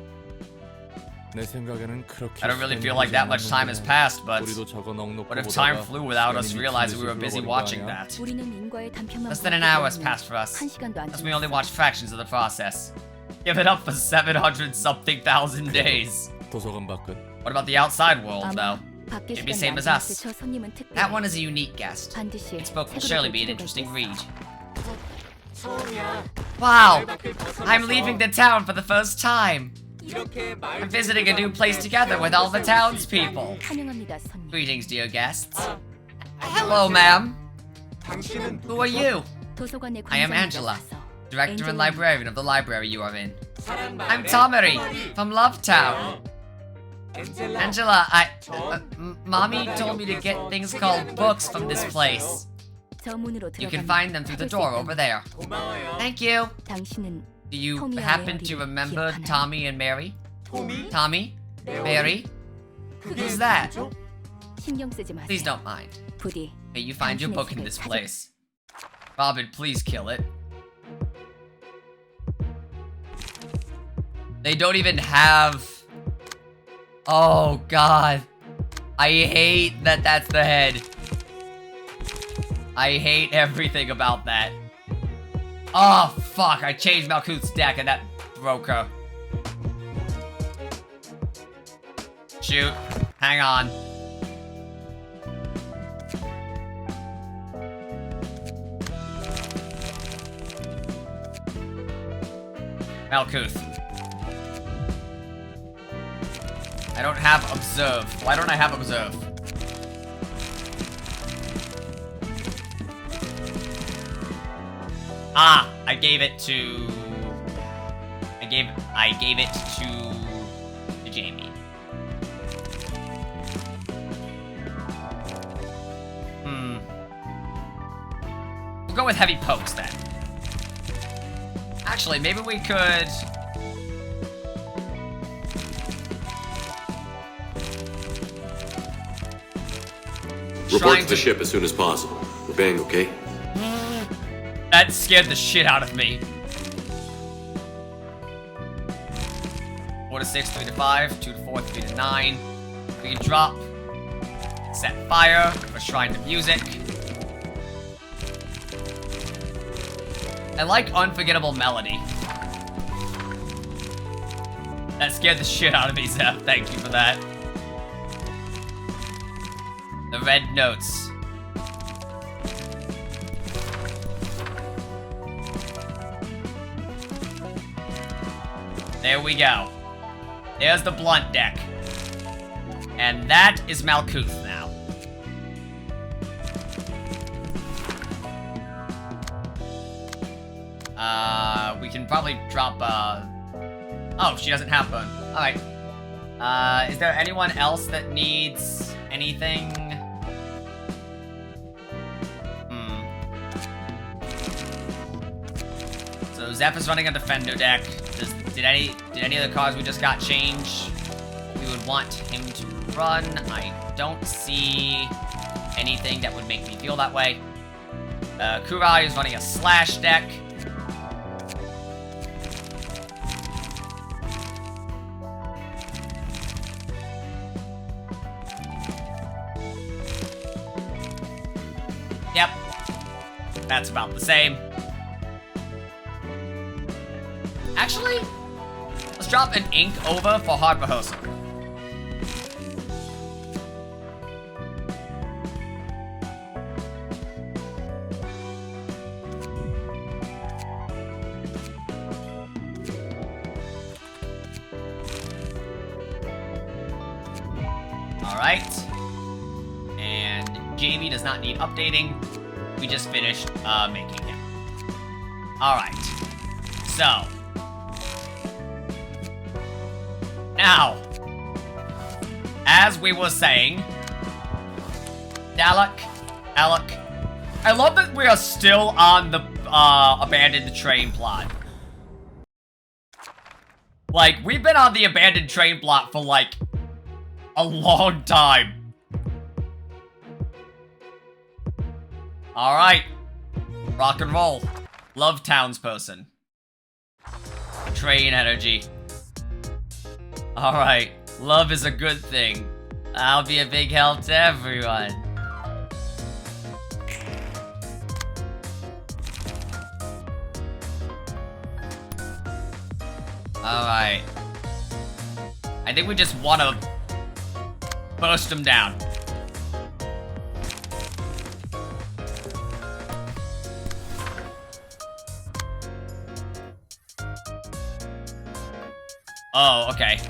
내 생각에는 그렇게 I don't really 시간이 feel like that much time has 흘러가는구나. passed, but 우리도 저거 넉넉히 what if time 보다가 flew without us 시간이 realizing we 미친 were 듯이 busy 흘러버린 거 watching 아니야? that? 우리는 인과의 단편만 Less than an 보기 hour has 때문에 passed for us, 한 시간도 안 as we only 지났어. watched fractions of the process. Give it up for 700 something thousand days. 도서관 밖은 What about the outside world, though? 아마 밖에 It'd be 시간이 same 안 as 지났을 us. 저 손님은 특별해. That one is a unique guest. 반드시 Its book will 책으로 surely 볼 be an 필요가 interesting 있겠어. read. Wow! I'm leaving the town for the first time. I'm visiting a new place together with all the townspeople. 환영합니다, 손님. Greetings, dear guests. Hello, ma'am. Who are you? 도서관의 I am 관장이라 Angela, 와서. director and Angela. librarian of the library you are in. I'm Tomery from Lovetown. Angela, Mommy told me to get things called books from this place. 저 문으로 You can 들어가면 find them through the 찾을 수 door 있단다. over there. Thank you. 당신은 Do you Tommy and happen to Mary를 remember 기억하나요? Tommy and Mary? Tommy? Mary? Who's that? 신경 쓰지 마세요. Please don't mind. 부디 May you find your book in this place. Robin, please kill it. They don't even have... Oh, God. I hate that that's the head. I hate everything about that. Oh, fuck. I changed Malkuth's deck and that broke her. Shoot. Hang on. Malkuth. I don't have observe. Why don't I have observe? Ah, I gave it to Jamie. We'll go with heavy pokes then. Actually, maybe we could. Report to the ship as soon as possible. We're bang, okay? That scared the shit out of me. 4 to 6, 3 to 5, 2 to 4, 3 to 9. We can drop. Set fire for Shrine to Music. I like Unforgettable Melody. That scared the shit out of me, Zeph. Thank you for that. The red notes. There we go. There's the blunt deck. And that is Malkuth now. We can probably drop, Oh, she doesn't have bone. Alright. Is there anyone else that needs anything? So Zeph is running a defender deck. Did any of the cards we just got change? We would want him to run. I don't see anything that would make me feel that way. Kurai is running a slash deck. Yep. That's about the same. Actually, let's drop an ink over for hard rehearsal. Alright. And Jamie does not need updating. We just finished making him. Alright. So. Now. As we were saying. Alec. I love that we are still on the abandoned train plot. Like, we've been on the abandoned train plot for like a long time. Alright. Rock and roll. Love townsperson. Train energy. Alright. Love is a good thing. I'll be a big help to everyone. Alright. I think we just want to burst them down. Oh, okay.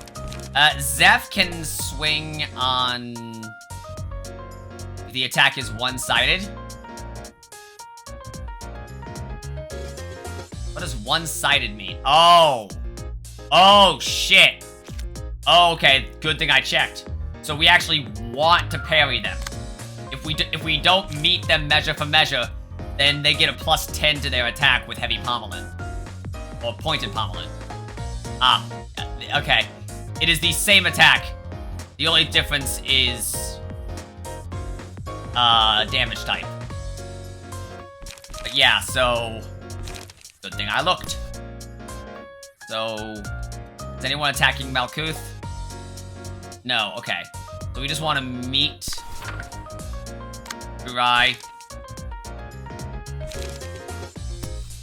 Zeph can swing on... The attack is one-sided. What does one-sided mean? Oh! Oh, shit! Oh, okay, good thing I checked. So we actually want to parry them. If we don't meet them measure for measure, then they get a +10 to their attack with heavy pommeling. Or pointed pommeling. Ah, okay. It is the same attack. The only difference is damage type. But yeah, so good thing I looked. So is anyone attacking Malkuth? No, okay. So we just want to meet Kurai.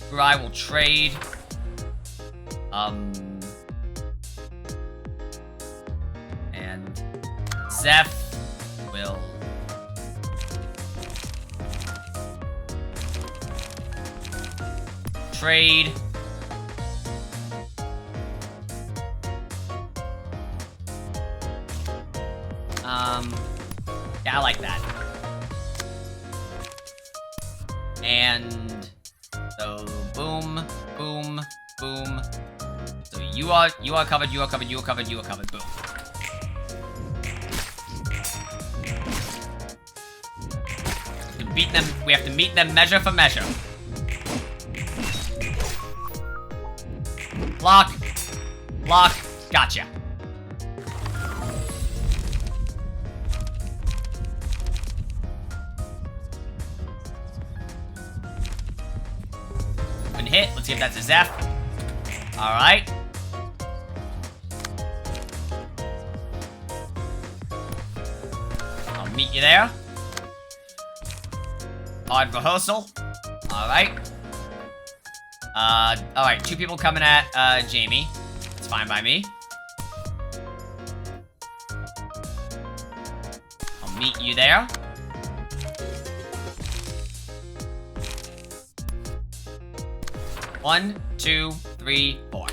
Kurai will trade. And Zeph will trade. Yeah, I like that. And so boom, boom, boom. So you are covered, you are covered, you are covered, you are covered, boom. To beat them, we have to meet them measure for measure. Block. Block. Gotcha. Good hit. Let's see if that's a Zeph. Alright. I'll meet you there. Hard rehearsal. Alright. Alright, 2 people coming at, Jamie. That's fine by me. I'll meet you there. One, 2, 3, 4.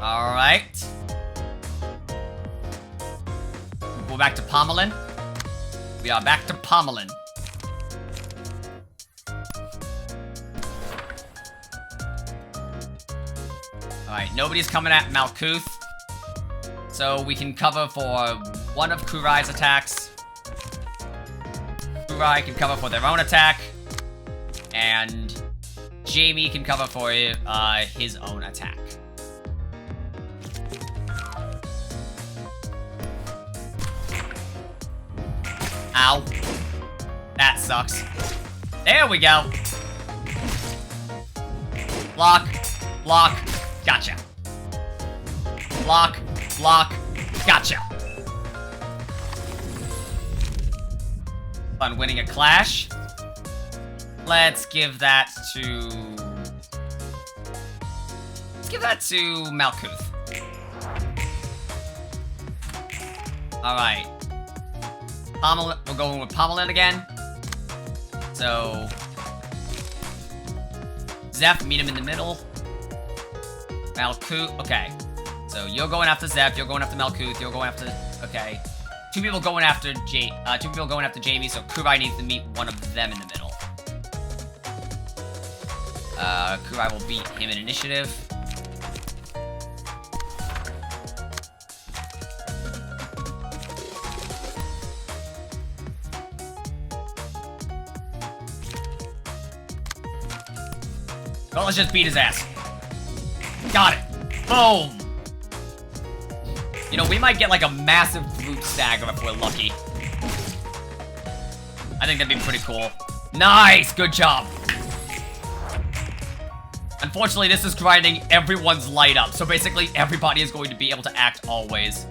Alright. We're back to pommeling. We are back to pommeling. Alright, nobody's coming at Malkuth. So we can cover for one of Kurai's attacks. Kurai can cover for their own attack. And Jamie can cover for his own attack. Ow. That sucks. There we go. Block. Block. Gotcha. Block. Block. Gotcha. Fun winning a clash. Let's give that to... Let's give that to Malkuth. Alright. We're going with Pommelin again. So... Zeph, meet him in the middle. Malkuth, okay. So you're going after Zeph, you're going after Malkuth, you're going after... Okay. Two people going after Jamie, so Kurai needs to meet one of them in the middle. Kurai will beat him in initiative. Well, let's just beat his ass. Got it. Boom. You know, we might get like a massive brute stagger if we're lucky. I think that'd be pretty cool. Nice, good job. Unfortunately, this is grinding everyone's light up, so basically everybody is going to be able to act always.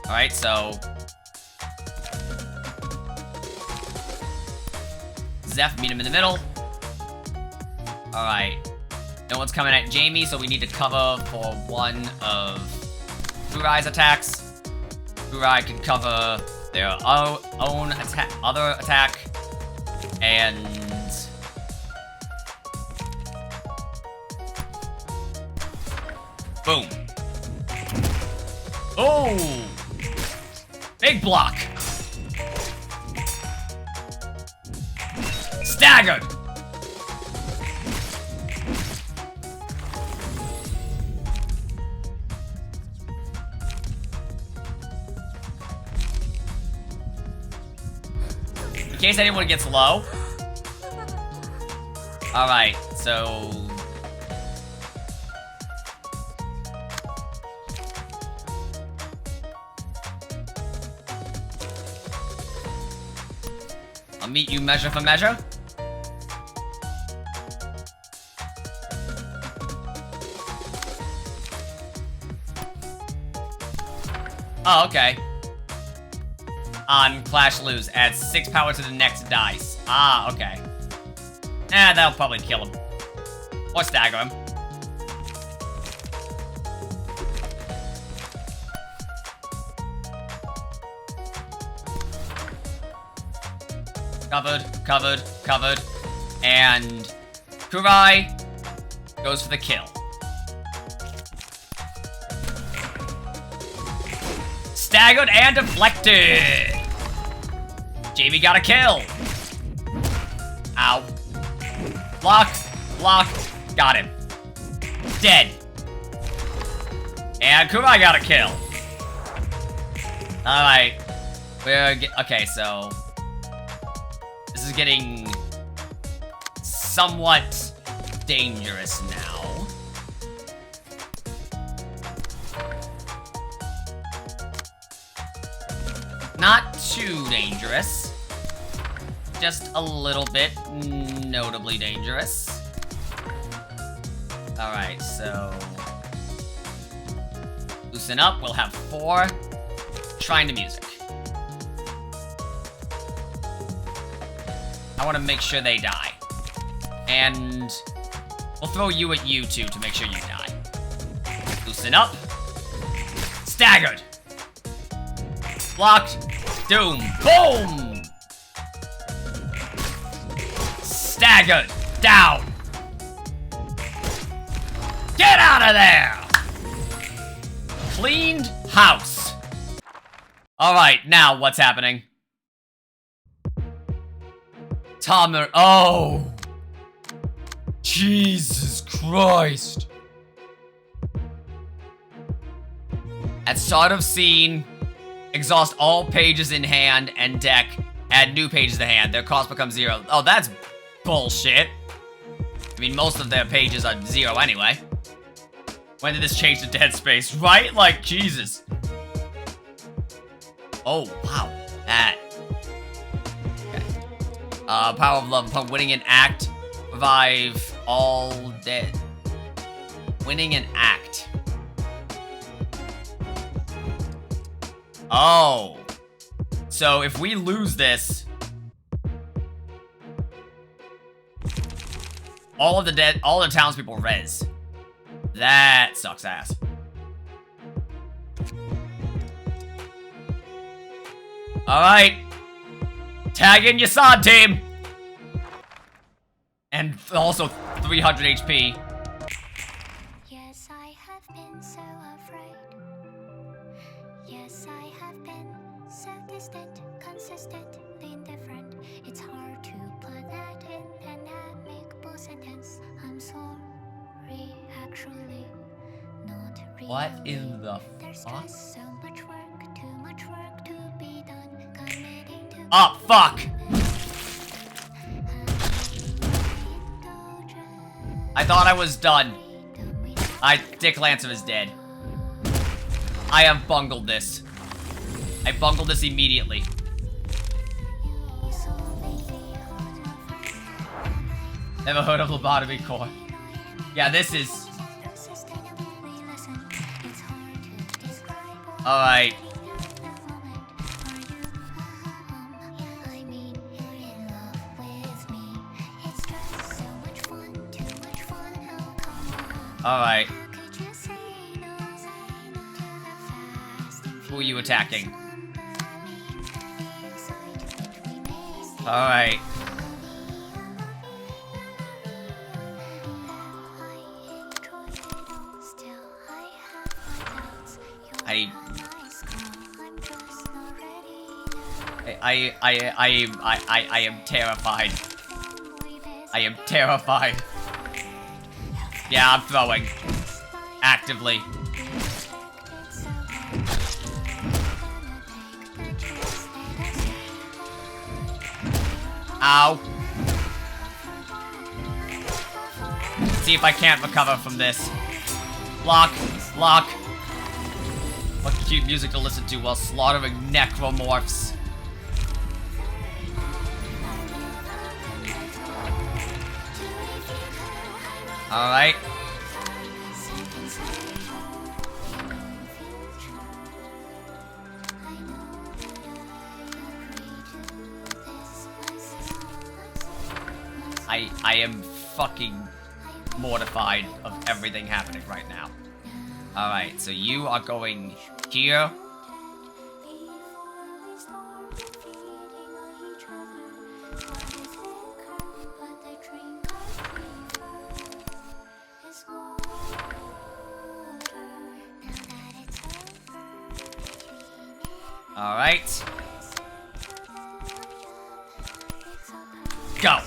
Alright, so... Zeph, meet him in the middle. Alright. No one's coming at Jamie, so we need to cover for one of Kurai's attacks. Kurai can cover their own other attack. And... Boom. Oh! Big block. Staggered. In case anyone gets low. Alright, so... I'll meet you measure for measure. Oh, okay. On Clash Lose, adds 6 power to the next dice. Ah, okay. That'll probably kill him. Or stagger him. Covered, covered, covered. And Kurai goes for the kill. Staggered and deflected. Jamie got a kill. Ow. Block, block, got him. Dead. And Kurai got a kill. Alright. Okay, so... This is getting somewhat dangerous now. Not too dangerous. Just a little bit notably dangerous. Alright, so... Loosen up, we'll have 4. Shrine to music. I want to make sure they die. And we'll throw you at you too to make sure you die. Loosen up. Staggered. Blocked. Doom. Boom! Staggered. Down. Get out of there! Cleaned house. Alright, now what's happening? Oh! Jesus Christ! At start of scene, exhaust all pages in hand and deck. Add new pages to hand. Their cost becomes 0. Oh, that's bullshit. I mean, most of their pages are 0 anyway. When did this change to Dead Space? Right? Like, Jesus. Oh, wow. That. Okay. Power of Love. Upon winning an act, revive all dead. Winning an act. Oh. So, if we lose this... all the townspeople res. That sucks ass. Alright. Tag in your sod team! And also 300 HP. Yes, I have been so afraid. Yes, I have been so distant, consistently indifferent. It's hard to put that in an amicable sentence. I'm sorry, actually, not really. What in the There's fuck? just so much work, too much work to be done. Committing to Oh, fuck! I thought I was done. Dick Lancer is dead. I have bungled this. I bungled this immediately. Never heard of lobotomy core. Yeah, this is... Alright. Alright. Who are you attacking? Alright. I am terrified. I am terrified. Yeah, I'm throwing. Actively. Ow. See if I can't recover from this. Block. Block. What cute music to listen to while slaughtering necromorphs. Alright. I am fucking mortified of everything happening right now. Alright, so you are going here. Alright. Go.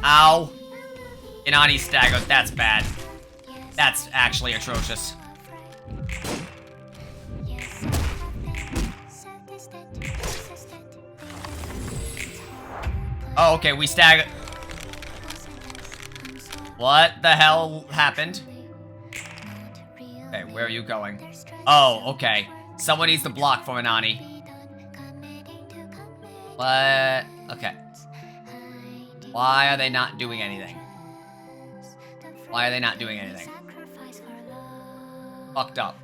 Ow. Inani staggered. That's bad. That's actually atrocious. Oh, okay, we staggered. What the hell happened? Okay, where are you going? Oh, okay. Someone needs to block for Inani. What? Okay. Why are they not doing anything? Why are they not doing anything? Fucked up.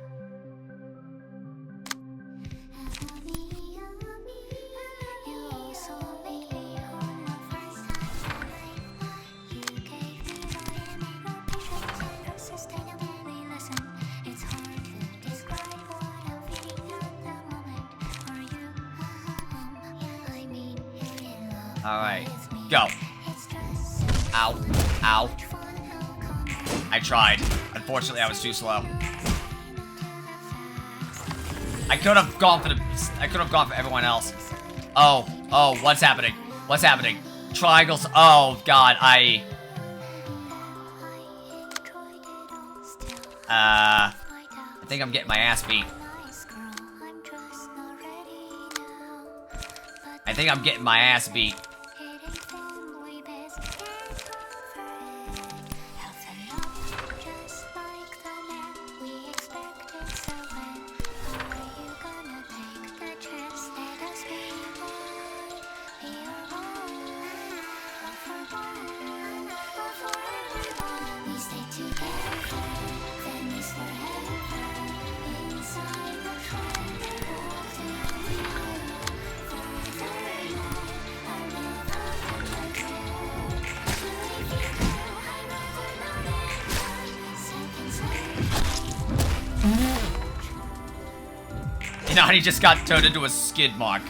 Alright, go. Ow. Ow. I tried. Unfortunately, I was too slow. I could have gone for everyone else. Oh, what's happening? What's happening? Triangles. Oh god, I think I'm getting my ass beat. I think I'm getting my ass beat. You know, he just got turned into a skid mark.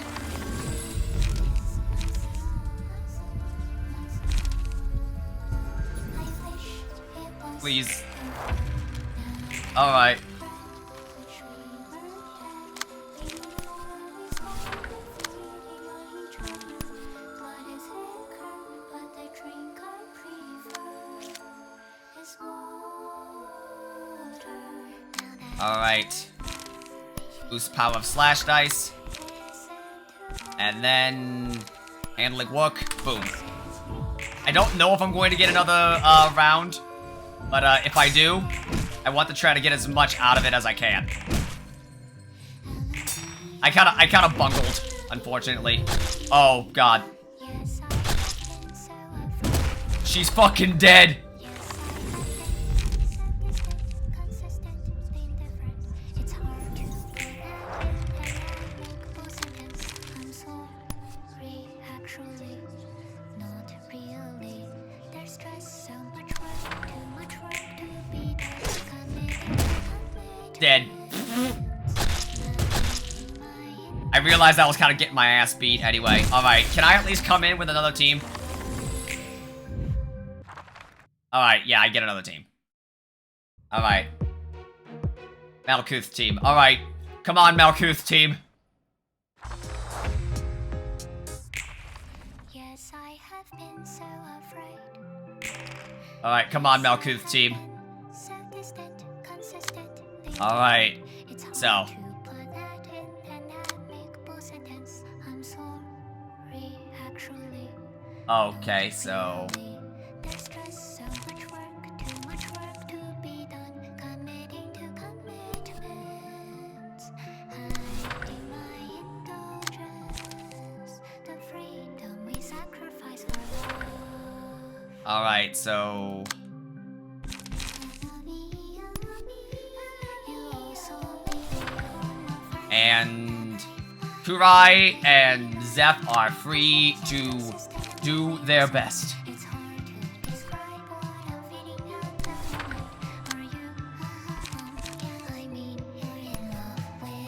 Please. Alright. Alright. Boost power of slash dice. And then handling work. Boom. I don't know if I'm going to get another round. But if I do, I want to try to get as much out of it as I can. I kinda bungled, unfortunately. Oh god. She's fucking dead. Dead. I realized I was kind of getting my ass beat anyway. Alright, can I at least come in with another team? Alright, yeah, I get another team. Alright. Malkuth team. Alright. Come on, Malkuth team. Yes, I have been so afraid. Alright, come on, Malkuth team. So distant, consistent. Alright. It's So. hard to put that in an amicable sentence. I'm sorry, actually. Okay, so. There's just so much work, too much work to be done. Committing to commitments. Hiding my indulgence. The freedom we sacrifice for love. Alright, so. And Kurai and Zeph are free to do their best. It's hard to describe what I'm feeling at the moment. Are you? I mean, you're in love with me.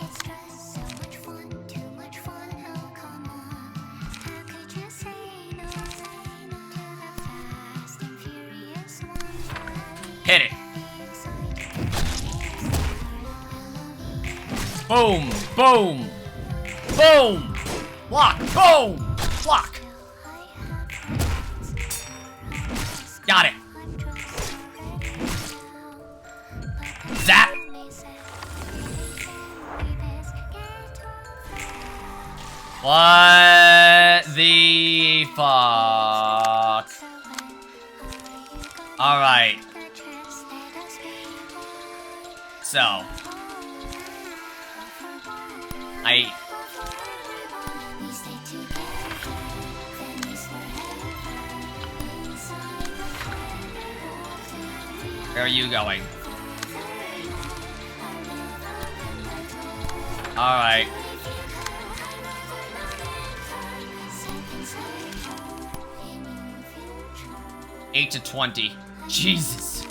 It's just so much fun, too much fun. Oh, come on. How could you say no to the fast and furious one? Hit it. Boom, boom, boom. Block, boom, block. Got it. Zap. What the fuck? Alright. So. Where are you going? Alright. Eight to 20. Jesus.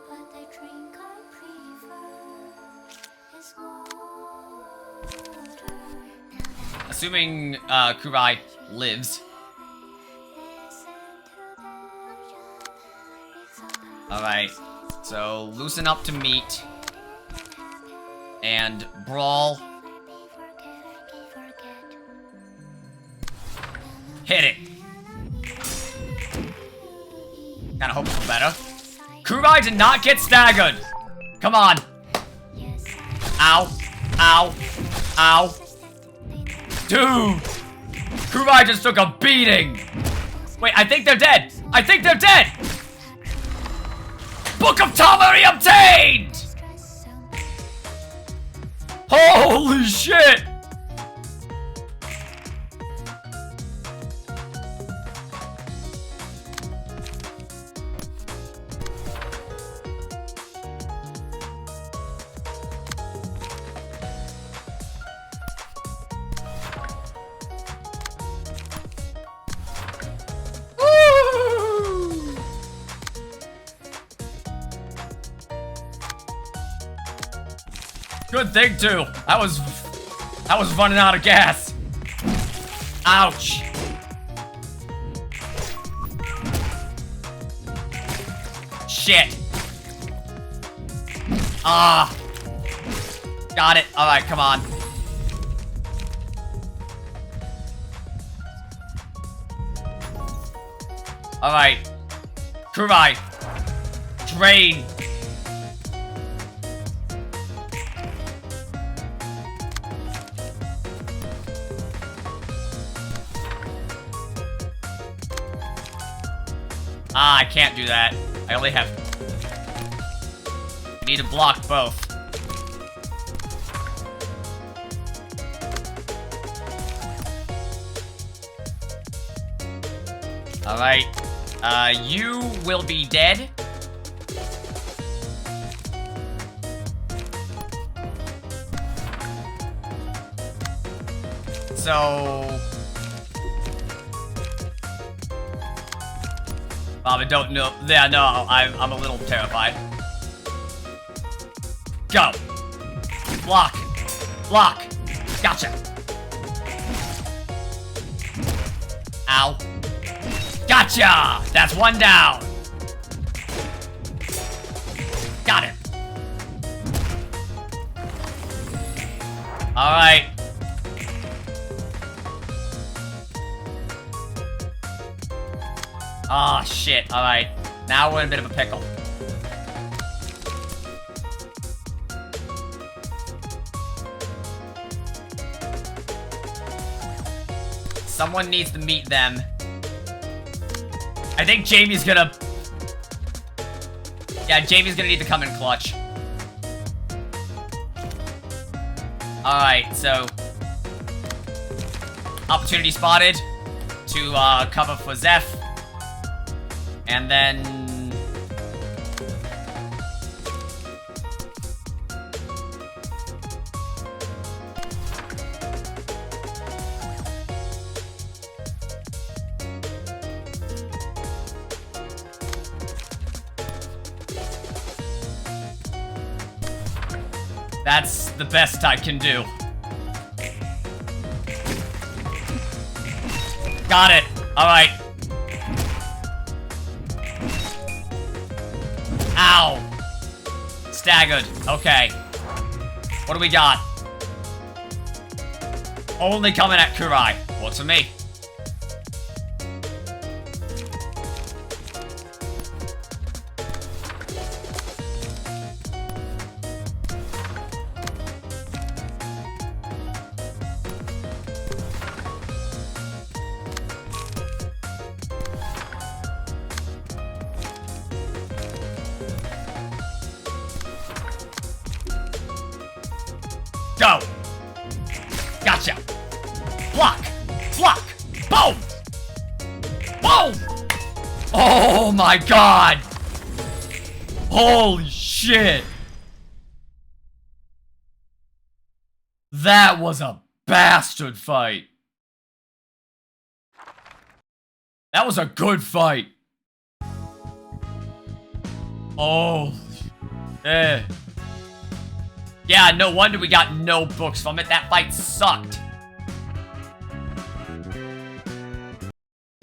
But the drink I prefer is more. Assuming, Kurai lives. Alright, so loosen up to meet. And brawl. Hit it. Kinda hope for better. Kurai did not get staggered. Come on. Ow. Ow. Ow. Dude. Kurai just took a beating. Wait, I think they're dead. I think they're dead. Book of Tamari obtained. Holy shit. Good thing too. I was running out of gas. Ouch. Shit. Ah. Got it. All right, come on. All right. Kurai. Drain. Ah, I can't do that. I only have... I need to block both. Alright. You will be dead. So... I don't know. Yeah, no, I'm a little terrified. Go. Block. Block. Gotcha. Ow. Gotcha! That's one down. Got it. Alright. Ah, oh, shit. Alright. Now we're in a bit of a pickle. Someone needs to meet them. I think Jamie's gonna... Yeah, Jamie's gonna need to come in clutch. Alright, so... Opportunity spotted to cover for Zeph. And then... That's the best I can do. Got it. Alright. Ow. Staggered. Okay. What do we got? Only coming at Kurai. Works for me. Go! Gotcha! Block! Block! Boom! Boom! Oh my god! Holy shit! That was a bastard fight! That was a good fight! Oh... Yeah, no wonder we got no books from it. That fight sucked.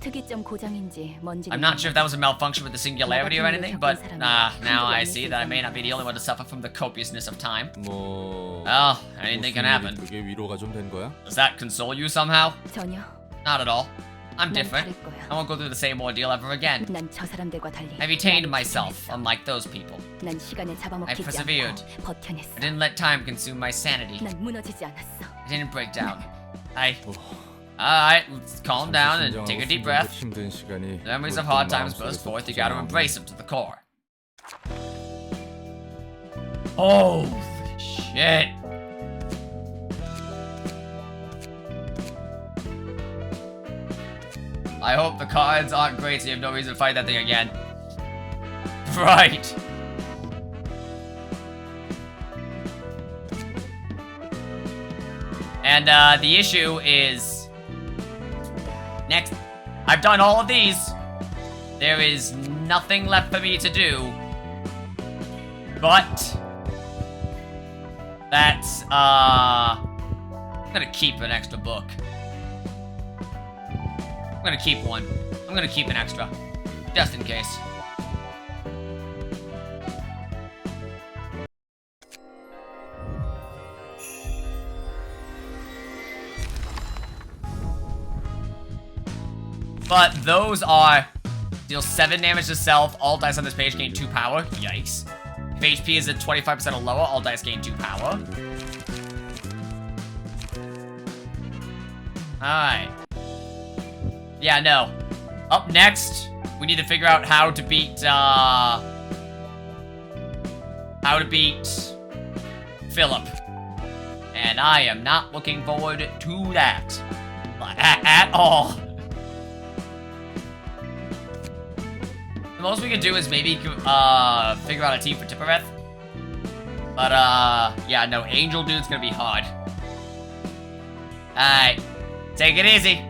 특이점 고장인지 뭔지. I'm not sure if that was a malfunction with the singularity or anything, but now I see that I may not be the only one to suffer from the copiousness of time. 뭐 Oh, anything can 무슨 일이 happen. 그게 위로가 좀 된 거야? Does that console you somehow? 전혀. Not at all. I'm 난 different. 다를 거야. I won't go through the same ordeal ever again. 난 저 사람들과 달리. I retained 나를 myself, 지켜냈어. unlike those people. 난 시간에 잡아먹히지 persevered. 않고 버텨냈어. I didn't let time consume my sanity. 난 무너지지 않았어. I didn't break down. 뭐, Alright, let's calm down and 진정하고 take a deep 숨기고 breath. 힘든 시간이 The memories of 그것도 hard times burst 마음속에서 forth, you gotta 고정하고. embrace them to the core. Holy shit. I hope the cards aren't great so you have no reason to fight that thing again. Right. And the issue is next. I've done all of these. There is nothing left for me to do. But that's I'm gonna keep an extra book. I'm gonna keep one. I'm gonna keep an extra. Just in case. But those are deal 7 damage to self, all dice on this page gain 2 power. Yikes. If HP is at 25% or lower, all dice gain 2 power. Alright. Yeah, no. Up next, we need to figure out how to beat, Philip. And I am not looking forward to that. At all. The most we could do is maybe, figure out a team for Tippereth. But, yeah, no, Angel Dude's gonna be hard. Alright. Take it easy.